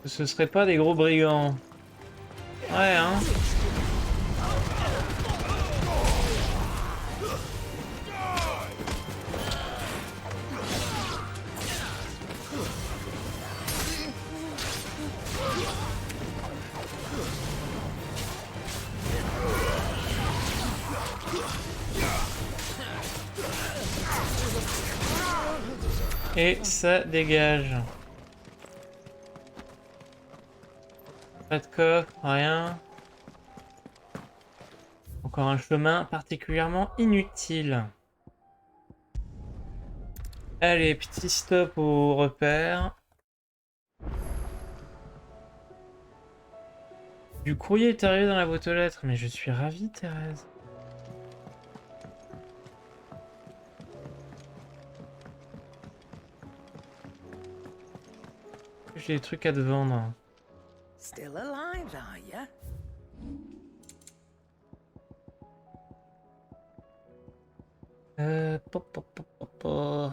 Ce serait pas des gros brigands. Ouais, hein. Et ça dégage. Pas de coffre, rien. Encore un chemin particulièrement inutile. Allez, petit stop au repère. Du courrier est arrivé dans la boîte aux lettres, mais je suis ravi, Thérèse. J'ai des trucs à te vendre. Still alive, are ya?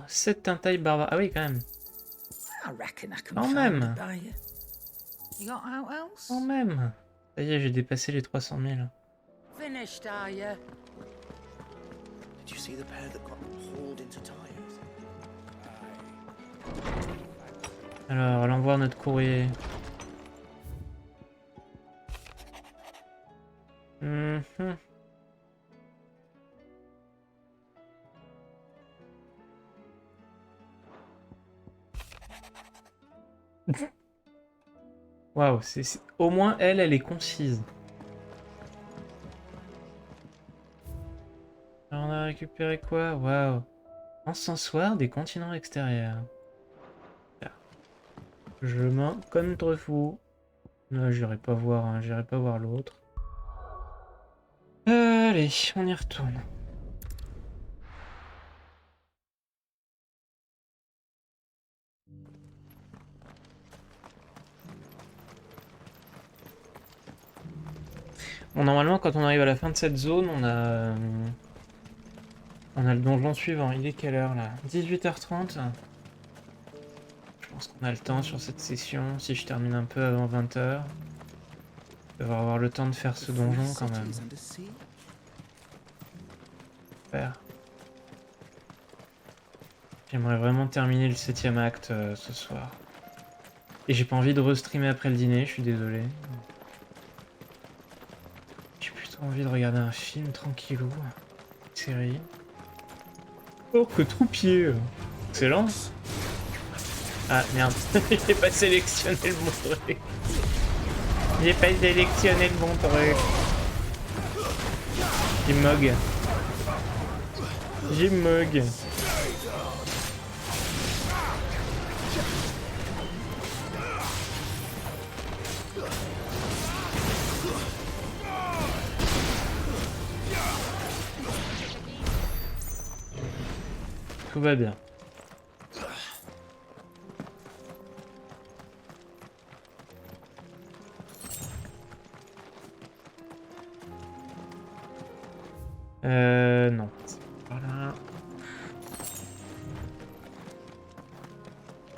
C'est un taille barbare. Ah oui, quand même. I reckon I can Quand find même. it by you. You got out else? Quand même. Ça y est, j'ai dépassé les 300 000. Finished, are ya? Did you see the pair that got hauled into tires? Alors, allons voir notre courrier. Waouh, au moins elle est concise. Alors on a récupéré quoi? Waouh. Encensoir des continents extérieurs. Je m'en contrefous. Non, j'irai pas voir, hein, j'irai pas voir l'autre. Allez, on y retourne. Bon, normalement, quand on arrive à la fin de cette zone, on a le donjon suivant. Il est quelle heure là? 18h30. Je pense qu'on a le temps sur cette session. Si je termine un peu avant 20h, je devrais avoir le temps de faire ce donjon quand même. Super. J'aimerais vraiment terminer le 7ème acte ce soir. Et j'ai pas envie de restreamer après le dîner, je suis désolé. J'ai plutôt envie de regarder un film tranquillou. Une série. Oh, que troupier! Excellent! Ah merde, j'ai pas sélectionné le bon truc. J'ai pas sélectionné le bon truc. J'ai mug. J'ai mug. Tout va bien. Non. Voilà.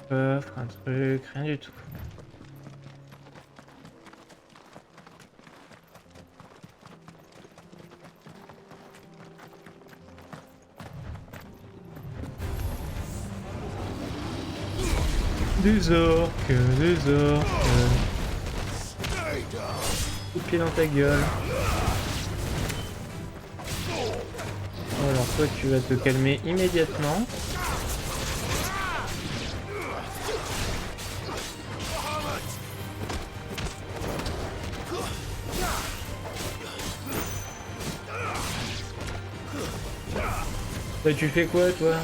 Coffre, un truc, rien du tout. Des orques, des orques. Coup de pied dans ta gueule. Oh, alors toi tu vas te calmer immédiatement. Bah, tu fais quoi toi?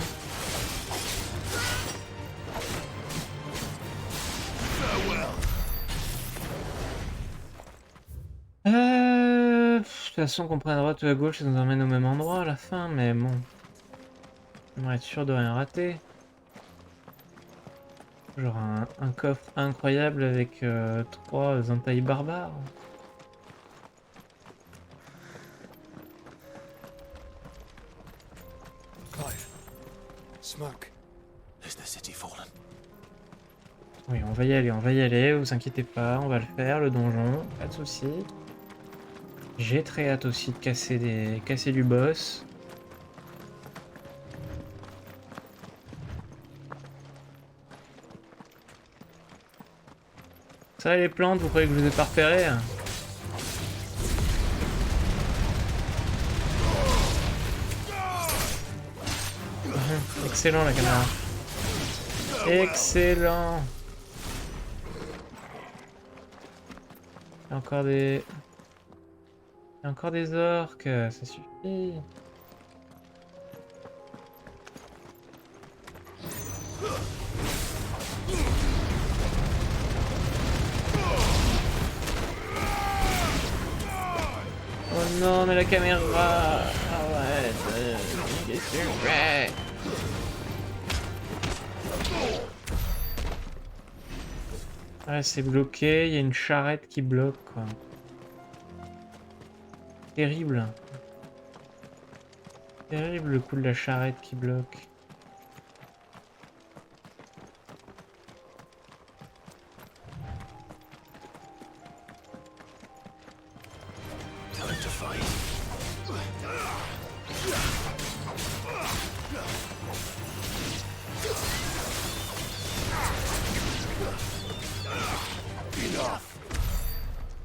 De toute façon qu'on prenne à droite ou à gauche ça nous emmène au même endroit à la fin, mais bon. On va être sûr de rien rater. Genre un coffre incroyable avec 3 entailles barbares. Clive. Smoke. Is the city fallen? Oui, on va y aller, vous inquiétez pas, on va le faire, le donjon, pas de soucis. J'ai très hâte aussi de casser du boss. Ça les plantes, vous croyez que je vous ai pas repéré? Excellent la caméra. Excellent. Il y a encore des... Il y a encore des orques, ça suffit. Oh non, mais la caméra... Arrête, qu'est-ce que tu fais? Ah, c'est bloqué, il y a une charrette qui bloque, quoi. Terrible. Terrible le coup de la charrette qui bloque.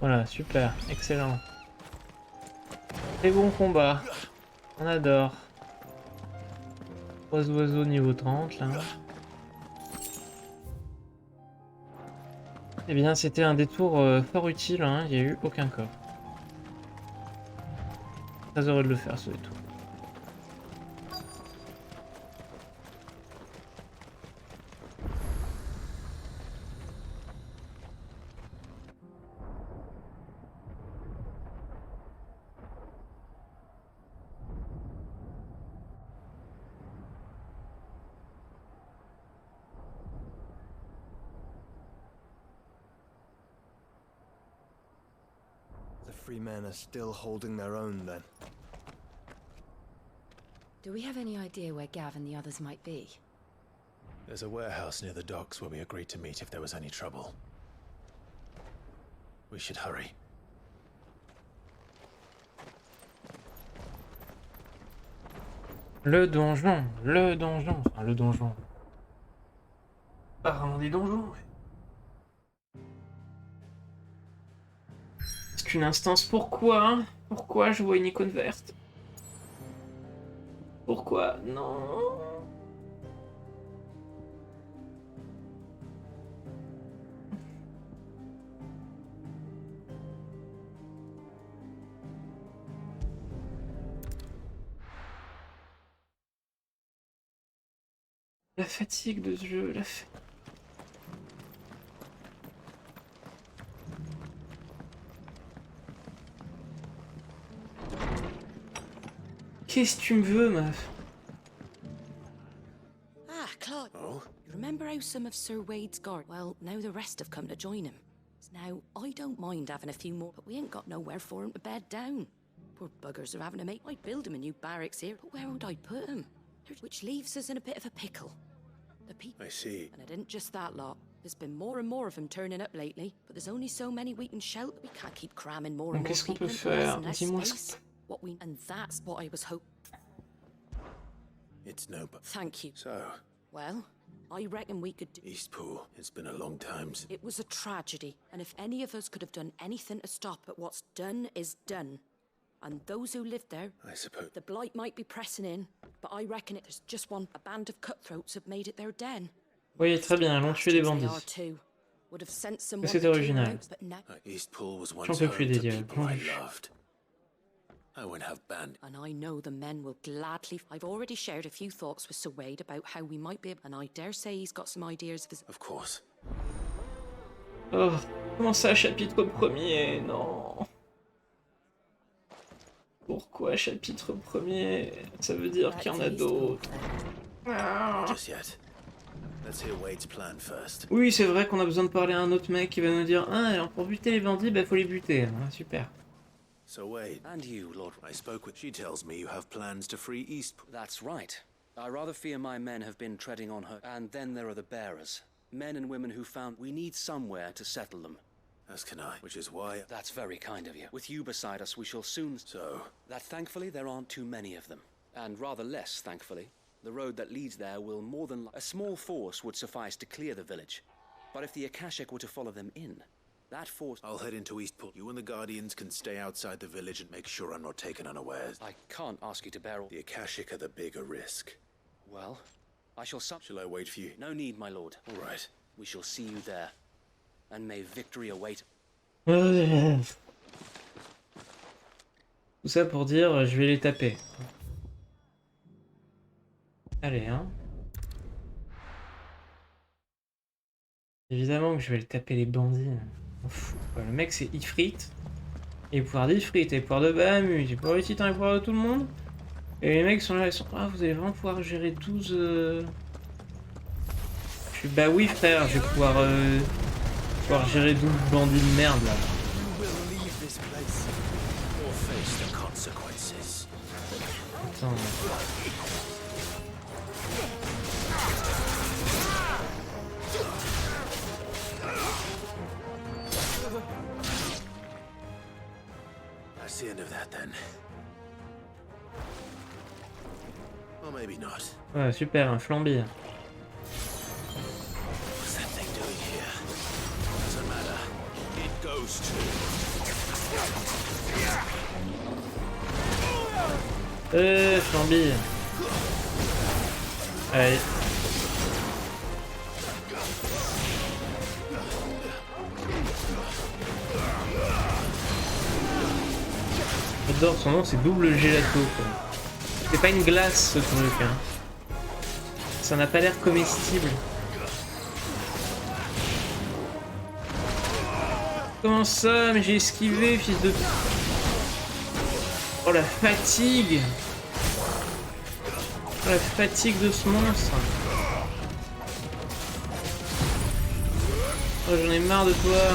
Voilà, super, excellent. Très bon combat. On adore. 3 oiseaux niveau 30 là. Eh bien, c'était un détour fort utile, hein. Il n'y a eu aucun coffre. Très heureux de le faire ce détour. The free men are still holding their own then. Do we have any idea where Gav and the others might be? There's a warehouse near the docks where we agreed to meet if there was any trouble. We should hurry. Le donjon, enfin le donjon. Pas vraiment des donjons, mais... C'est une instance, pourquoi hein? Pourquoi je vois une icône verte? Pourquoi? Non. La fatigue de ce jeu, Qu'est-ce que tu me veux, meuf? Ah, Claude. Oh? You remember how some of Sir Wade's guard? Well, now the rest have come to join him. Now, I don't mind having a few more, but we ain't got nowhere for him to bed down. Poor buggers are having to make... I'd build him a new barracks here, but where would I put him? Which leaves us in a bit of a pickle. The people... I see. And it isn't just that lot. There's been more and more of them turning up lately, but there's only so many we can shelter. We can't keep cramming more and more Qu'est-ce qu'on people peut into less faire? and less Dis-moi. space. What we... And that's what I was hoping. It's no... Thank you. So... Well, I reckon we could do... Eastpool, it's been a long time since... It was a tragedy, and if any of us could have done anything to stop it, what's done is done. And those who lived there... I suppose... The blight might be pressing in, but I reckon there's just one... A band of cutthroats have made it their den. Oui, très bien, ils ont tué des bandits. C'est original. Eastpool was J'en once peux home plus to des dieux. people I loved. I won't have banned. And I know the men will gladly... I've already shared a few thoughts with Sir Wade about how we might be able... And I dare say he's got some ideas of his... Of course. Oh, comment ça, chapitre premier? Non. Pourquoi chapitre premier? Ça veut dire qu'il y en a d'autres. Ah. Just yet. Let's hear Wade's plan first. Oui, c'est vrai qu'on a besoin de parler à un autre mec qui va nous dire ah, alors pour buter les bandits, bah faut les buter. Ah, super. So Wade, and you, Lord, I spoke with... She tells me you have plans to free Eastpool. That's right. I rather fear my men have been treading on her. And then there are the bearers. Men and women who found we need somewhere to settle them. As can I, which is why... That's very kind of you. With you beside us, we shall soon... So? That thankfully there aren't too many of them. And rather less, thankfully. The road that leads there will more than... A small force would suffice to clear the village. But if the Akashic were to follow them in, that force... I'll head into Eastpool. You and the Guardians can stay outside the village and make sure I'm not taken unawares. I can't ask you to bear all... The Akashic are the bigger risk. Well, I shall... Shall I wait for you? No need, my lord. All right. We shall see you there. And may victory await... Tout ça pour dire, je vais les taper. Allez, hein. Évidemment que je vais les taper les bandits. Le mec c'est Ifrit. Et les pouvoirs d'Ifrit, et les pouvoirs de Bahamut, les pouvoirs de Titan, les pouvoirs de tout le monde. Et les mecs sont là, ils sont... Ah, vous allez vraiment pouvoir gérer 12... Je suis... Bah oui frère, je vais pouvoir gérer 12 bandits de merde là. Attends. That's the end of that then. Or maybe not. Ouais, super, un flambi. What's that thing doing here? Doesn't matter. It goes to. Flambi. Allez. J'adore son nom, c'est double gelato quoi. C'est pas une glace ce truc hein. Ça n'a pas l'air comestible. Comment ça? Mais j'ai esquivé, fils de... Oh la fatigue! Oh la fatigue de ce monstre! Oh j'en ai marre de toi!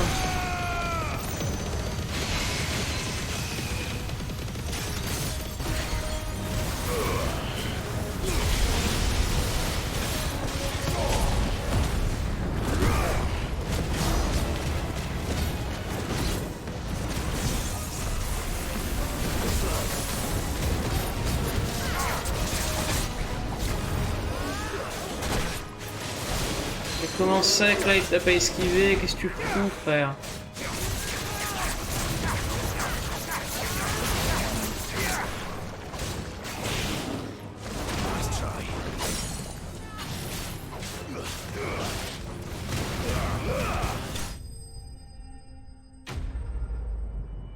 Comment ça que là il t'a pas esquivé? Qu'est-ce que tu fous frère?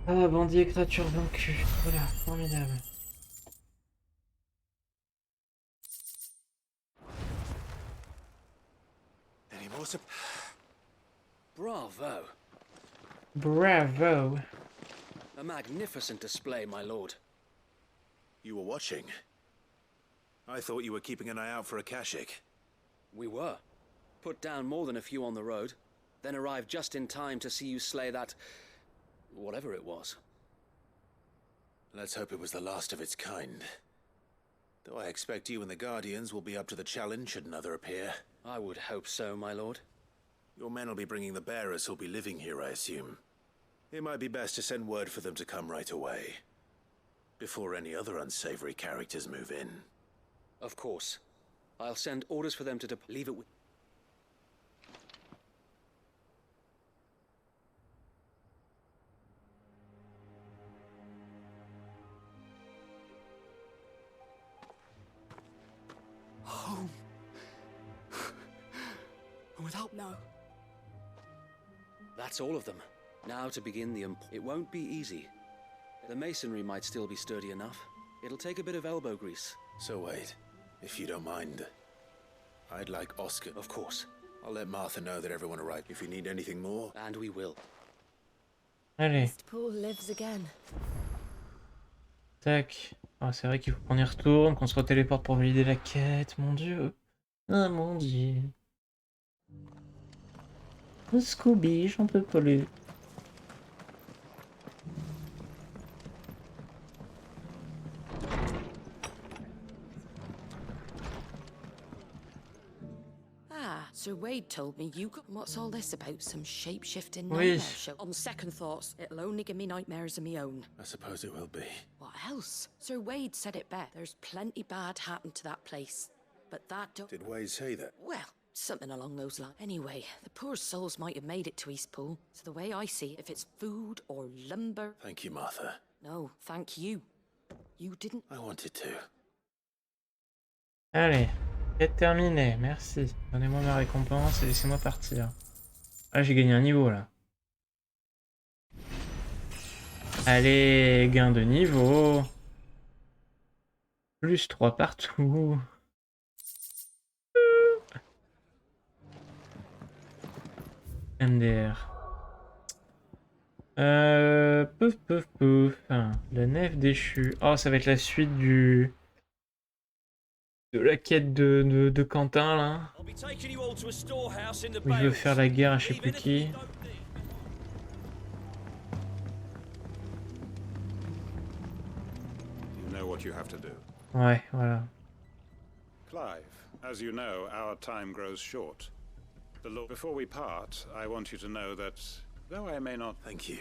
Ah bandit et créature vaincue. Voilà, formidable. Bravo. Bravo. A magnificent display, my lord. You were watching? I thought you were keeping an eye out for a Akashic. We were. Put down more than a few on the road, then arrived just in time to see you slay that... whatever it was. Let's hope it was the last of its kind. Though I expect you and the Guardians will be up to the challenge should another appear. I would hope so, my lord. Your men will be bringing the bearers who'll be living here, I assume. It might be best to send word for them to come right away, before any other unsavory characters move in. Of course. I'll send orders for them to leave it with... Home. Without... No. That's all of them. Now to begin the it won't be easy. The masonry might still be sturdy enough. It'll take a bit of elbow grease. So wait, if you don't mind, I'd like Oscar. Of course. I'll let Martha know that everyone arrived. If you need anything more... And we will. Allez. Paul lives again. Tac. Ah, c'est vrai qu'il faut qu'on y retourne, qu'on se retéléporte pour valider la quête. Mon dieu. Ah mon dieu. Scooby, j'en peux plus. Sir Wade told me you got... What's all this about? Some shape-shifting Oui. nightmare show? On second thoughts, it'll only give me nightmares of my own. I suppose it will be. What else? Sir Wade said it best. There's plenty bad happened to that place. But that don't... Did Wade say that? Well, something along those lines. Anyway, the poor souls might have made it to Eastpool. So the way I see it, if it's food or lumber... Thank you, Martha. No, thank you. You didn't... I wanted to. Allez. Quête terminée, merci. Donnez-moi ma récompense et laissez-moi partir. Ah, j'ai gagné un niveau là. Allez, gain de niveau. Plus 3 partout. MDR. Pouf pouf pouf. La nef déchue. Oh, ça va être la suite du... de la quête de Quentin là. Où je veux faire la guerre à je sais plus qui. You know what you have to do. Ouais, voilà. Clive, as you know, our time grows short. Before we part, I want you to know that, though I may not... Thank you.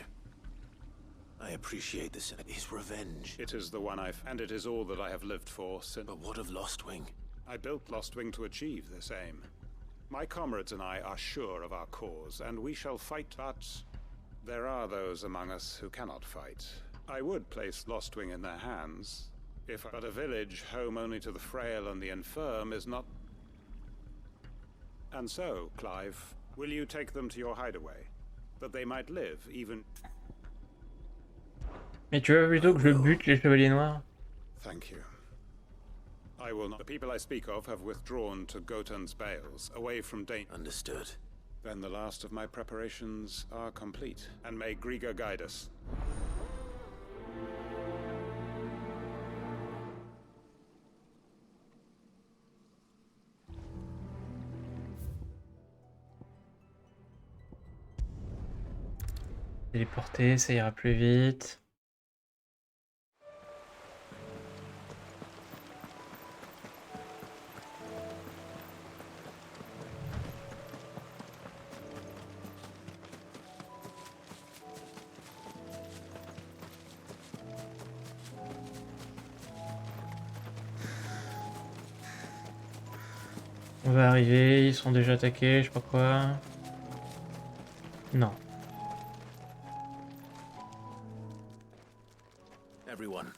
I appreciate this. His revenge. It is the one and it is all that I have lived for since... But what of Lostwing? I built Lostwing to achieve this aim. My comrades and I are sure of our cause, and we shall fight, but there are those among us who cannot fight. I would place Lostwing in their hands, but a village home only to the frail and the infirm is not... And so, Clive, will you take them to your hideaway, that they might live even... Mais tu veux plutôt que je bute les chevaliers noirs? Thank you. I will not. The people I speak of have withdrawn to Gotan's Bales, away from danger. Understood. Then the last of my preparations are complete, and may Griga guide us. Téléporter, ça ira plus vite. On va arriver, ils seront déjà attaqués, je sais pas quoi. Non. Everyone.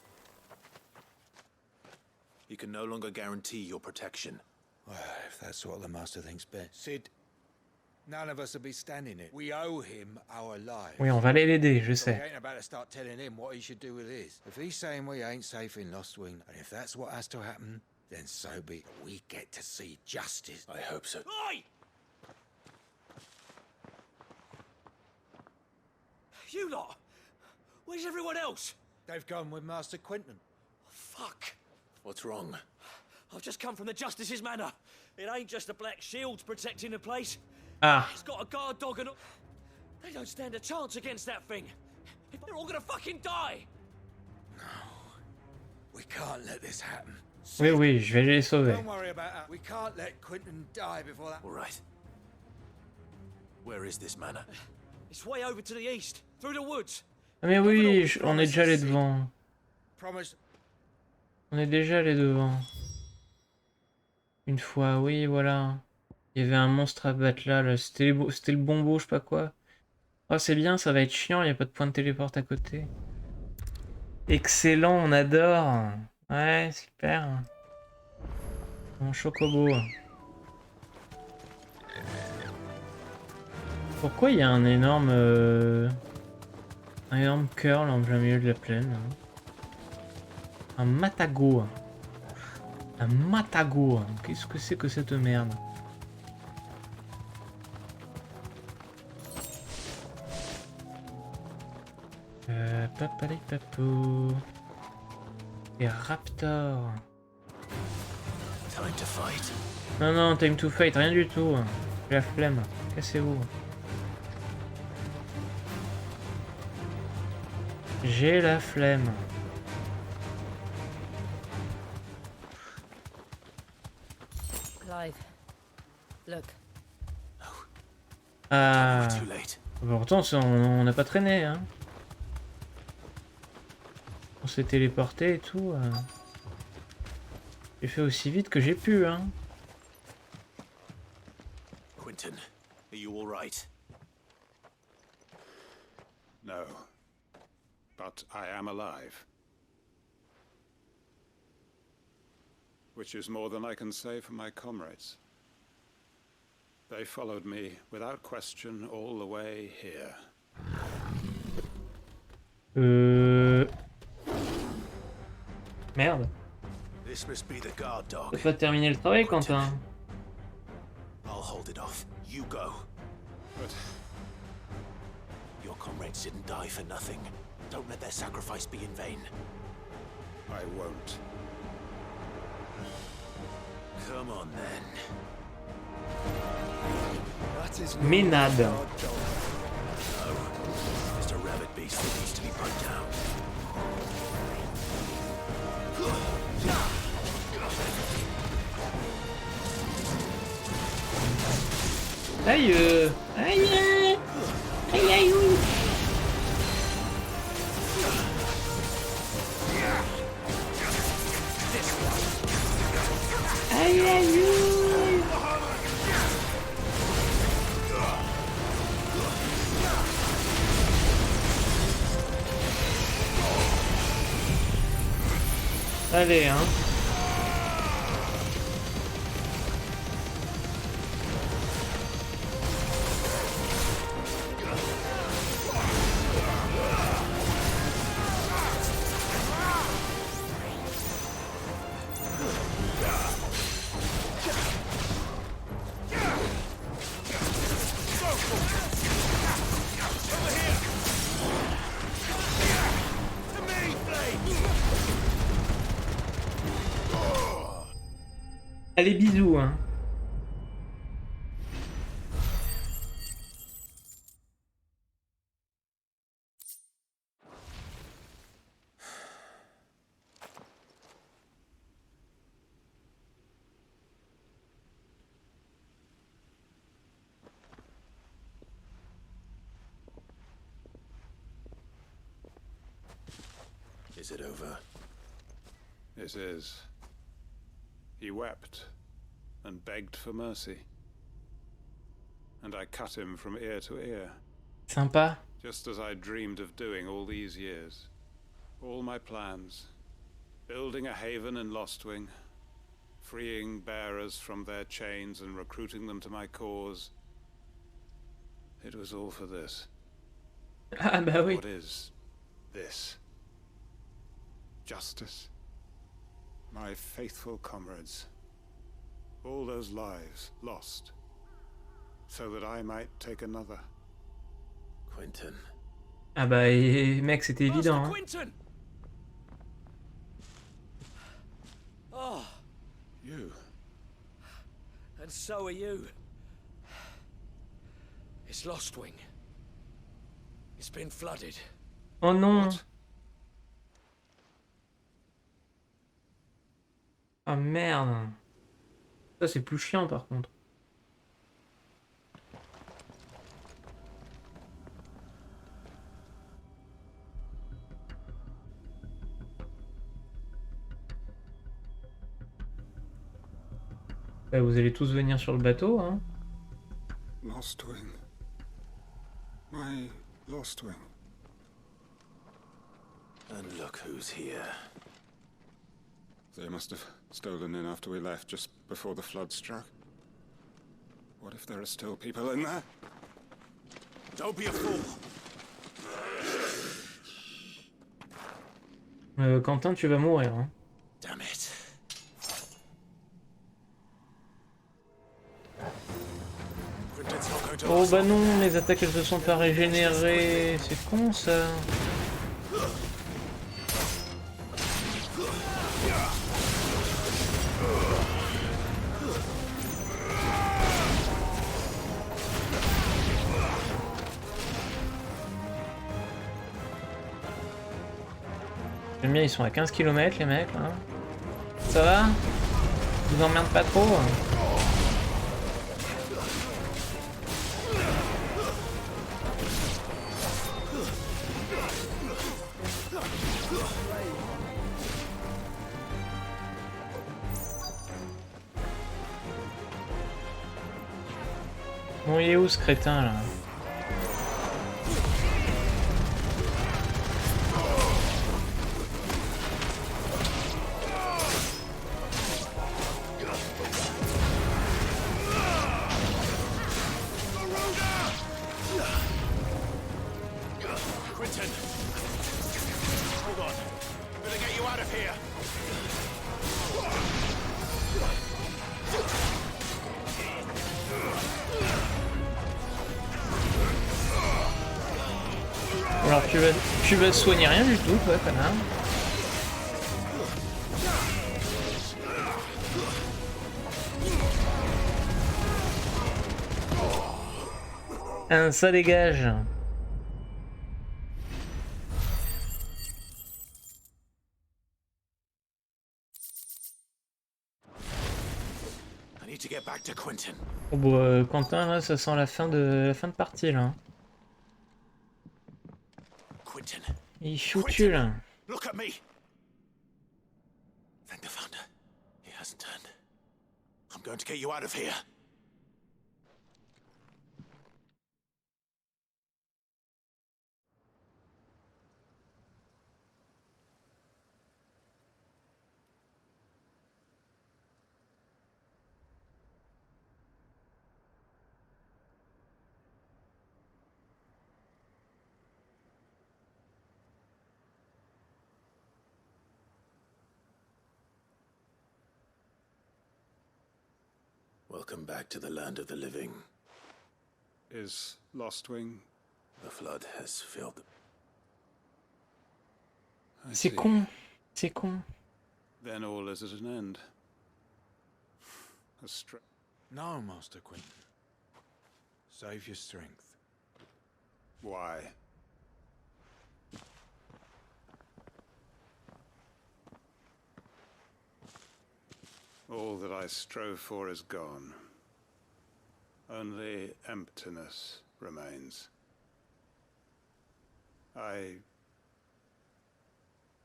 You can no longer guarantee your protection. Well, if that's what the Master thinks best. Sid, none of us will be standing it. We owe him our lives. Oui, on va aller l'aider, je sais. We ain't about to start telling him what he should do with his. If he's saying we ain't safe in Lostwing, and if that's what has to happen, then so be it. We get to see justice. I hope so. Oi! You lot! Where's everyone else? They've gone with Master Quentin. Fuck! What's wrong? I've just come from the Justice's Manor. It ain't just the Black Shields protecting the place. Ah. It's got a guard dog and... They don't stand a chance against that thing. They're all gonna fucking die! We can't let this happen. Oui, oui, je vais les sauver. Don't worry about that. We can't let Quentin die before that. All right. Where is this manor? It's way over to the east, through the woods. Ah mais oui, on est déjà allé devant. Promise. On est déjà allé devant. Une fois, oui, voilà. Il y avait un monstre à battre là. C'était le bombo, je sais pas quoi. Oh, c'est bien, ça va être chiant, il n'y a pas de point de téléporte à côté. Excellent, on adore. Ouais, super. Mon chocobo. Pourquoi il y a un énorme curl en plein milieu de la plaine hein. Un matago. Un matago. Qu'est-ce que c'est que cette merde? Papalé papou. Et raptor. Time to fight. Non, non, time to fight, rien du tout. J'ai la flemme. Cassez-vous. J'ai la flemme. Clive, look. Ah. Pourtant, on n'a pas traîné, hein. On s'est téléporté et tout. J'ai fait aussi vite que j'ai pu, hein. Quentin, are you all right? No. But I am alive. Which is more than I can say for my comrades. They followed me without question all the way here. Merde. This must be the guard dog. T'as pas terminé le travail, Quentin. I'll hold it off. You go. But your comrades didn't die for nothing. Don't let their sacrifice be in vain. I won't. Come on then. That is Ménade. No. Mr. Rabbit Beast that needs to be put down. Aïe aïe aïe aïe oui. Aïe aïe ouh. Allez hein. Allez, bisous, hein. Is it over? It is. He wept and begged for mercy. And I cut him from ear to ear. Sympa. Just as I dreamed of doing all these years. All my plans. Building a haven in Lostwing. Freeing bearers from their chains and recruiting them to my cause. It was all for this. Ah bah oui. What is this? Justice? My faithful comrades. All those lives lost. So that I might take another. Quentin. Ah bah mec, c'était évident. Hein. Quentin! Oh. You. And so are you. It's Lostwing. It's been flooded. Oh non. What? Ah merde. Ça c'est plus chiant par contre. Bah, vous allez tous venir sur le bateau, hein. Lostwing. My Lostwing. And look who's here. They must have stolen in after we left, just before the flood struck. What if there are still people in there? Don't be a fool. Quentin, tu vas mourir. Hein. Damn it. Oh bah non, les attaques elles se sont pas régénérées. C'est con ça. J'aime bien, ils sont à 15 km les mecs là. Ça va? Ils vous emmerdent pas trop? Bon, il est où ce crétin là? Quentin! Hold on. Better get you out of here. Alors tu vas soigner rien du tout, toi, connard. Ça dégage. I need to get back to Quentin. Oh bah, Quentin, là, ça sent la fin de partie, là. Quentin. Il est foutu, là. Look at me. Thank the Founder. He hasn't turned. I'm going to get you out of here. Welcome back to the land of the living. Is Lostwing? The flood has filled. C'est con. C'est con. Then all is at an end. No, Master Quentin. Save your strength. Why? All that I strove for is gone. Only emptiness remains. I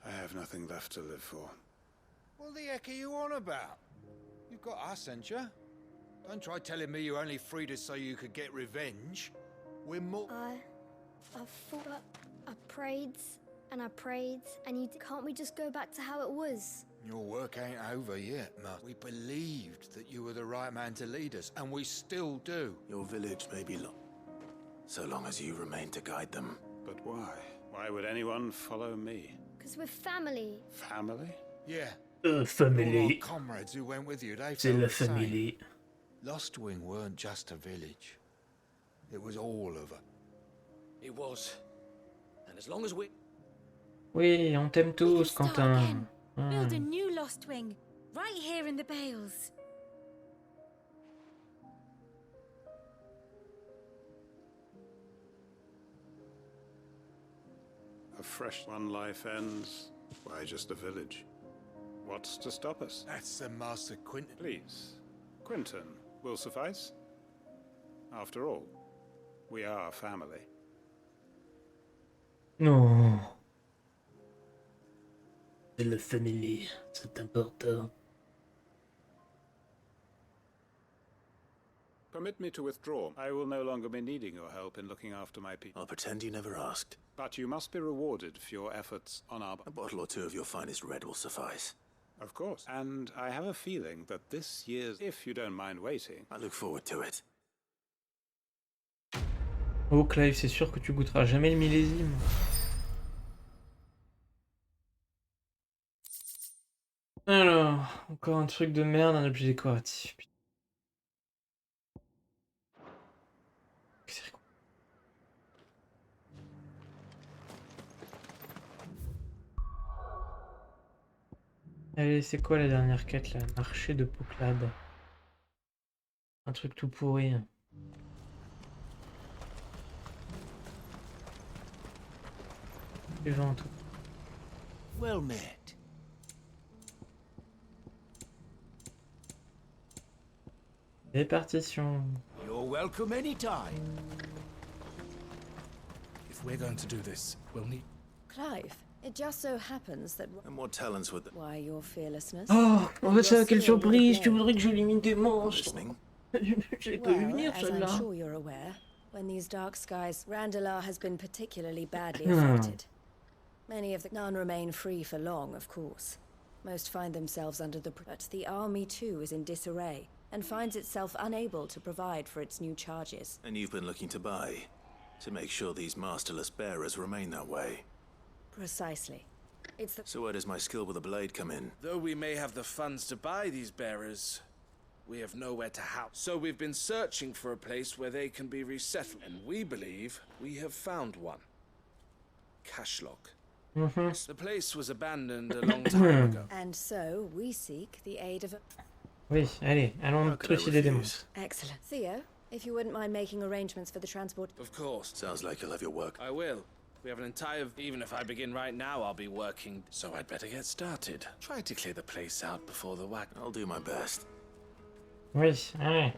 have nothing left to live for. What the heck are you on about? You've got us, ain't you? Don't try telling me you only freed us so you could get revenge. We're more... I thought I prayed and I prayed and you can't we just go back to how it was? Your work ain't over yet, Master. We believed that you were the right man to lead us, and we still do. Your village may be lost, so long as you remain to guide them. But why? Why would anyone follow me? Because we're family. Family? Yeah. Family. All our comrades who went with you, they C'est felt la the same. famille. Lostwing weren't just a village. It was all of it. It was. And as long as we... Oui, on t'aime tous, Start Quentin. again. Hmm. Build a new Lost Wing, right here in the Bales. A fresh one life ends. Why, just a village. What's to stop us? That's the Master Quinton. Please. Quinton will suffice. After all, we are family. Non. C'est la famille, c'est important. Permit me to withdraw. I will no longer be needing your help in looking after my people. I'll pretend you never asked. But you must be rewarded for your efforts on our... A bottle or two of your finest red will suffice. Of course. And I have a feeling that this year's, if you don't mind waiting... I look forward to it. Oh Clive, c'est sûr que tu goûteras jamais le millésime. Alors, encore un truc de merde, un objet décoratif. Allez, c'est quoi la dernière quête là? Marché de Peuclade. Un truc tout pourri. Suivant tout. Well met. Répartition. You're welcome anytime. If we're going to do this, we'll need... Clive, it just so happens that... And what talents would... Why, your fearlessness... Oh, on va ça, quelle Your skill surprise! Tu would voudrais que j'élimine des monstres! Listening? J'avais pas vu Well, venir as I'm celle-là. sure you're aware, when these dark skies, Randalar has been particularly badly Hmm. affected. Many of the none remain free for long, of course. Most find themselves under the... But the army too is in disarray, and finds itself unable to provide for its new charges. And you've been looking to buy, to make sure these masterless bearers remain that way. Precisely. It's the... So where does my skill with a blade come in? Though we may have the funds to buy these bearers, we have nowhere to house. So we've been searching for a place where they can be resettled, and we believe we have found one. Cashlock. The place was abandoned a long time ago. And so, we seek the aid of... Oui, allez, allons trucider des monstres. Excellent. Theo, if you wouldn't mind making arrangements for the transport... Of course. Sounds like you'll have your work. I will. We have an entire... Even if I begin right now, I'll be working. So I'd better get started. Try to clear the place out before the whack. I'll do my best. Oui, allez.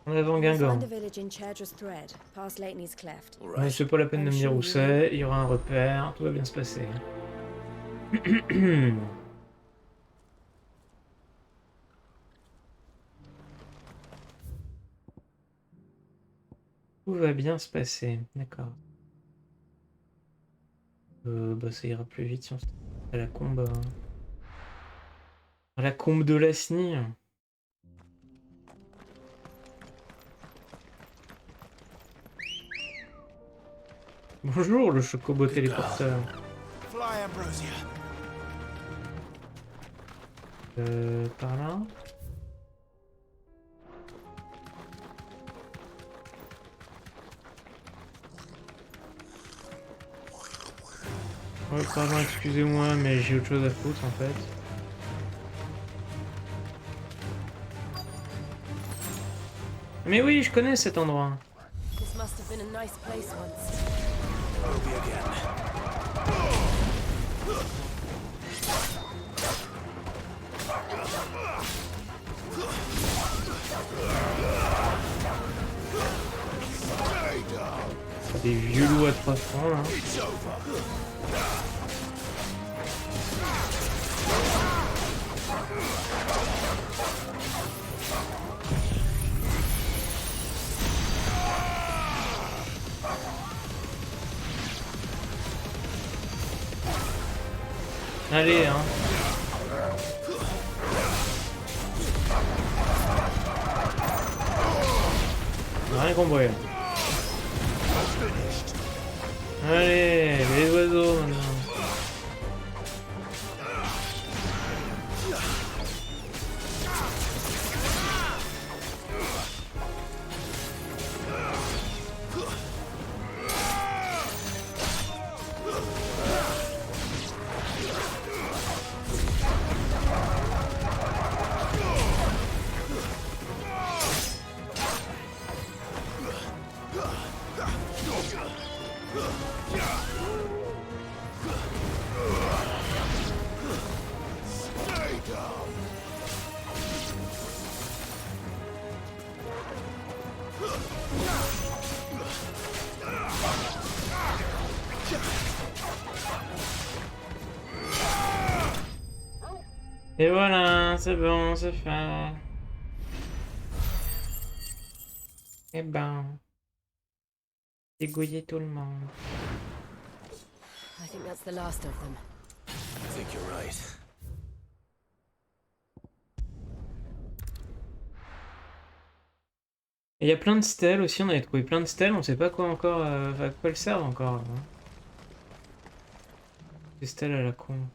En avant Find Guingamp. a village in Chaidra's Thread, past Lateney's Cleft. Ouais, c'est pas la peine de me dire où c'est, il y aura un repère, tout va bien se passer. Tout va bien se passer, d'accord. Bah ça ira plus vite si on se à la combe. À la combe de Lasny. Bonjour le chocobo téléporteur. Fly, Ambrosia. Par là. Ouais, pardon, excusez-moi, mais j'ai autre chose à foutre en fait. Mais oui, je connais cet endroit. This must have been a nice place once. Ruby again. Des vieux loups à 3 francs là. Allez hein. On a rien compris. Allez, les oiseaux maintenant. Stay down. Et voilà, c'est bon, c'est fait. Eh ben, dégouiller tout le monde. I think that's the last of them. I think you're right. Et il y a plein de stèles aussi, on avait trouvé plein de stèles, on sait pas quoi encore, à quoi elles servent encore. Hein. Des stèles à la con.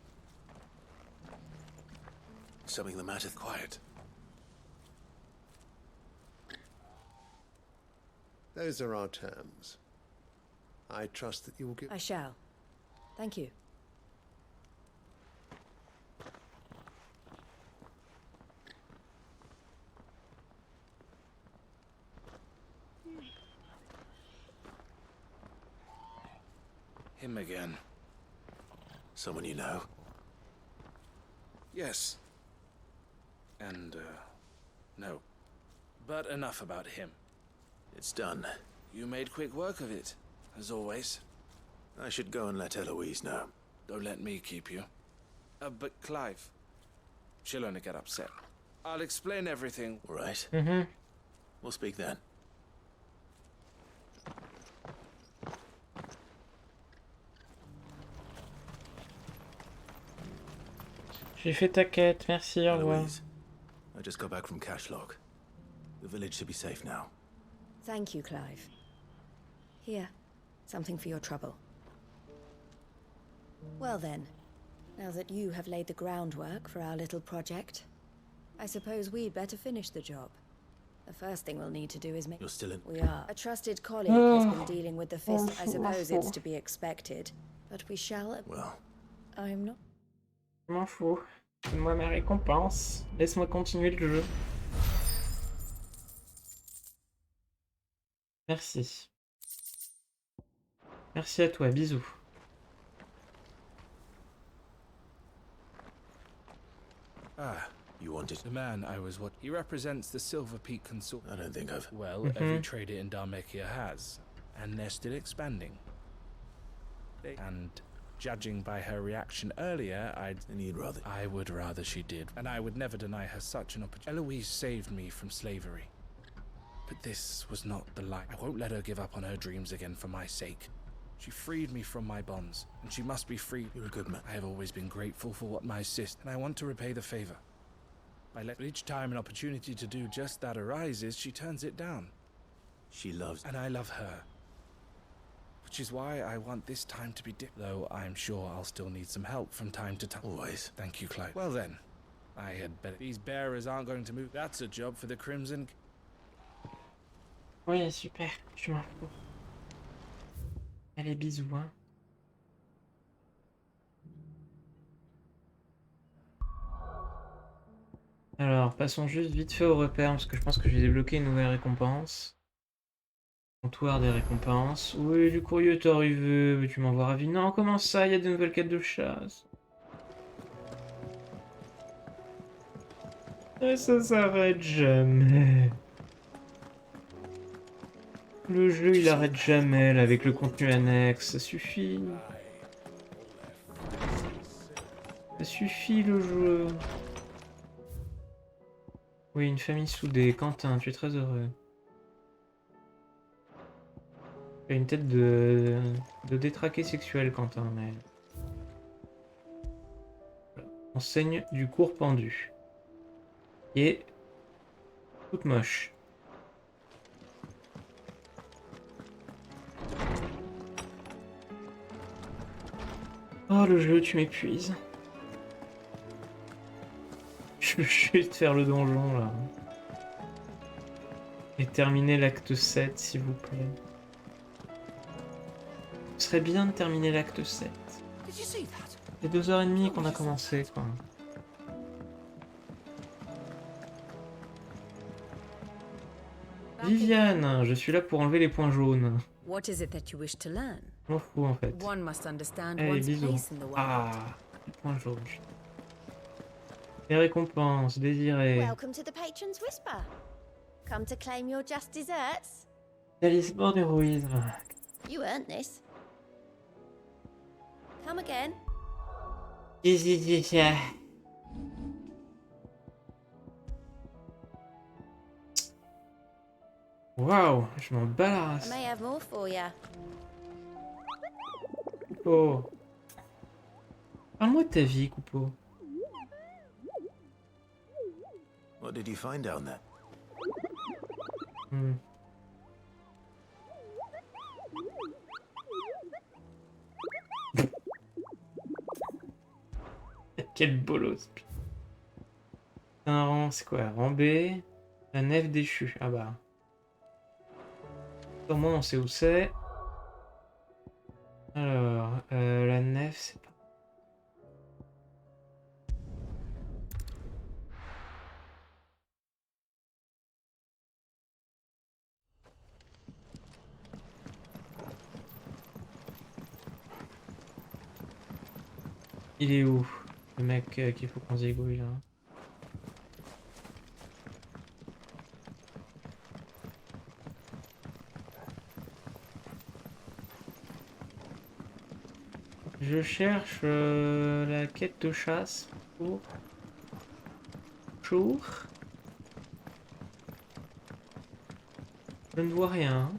Something the matter. Quiet. Those are our terms. I trust that you will give... I shall. Thank you. Him again. Someone you know? Yes. And, no. But enough about him. It's done. You made quick work of it, as always. I should go and let Eloise know. Don't let me keep you. But Clive, she'll only get upset. I'll explain everything. All right. Mm-hmm. We'll speak then. J'ai fait ta quête, merci, au revoir. Eloise, I just got back from Cashlock. The village should be safe now. Thank you, Clive. Here, something for your trouble. Well then, now that you have laid the groundwork for our little project, I suppose we'd better finish the job. The first thing we'll need to do is make... You're still in... We are. A trusted colleague has been dealing with the fist. I suppose it's to be expected. But we shall... Well... I'm not... Je m'en fous. Donne-moi ma récompense. Laisse-moi continuer le jeu. Merci. Merci à toi, bisous. Ah, you wanted... The man I was what... He represents the Silver Peak Consort. I don't think I've... Well, every trader in Dharmekia has. And they're still expanding. And... judging by her reaction earlier, I would rather she did. And I would never deny her such an opportunity. Eloise saved me from slavery. But this was not the life. I won't let her give up on her dreams again for my sake. She freed me from my bonds, and she must be free. You're a good man. I have always been grateful for what my sister, and I want to repay the favor. But each time an opportunity to do just that arises, she turns it down. She loves... And I love her. Which is why I want this time to be different. Though I'm sure I'll still need some help from time to time. Always. Thank you, Clive. Well then, I had better... These bearers aren't going to move. That's a job for the Crimson... Oui, super, je m'en fous. Allez, bisous, hein. Alors, passons juste vite fait au repère, parce que je pense que j'ai débloqué une nouvelle récompense. Comptoir des récompenses. Oui, du courrier est arrivé, mais tu m'envoies ravi. Non, comment ça, il y a de nouvelles quêtes de chasse. Et ça s'arrête jamais. Le jeu, il arrête jamais, là, avec le contenu annexe, ça suffit. Ça suffit, le jeu. Oui, une famille soudée. Quentin, tu es très heureux. Tu as une tête de détraqué sexuel, Quentin, mais... Voilà. Enseigne du cours pendu. Et... toute moche. Oh, le jeu, tu m'épuises. Je vais juste faire le donjon, là. Et terminer l'acte 7, s'il vous plaît. Ce serait bien de terminer l'acte 7. C'est 2h30 qu'on a commencé, quoi. Viviane, je suis là pour enlever les points jaunes. What is it that you wish to learn? Je m'en fous en fait. One must understand Allez, one's bisous. place in the world. Ah, point jaune. Les récompenses désirées. Welcome to the Patron's Whisper. Come to claim your just desserts? Talisman d'héroïsme. You earned this. Come again. Waouh, je m'en bats la I race. may have more for you. Oh. Parle-moi de ta vie, Coupeau. What did you find down there? Hmm. Quel bolos. C'est un rang, c'est quoi? Rang B. La nef déchue. Ah bah. Au moins on sait où c'est. Alors, la nef, c'est pas. Il est où? Le mec qu'il faut qu'on zigouille là. Je cherche la quête de chasse pour jour. Je ne vois rien.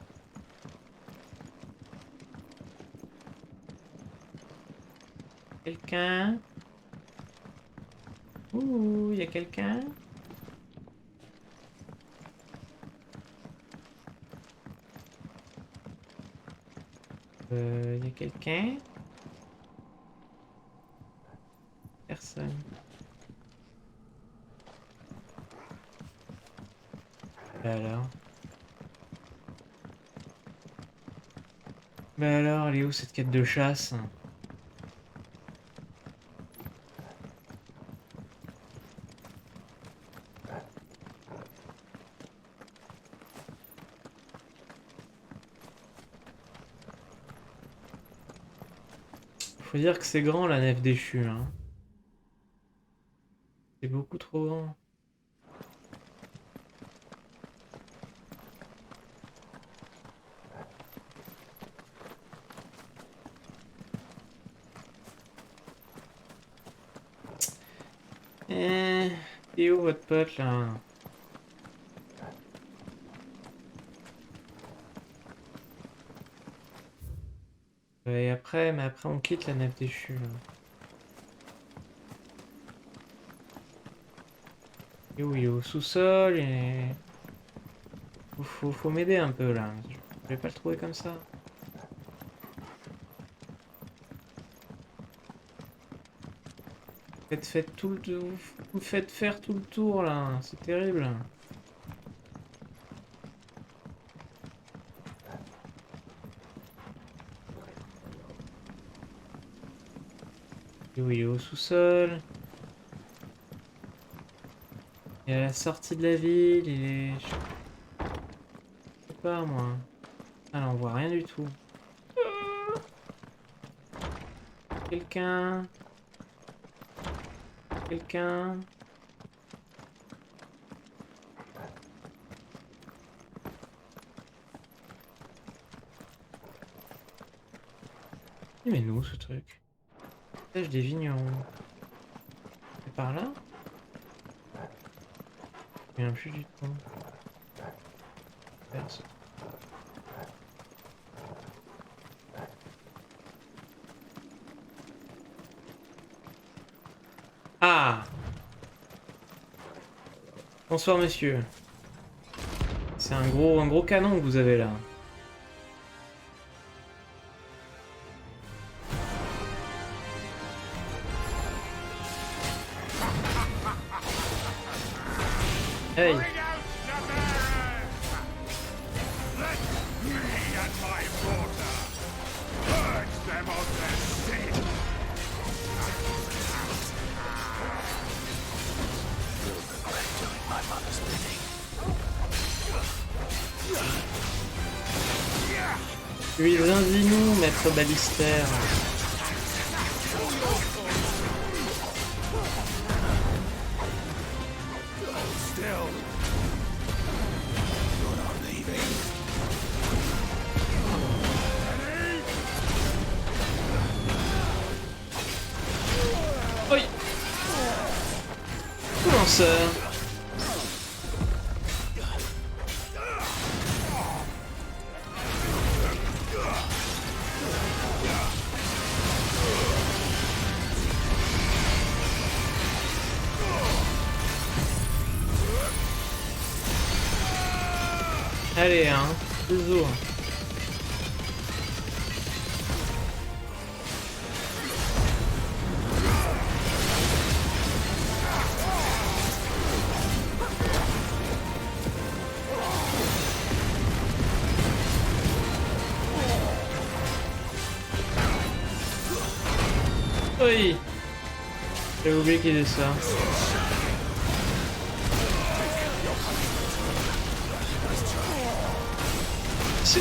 Quelqu'un? Ouh, il y a quelqu'un? Il y a quelqu'un? Personne. Bah alors? Bah alors, elle est où cette quête de chasse? Faut dire que c'est grand la nef déchue, hein. C'est beaucoup trop grand. Et où votre pote là? Et après, mais après on quitte la nef déchue là. Et où il est au sous-sol et... Faut m'aider un peu là. Je vais pas le trouver comme ça. Faites tout le tour. Vous faites faire tout le tour là. C'est terrible. Et où il est au sous-sol. Il est à la sortie de la ville, il est... Je sais pas moi. Ah là on voit rien du tout. Quelqu'un? Quelqu'un? Mais nous ce truc. Pêche des vignerons. C'est par là? Je me souviens plus du tout. Personne. Ah! Bonsoir monsieur. C'est un gros canon que vous avez là. Hey. Let me and my daughter purge them of their sin. You'll regret doing my mother's bidding. Lui, dis-nous, maître Ballister. Oui. Comment ça? Allez, hein, désolé. Oui. J'ai oublié qu'il est ça.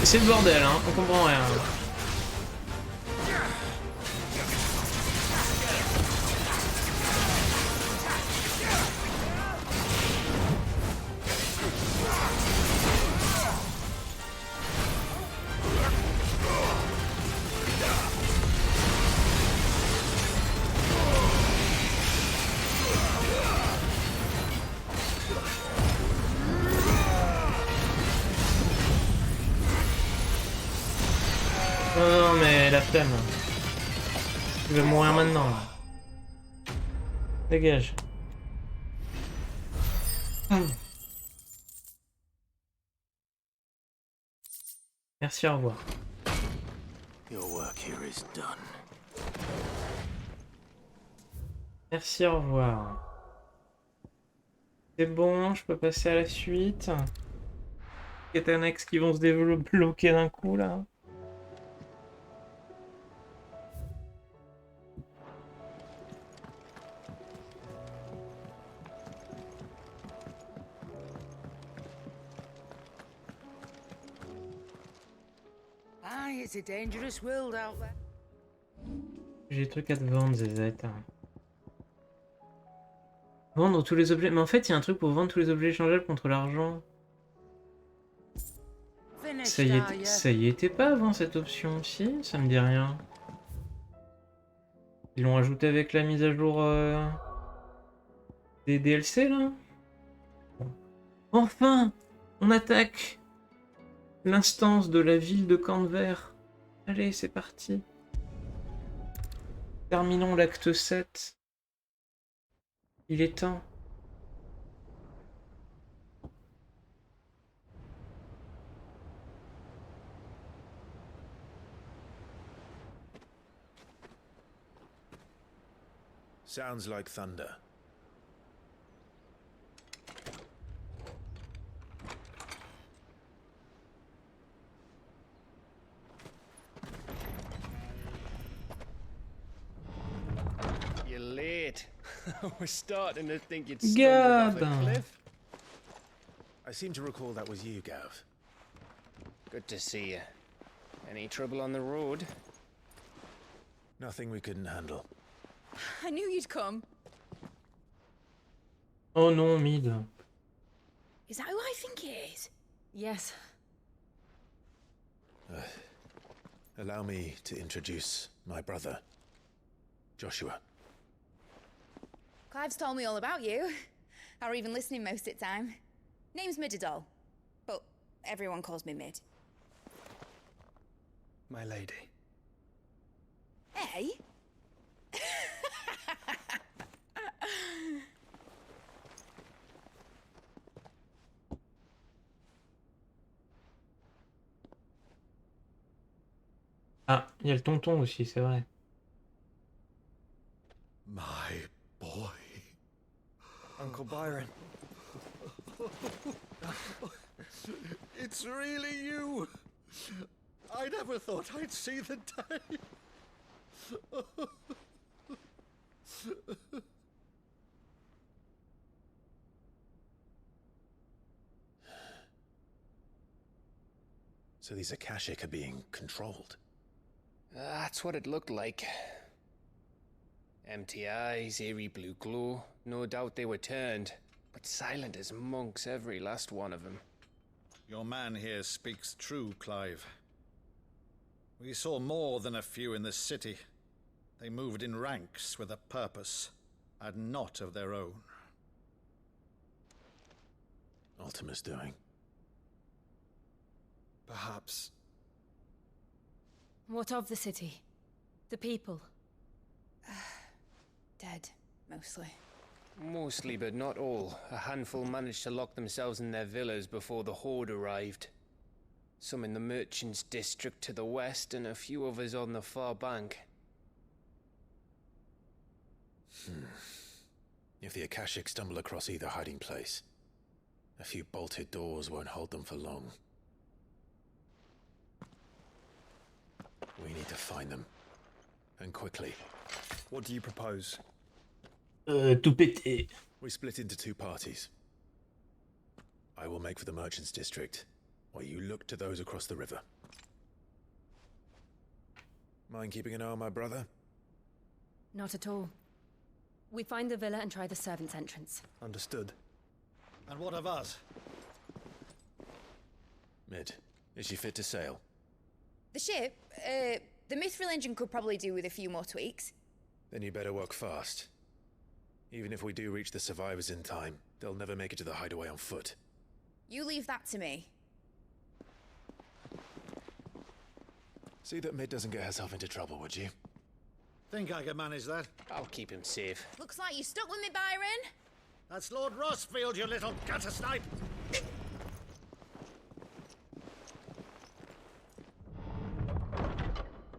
C'est le bordel, hein, on comprend rien. Non, mais la flemme. Je vais mourir maintenant. Là. Dégage. Merci, au revoir. Merci, au revoir. C'est bon, je peux passer à la suite. Il y a annexes qui vont se débloquer d'un coup là. Aye, it's a dangerous world out there. J'ai des trucs à te vendre, Zezette. Vendre tous les objets. Mais en fait, il y a un truc pour vendre tous les objets échangeables contre l'argent. Ça y était pas avant cette option, si? Ça me dit rien. Ils l'ont ajouté avec la mise à jour des DLC là? Enfin! On attaque l'instance de la ville de Canver. Allez, c'est parti. Terminons l'acte 7. Il est temps. Sounds like thunder. You're late. We're starting to think you'd stumbled off a cliff. I seem to recall that was you, Gav. Good to see you. Any trouble on the road? Nothing we couldn't handle. I knew you'd come. Oh non, Mid. Is that who I think it is? Yes. Allow me to introduce my brother, Joshua. Clive's told me all about you. Or even listening most of the time. Name's Mididol, but everyone calls me Mid. My lady. Hey? Ah, il y a le tonton aussi, c'est vrai. My boy. Uncle Byron. It's really you. I never thought I'd see the day. So these Akashic are being controlled? That's what it looked like. Empty eyes, eerie blue glow. No doubt they were turned, but silent as monks, every last one of them. Your man here speaks true, Clive. We saw more than a few in this city. They moved in ranks with a purpose, and not of their own. Ultima's doing. Perhaps. What of the city? The people? Dead, mostly. Mostly, but not all. A handful managed to lock themselves in their villas before the Horde arrived. Some in the merchants' district to the west, and a few others on the far bank. If the Akashic stumble across either hiding place, a few bolted doors won't hold them for long. We need to find them. And quickly. What do you propose? Tout péter. We split into two parties. I will make for the merchants' district, while you look to those across the river. Mind keeping an eye on my brother? Not at all. We find the villa and try the servants' entrance. Understood. And what of us? Mid, is she fit to sail? The ship, the Mithril engine could probably do with a few more tweaks. Then you better work fast. Even if we do reach the survivors in time, they'll never make it to the hideaway on foot. You leave that to me. See that Mid doesn't get herself into trouble, would you? Think I can manage that? I'll keep him safe. Looks like you stuck with me, Byron. That's Lord Rossfield, you little gutter snipe!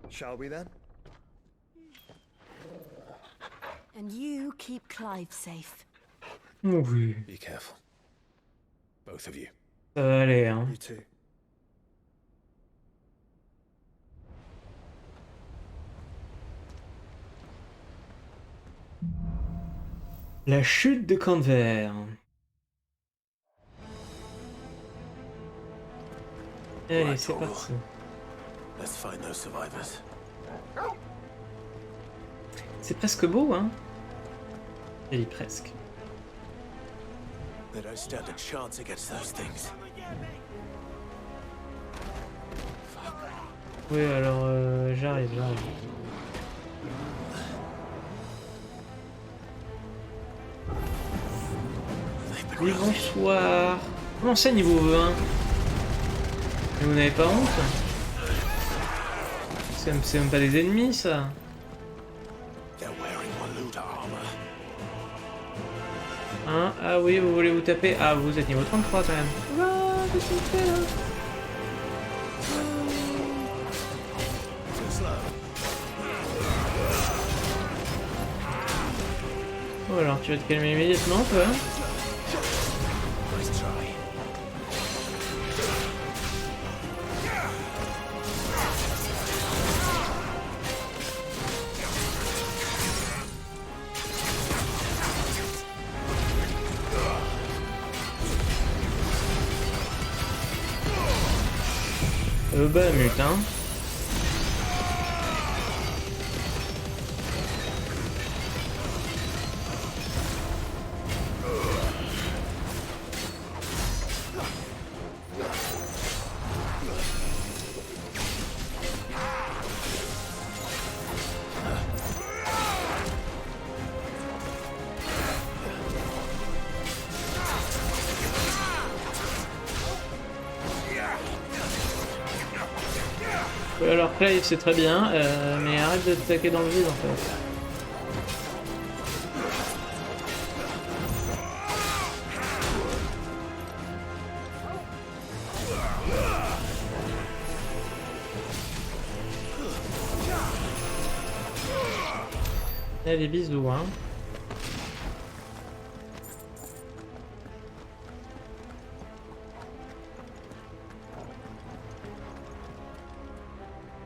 Shall we then? And you keep Clive safe. Oui. Be careful. Both of you. Ça va aller, hein. You too. La chute de Canver. Allez, c'est parti. Let's find those survivors. C'est presque beau, hein. Elle est presque. They don't stand a chance against those things. Oui, alors j'arrive. Oui, bonsoir. Comment ça, niveau 20? Et vous n'avez pas honte? C'est même pas des ennemis, ça. Hein? Ah oui, vous voulez vous taper? Ah, vous êtes niveau 33 quand même. Ah, qu'est-ce qu'on fait là? Oh, alors tu vas te calmer immédiatement, toi. Bah mute, hein. Alors Clive c'est très bien, mais arrête de t'attaquer dans le vide en fait. Allez, bisous, hein.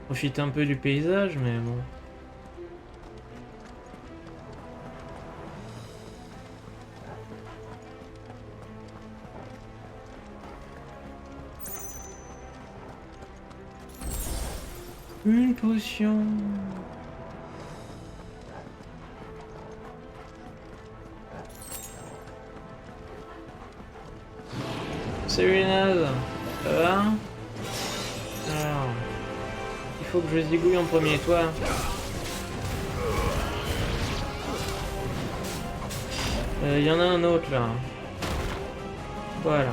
Profite un peu du paysage, mais bon. Une potion. Salut les nazes, ça va? Alors, il faut que je zigouille en premier, toi. Il y en a un autre là. Voilà.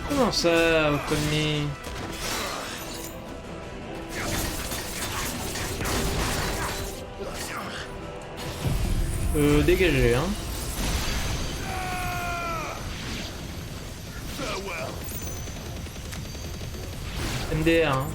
Comment ça, Okami? Dégagez, hein. MDR, hein.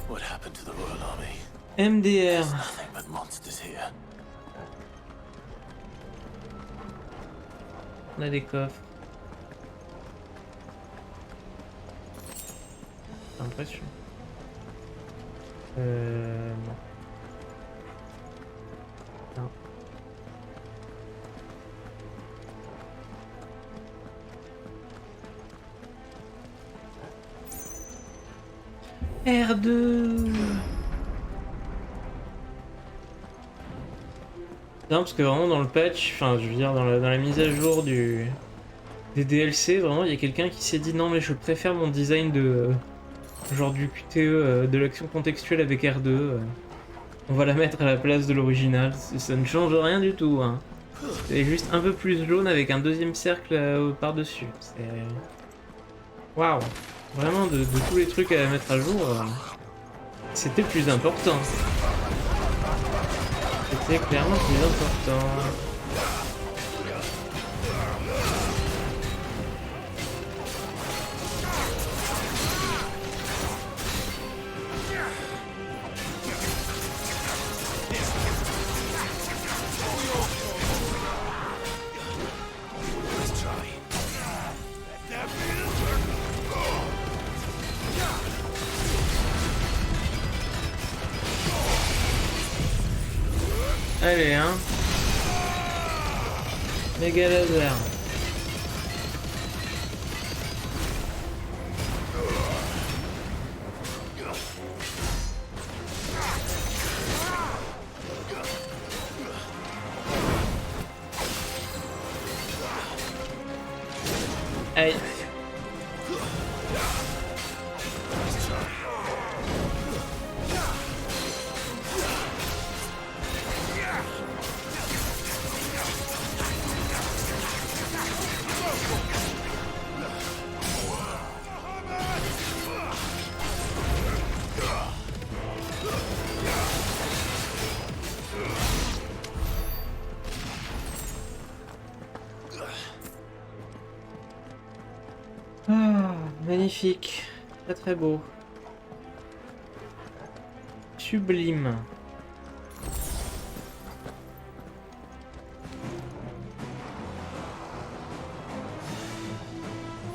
What happened to the Royal Army? MDR. There's nothing but monsters here. On a des coffres. J'ai l'impression. Non. Non. R2. Non, parce que vraiment dans le patch, enfin je veux dire dans la mise à jour des DLC, vraiment il y a quelqu'un qui s'est dit non mais je préfère mon design de genre du QTE, de l'action contextuelle avec R2. On va la mettre à la place de l'original, ça ne change rien du tout. Hein. C'est juste un peu plus jaune avec un deuxième cercle par-dessus. C'est... Waouh. Vraiment de tous les trucs à mettre à jour, c'était le plus important. C'était clairement plus important. Allez, hein. Méga laser. Aïe. Ah, magnifique. Très très beau. Sublime.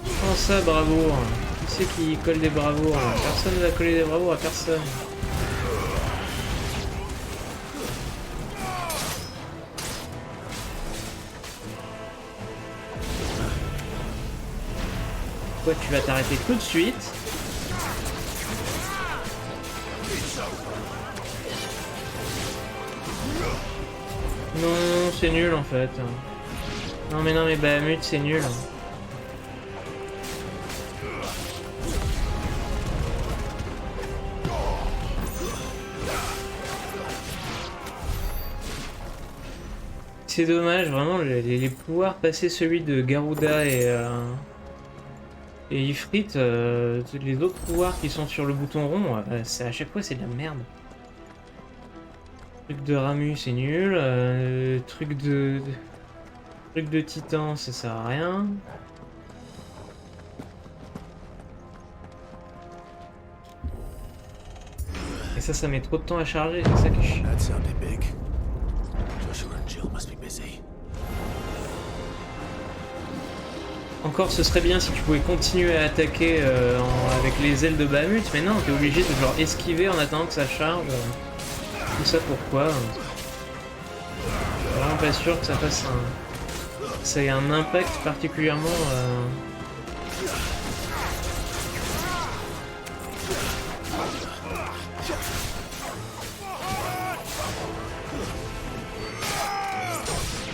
Comment ça, bravoure? Qui c'est qui colle des bravoures? Personne ne va coller des bravoures à personne. Toi, tu vas t'arrêter tout de suite. Non, c'est nul en fait. Non mais Bahamut c'est nul. C'est dommage, vraiment, les pouvoirs passer celui de Garuda et Ifrit, les autres pouvoirs qui sont sur le bouton rond, à chaque fois c'est de la merde. Truc de Ramu c'est nul, truc de Titan ça sert à rien. Et ça met trop de temps à charger, c'est ça qui est chiant. That sounded big. Joshua and Jill must be busy. Encore, ce serait bien si tu pouvais continuer à attaquer avec les ailes de Bahamut, mais non, t'es obligé de genre esquiver en attendant que ça charge. Tout ça pourquoi? Je suis vraiment pas sûr que ça fasse ça ait un impact particulièrement.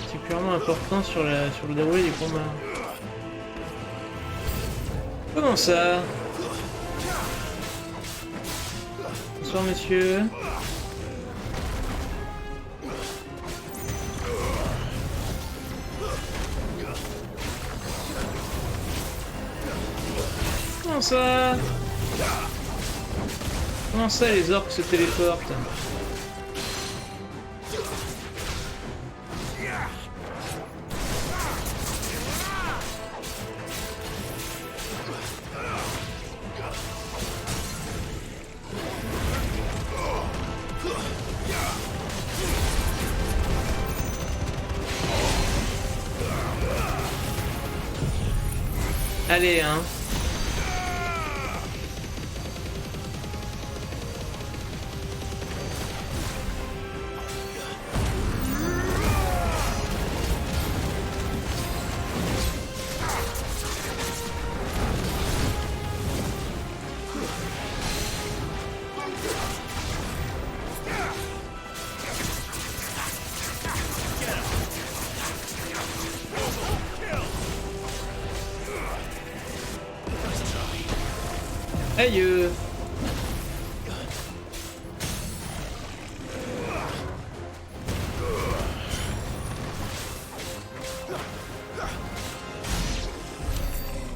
Particulièrement important sur le déroulé du combat. Comment ça? Bonsoir monsieur. Comment ça? Comment ça les orques se téléportent? Allez, hein. Aïe.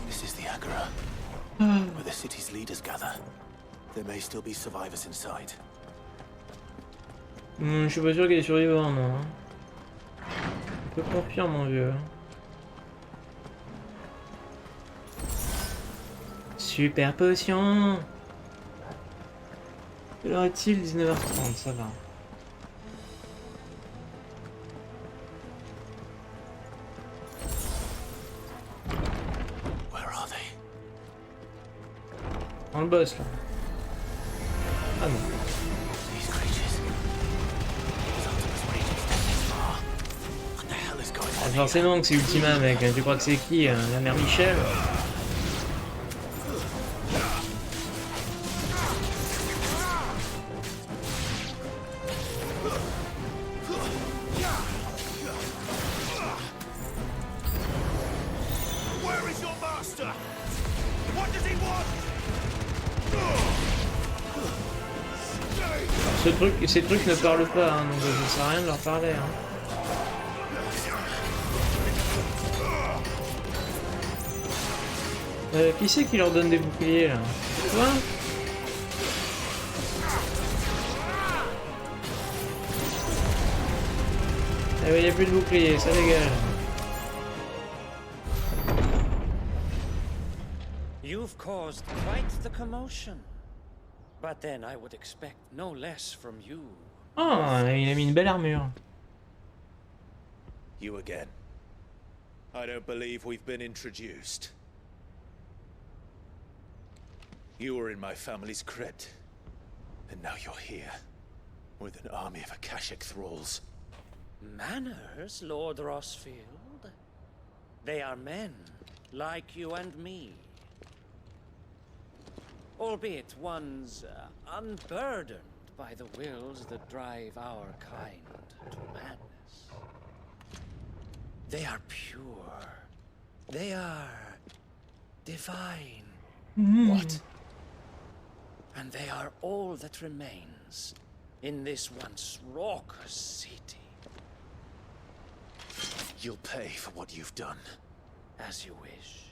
This is the Agora, where the city's leaders gather. There may still be survivors inside. Je suis pas sûr qu'il y ait des survivants, non. Je te confirme, mon vieux. Super potion. Quelle heure est-il? 19h30, ça va. Where are they? Dans le boss là. Ah non. These creatures. What the hell is going on? Forcément que c'est Ultima, mec. Tu crois que c'est qui? La mère Michel? Ces trucs ne parlent pas, hein, donc ça sert à rien de leur parler. Hein. Qui c'est qui leur donne des boucliers là? Toi? Eh ben, il n'y a plus de boucliers, ça dégage. You've caused quite the commotion. But then I would expect no less from you. Oh, il a mis une belle armure. You again. I don't believe we've been introduced. You were in my family's crypt, and now you're here, with an army of Akashic thralls. Manners, Lord Rossfield? They are men, like you and me. Albeit ones unburdened by the wills that drive our kind to madness. They are pure. They are divine. What? And they are all that remains in this once raucous city. You'll pay for what you've done. As you wish.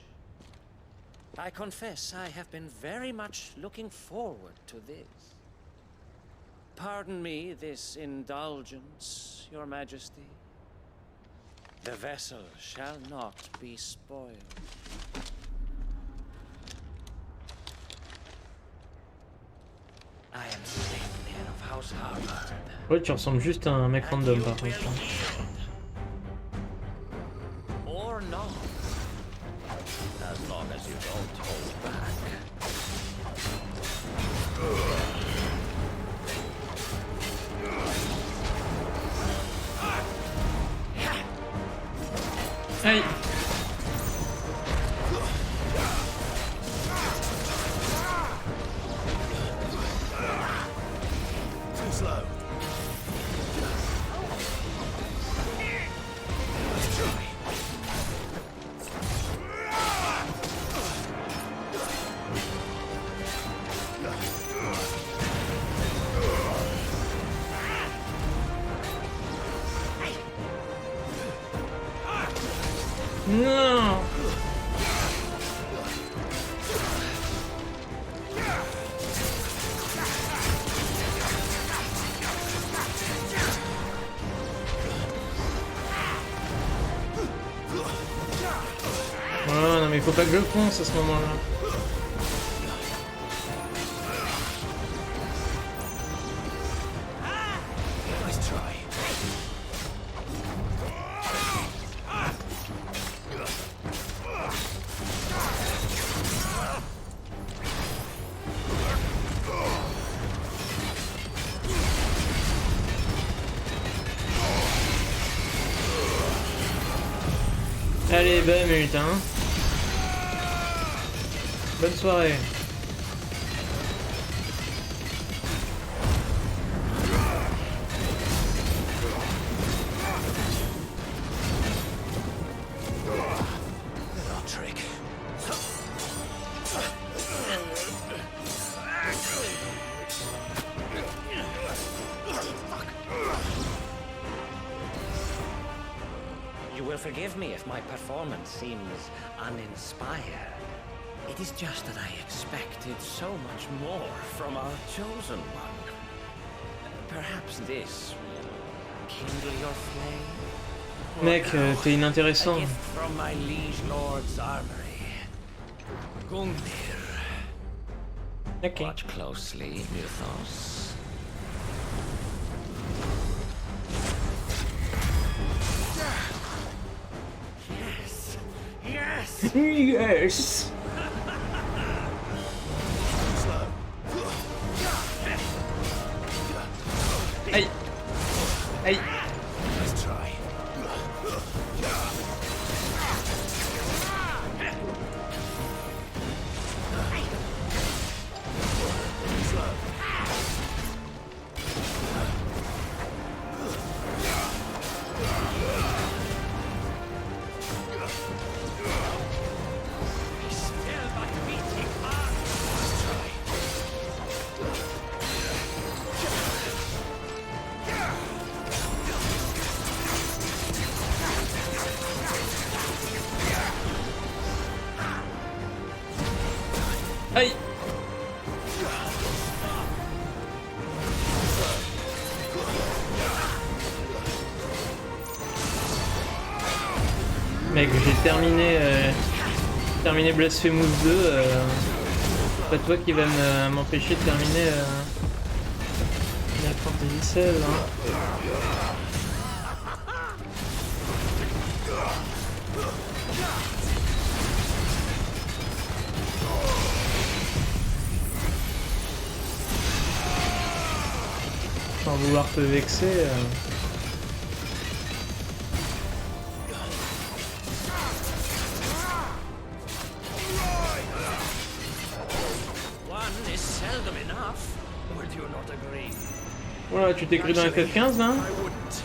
I confess I have been very much looking forward to this. Pardon me this indulgence, Your Majesty. The vessel shall not be spoiled. I am safely house harbored. Ouais, tu ressembles juste à un mec random par contre. Or not. As long as you don't hold back. Aïe. Too slow. Let's try. Non. Oh non mais faut pas que je fonce à ce moment-là. Nice try. Allez, Bahamut, hein. Bonne soirée. Little trick. You will forgive me if my performance seems uninspired. It is just that I expected so much more from our chosen one. Perhaps this will kindle your flame? Mec, t'es inintéressant. A gift from my liege lord's armory. Gungnir. Okay. Watch closely, Mythos. Yes! Yes! Yes! Aïe! Aïe! Nice try. Still but beating heart! Nice try. Aïe! Mec, j'ai terminé Blasphemous 2. C'est pas toi qui va m'empêcher de terminer Final Fantasy XVI. Hein. Sans vouloir te vexer. One is seldom enough. Would you not agree? Voilà, tu t'es cru dans FF15 là? I wouldn't.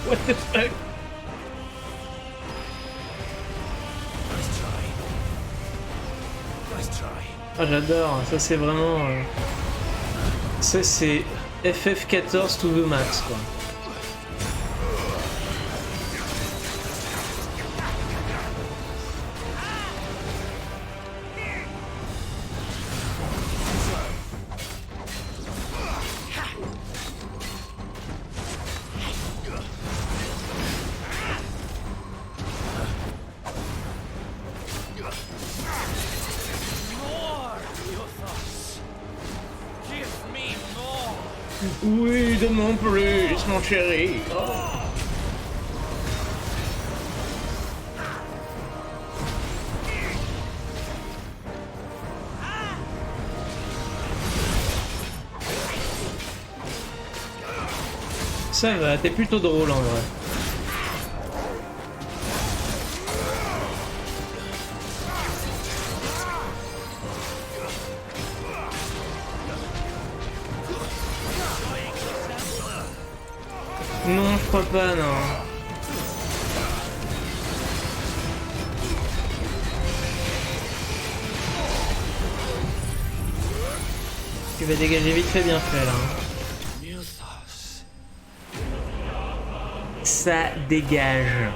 What the fuck? Nice try. Nice try. Ah j'adore, ça c'est vraiment... Ça c'est FF14 to the max quoi. Oui, donne-moi en plus, mon chéri. Oh. Ça va, t'es plutôt drôle en vrai. Non, je crois pas, non. Tu vas dégager vite fait, bien fait, là. Ça dégage.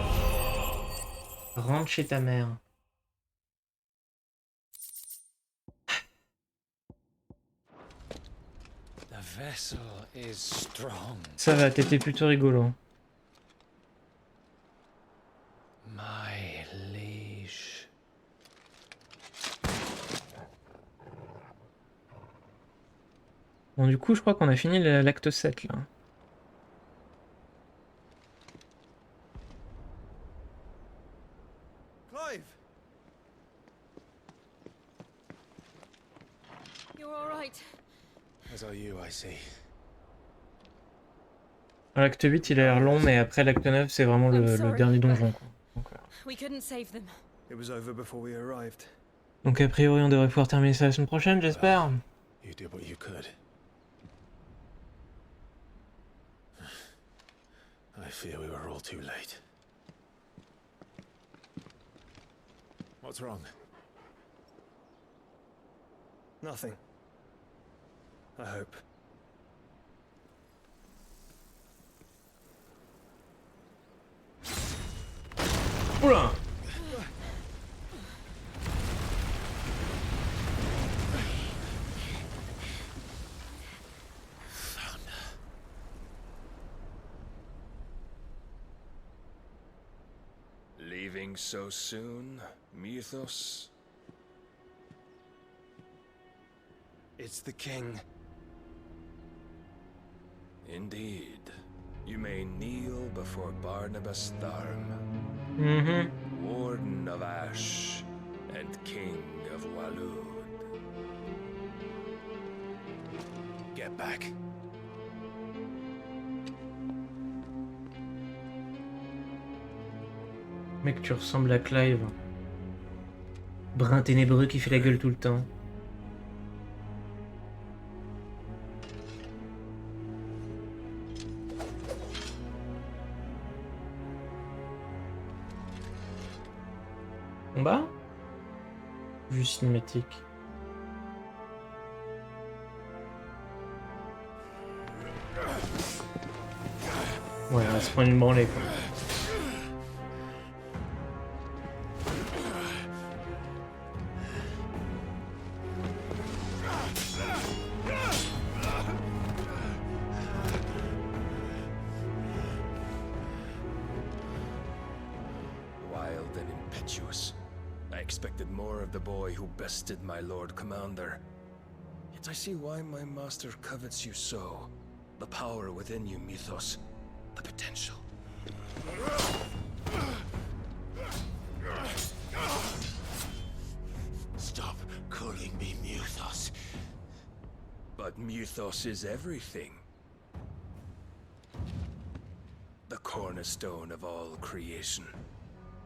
Rentre chez ta mère. The vessel is strong. Ça va, t'étais plutôt rigolo. My liege. Bon, du coup, je crois qu'on a fini l'acte 7, là. Clive! You're all right. As are you, I see. L'acte 8, il a l'air long, mais après l'acte 9, c'est vraiment le dernier donjon, quoi. We couldn't save them. It was over before we arrived. Donc a priori, on devrait pouvoir terminer ça la semaine prochaine, j'espère. You did what you could. I fear we were all too late. What's wrong? Nothing. I hope. Oula! Leaving so soon, Mythos? It's the king. Indeed. You may kneel before Barnabas Tharm, Warden of Ash and King of Walud. Get back. Mec, tu ressembles à Clive. Brun ténébreux qui fait la gueule tout le temps. Combat? Juste cinématique. Ouais, on va se prendre une branlée, quoi. Wild and impetuous. I expected more of the boy who bested my Lord Commander. Yet I see why my master covets you so. The power within you, Mythos. The potential. Stop calling me Mythos. But Mythos is everything. The cornerstone of all creation.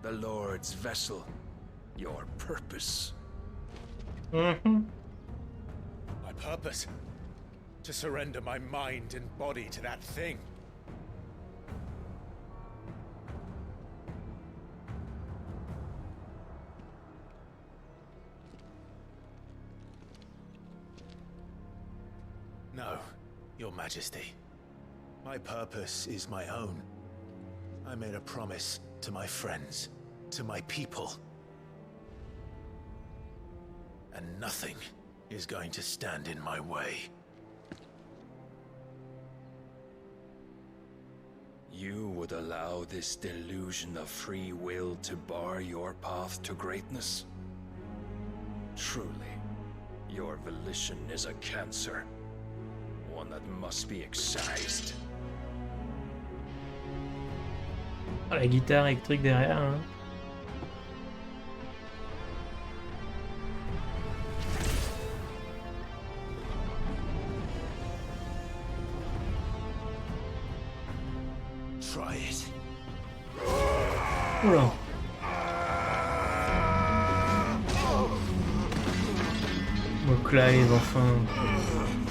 The Lord's vessel. Your purpose. My purpose? To surrender my mind and body to that thing. No, Your Majesty. My purpose is my own. I made a promise to my friends, to my people. And nothing is going to stand in my way. You would allow this delusion of free will to bar your path to greatness? Truly, your volition is a cancer. one that must be excised. Ah, la guitare électrique derrière, hein. Try it. Oula. Bon, Clive, enfin.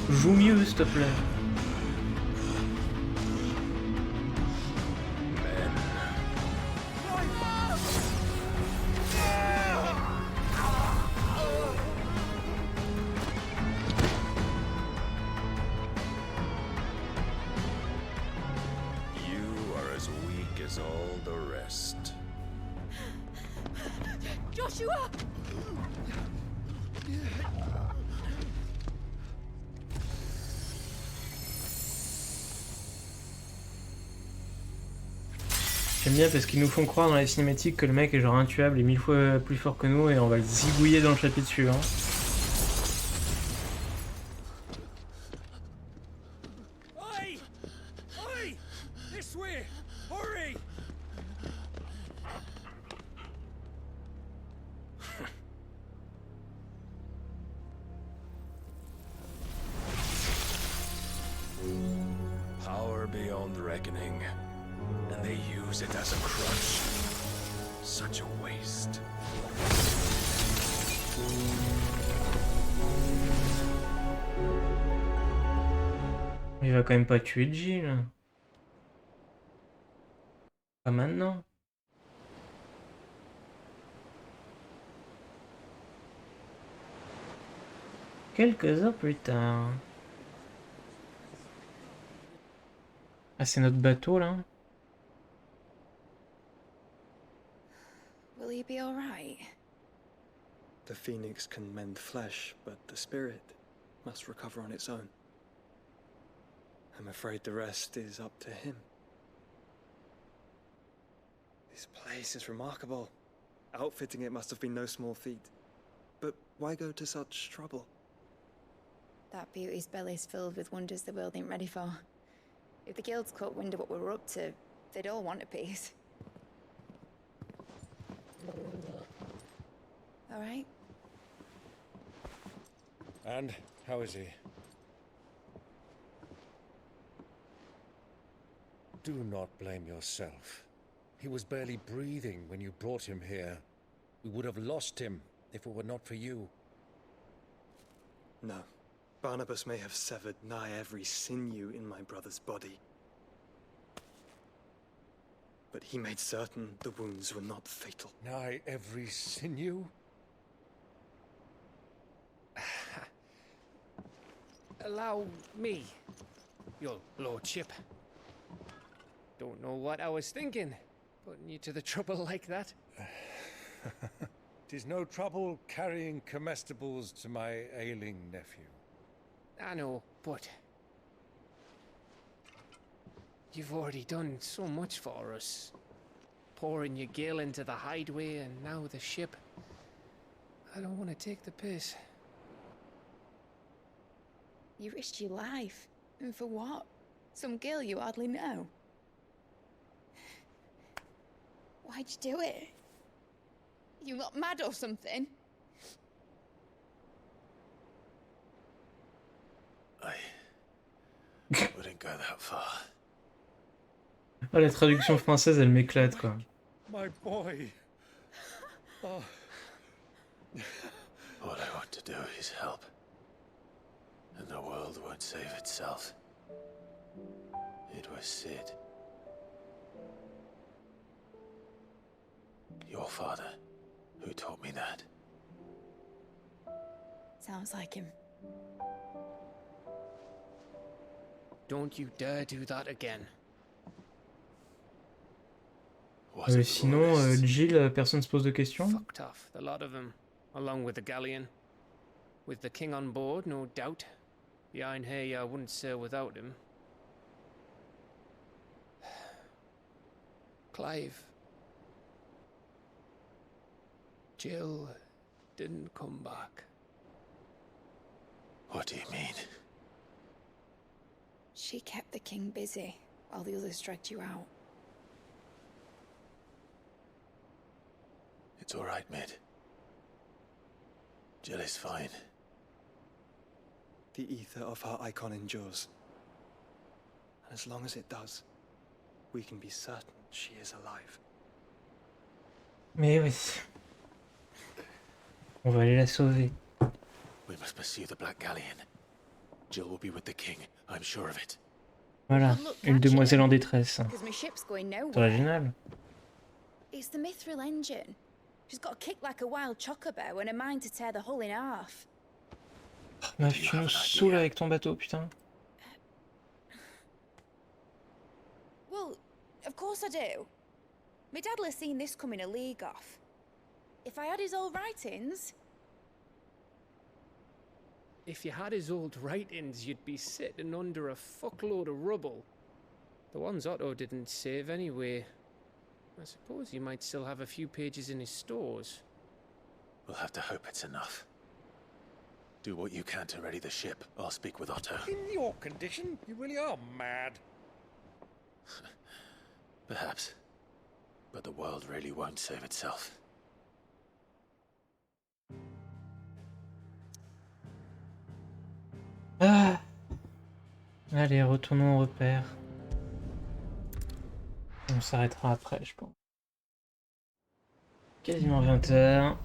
Joue mieux, s'il te plaît. You are as weak as all the rest. Joshua! J'aime bien parce qu'ils nous font croire dans les cinématiques que le mec est genre intuable et 1000 fois plus fort que nous et on va le zigouiller dans le chapitre suivant. Oi! Oi! This way! Hurry! Power beyond reckoning, and they use it as a crutch. Such a waste. Il va quand même pas tuer Jill. Pas maintenant. Quelques heures plus tard. Ah, c'est notre bateau là. Will he be all right? The phoenix can mend flesh, but the spirit must recover on its own. I'm afraid the rest is up to him. This place is remarkable. Outfitting it must have been no small feat. But why go to such trouble? That beauty's belly's filled with wonders the world ain't ready for. If the guilds caught wind of what we were up to, they'd all want a piece. All right? And how is he? Do not blame yourself. He was barely breathing when you brought him here. We would have lost him if it were not for you. No. Barnabas may have severed nigh every sinew in my brother's body. But he made certain the wounds were not fatal. Nigh every sinew? Allow me, your lordship. Don't know what I was thinking, putting you to the trouble like that. 'Tis no trouble carrying comestibles to my ailing nephew. I know, but you've already done so much for us. Pouring your gil into the hideaway and now the ship. I don't want to take the piss. You risked your life. And for what? Some girl you hardly know. Why'd you do it? You not mad or something? I wouldn't go that far. Ah, la traduction française, elle m'éclate quoi. My boy. Oh. All I want to do is help. And the world won't save itself. It was Sid. Your father, who taught me that. Sounds like him. Don't you dare do that again. Sinon, Jill, personne se pose de questions. Fucked off, the lot of them, along with the galleon. With the king on board, no doubt. Behind here, I wouldn't sail without him. Clive. Jill didn't come back. What do you mean? She kept the king busy while the others dragged you out. It's all right, Mid. Jill is fine. The ether of her icon endures. And as long as it does, we can be certain she is alive. Mais oui. On va aller la sauver. We must pursue the Black Galleon. Jill will be with the king, I'm sure of it. Voilà, une demoiselle en détresse. Because my ship's going C'est nowhere. original. It's the mithril engine. She's got a kick like a wild chocobo and a mind to tear the hull in half. Meuf, tu nous saoules avec ton bateau, putain. Well, of course I do. My dad'll have seen this coming a league off. If I had his old writings... If you had his old writings, you'd be sitting under a fuckload of rubble. The ones Otto didn't save anyway. I suppose you might still have a few pages in his stores. We'll have to hope it's enough. Do what you can to ready the ship. I'll speak with Otto. In your condition, you really are mad. Perhaps. But the world really won't save itself. Ah. Allez, retournons au repère. On s'arrêtera après, je pense. Quasiment 20h.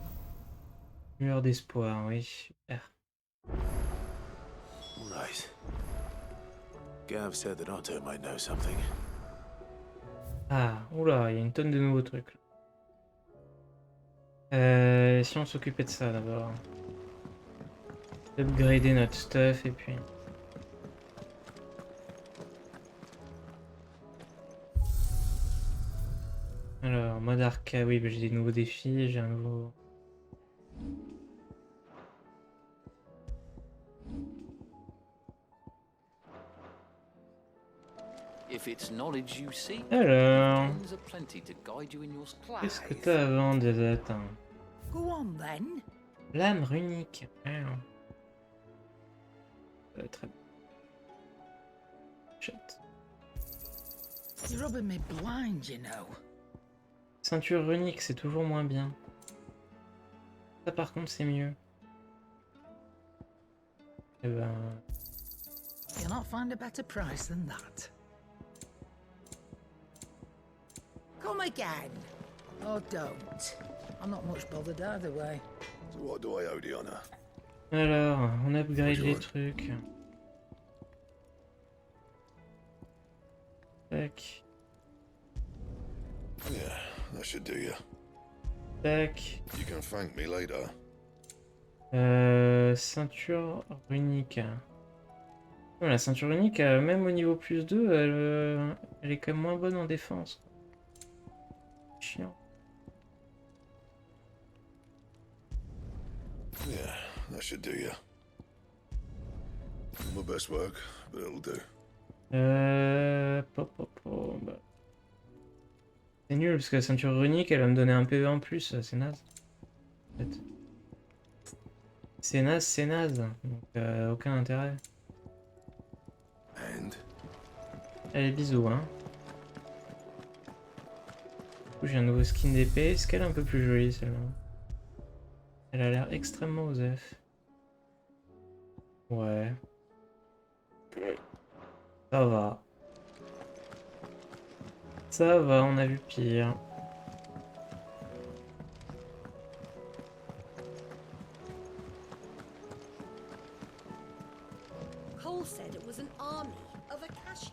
Lueur d'espoir, oui, super. Right. Gav said that Otto might know something. Ah, oula, il y a une tonne de nouveaux trucs. Si on s'occupait de ça d'abord. Upgrader notre stuff et puis... Alors, mode arcade, oui, bah, j'ai des nouveaux défis, j'ai un nouveau... Alors... Qu'est-ce que t'as à vendre, attends. Go on then. Lame runique. Ah. Très bien. Chat. You're rubbing me blind, you know. Ceinture runique, c'est toujours moins bien. Ça par contre, c'est mieux. Eh ben... You'll not find a better price than that. Come again. Or don't. I'm not much bothered either way. So what do I owe the honor? Alors, on upgrade les trucs. Tac. Yeah, that should do you. Tac. You can thank me later. Ceinture runique. Ouais, la ceinture unique, même au niveau plus 2, elle est quand même moins bonne en défense. Chiant. Yeah, that should do you. My best work, but it'll do. Bah. C'est nul parce que la ceinture runique, elle va me donner un PV en plus, c'est naze. En fait. C'est naze, donc aucun intérêt. Allez, bisous, hein. Du coup, j'ai un nouveau skin d'épée. Est-ce qu'elle est un peu plus jolie, celle-là? Elle a l'air extrêmement osef. Ouais. Ça va. Ça va, on a vu pire. Cole said it was an army of Akashi.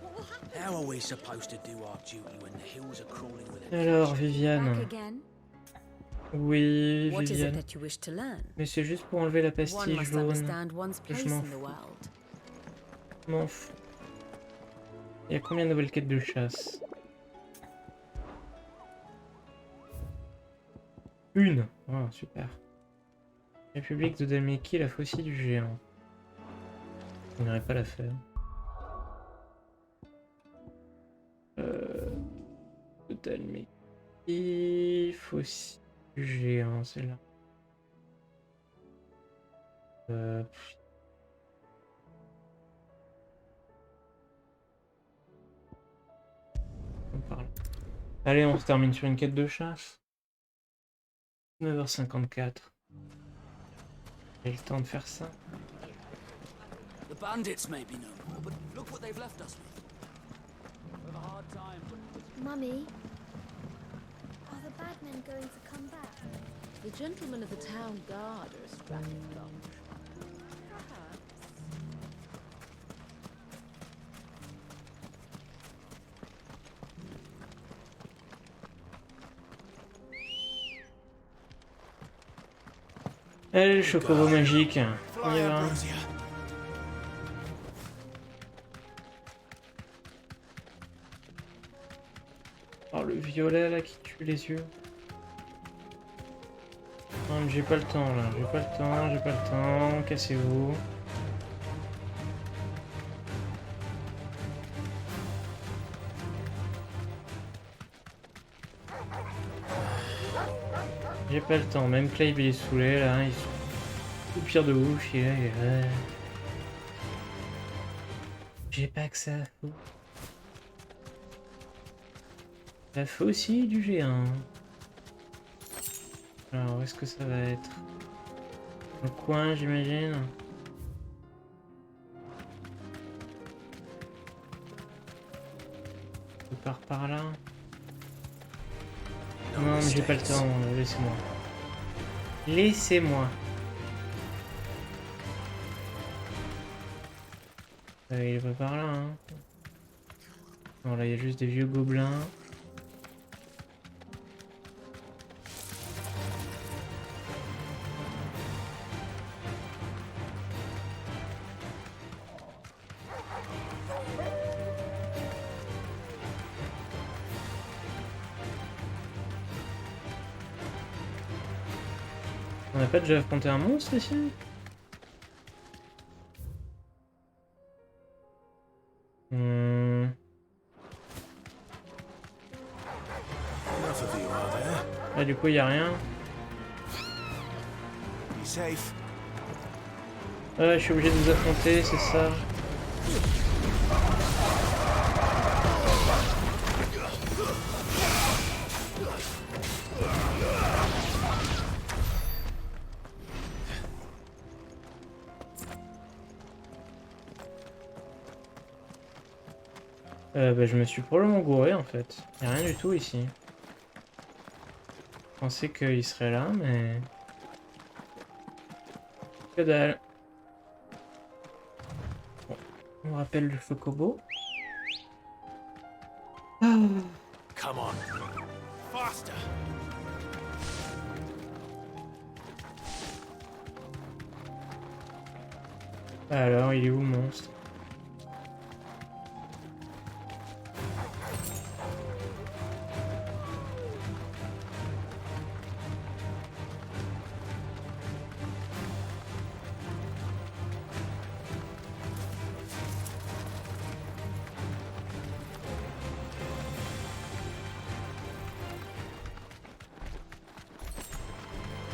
What will happen? How are we supposed to do our duty when the hills are crawling with it? Alors, Viviane. Back again? Oui, What is it Viviane. that you wish to learn? Mais c'est juste pour enlever la One pastille must jaune. understand one's place Je m'en in the fous. world. Je m'en fous. Il y a combien de nouvelles quêtes de chasse? Une. Oh, super. République de Dalmeki, la faucille du géant. On n'irait pas la faire. De Dalmeki, faucille du géant, c'est là. Allez, on se termine sur une quête de chasse. 9h54. J'ai le temps de faire ça. The bandits may be no more, but look what they've left us with. We have a hard time. Mummy, are the bad men going to come back? The gentlemen of the town guard are strapping lunch. Allez, le chocobo magique. On y va. Oh, le violet là qui tue les yeux. Non, mais j'ai pas le temps là. J'ai pas le temps. Cassez-vous. J'ai pas le temps, même Clive il est saoulé là, il soupire de ouf, il est là. J'ai pas que ça. Ça fait aussi du G1. Alors où est-ce que ça va être? Dans le coin j'imagine. Je pars par là. Non, mais j'ai pas le temps, laissez-moi. Laissez-moi. Il est pas par là, hein. Non, là, il y a juste des vieux gobelins. On n'a pas déjà affronté un monstre ici? Ah, du coup, il n'y a rien. Je suis obligé de vous affronter, c'est ça. Je me suis probablement gouré en fait. Il n'y a rien du tout ici. Je pensais qu'il serait là, mais... Que dalle. Bon, on rappelle le chocobo. Ah. Come on. Faster. Alors, il est où le monstre?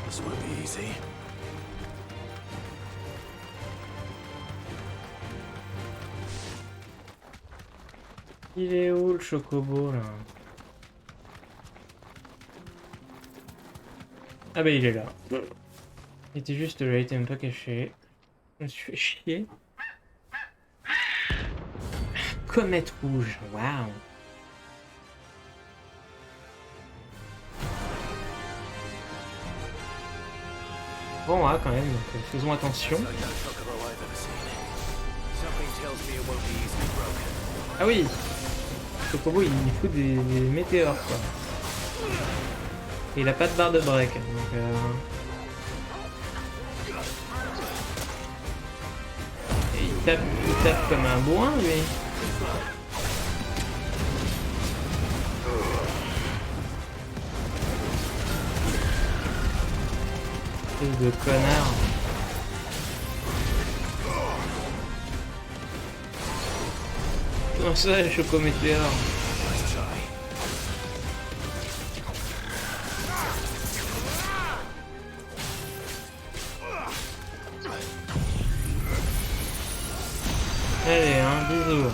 This won't be easy. Il est où le chocobo là? Ah bah il est là. Il était juste là, il était même pas caché. Je me suis fait chier. Comète rouge, waouh. Bon, quand même, donc faisons attention. Ah oui, le Chocobo il fout des météores quoi. Et il a pas de barre de break, donc Et il tape comme un bourrin lui. De connard. Comment ça, le chocométéore? Allez, un bisou.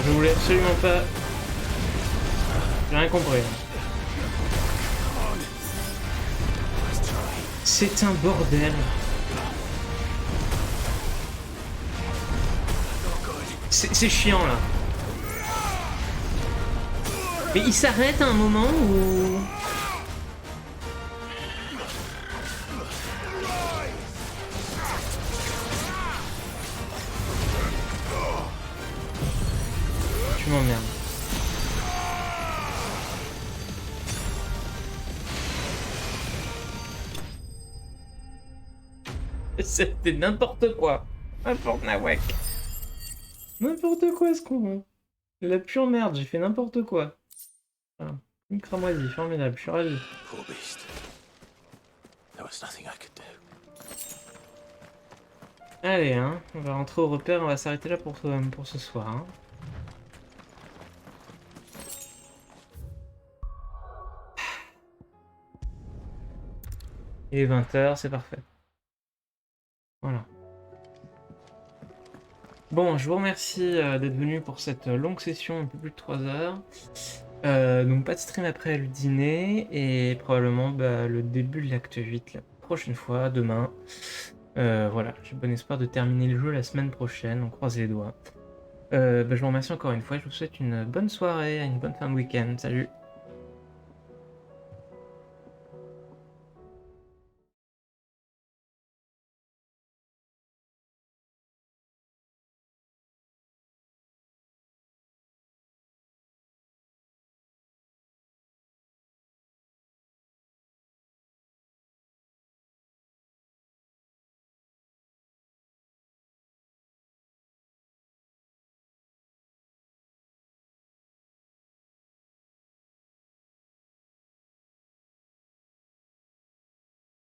je voulais absolument pas... J'ai rien compris. C'est un bordel. C'est chiant là. Mais il s'arrête à un moment où... Tu m'emmerdes. C'était n'importe quoi. N'importe nawak. N'importe quoi ce con. La pure merde, j'ai fait n'importe quoi. Voilà. Une cramoisie, formidable, je suis ravi. Poor beast. There was nothing I could do. Allez, hein, on va rentrer au repère, on va s'arrêter là pour ce soir. Hein. Il est 20h, c'est parfait. Voilà. Bon, je vous remercie d'être venu pour cette longue session, un peu plus de 3 heures. Donc pas de stream après le dîner, et probablement le début de l'acte 8 la prochaine fois, demain. Voilà, j'ai bon espoir de terminer le jeu la semaine prochaine, on croise les doigts. Je vous remercie encore une fois, je vous souhaite une bonne soirée, une bonne fin de week-end, salut!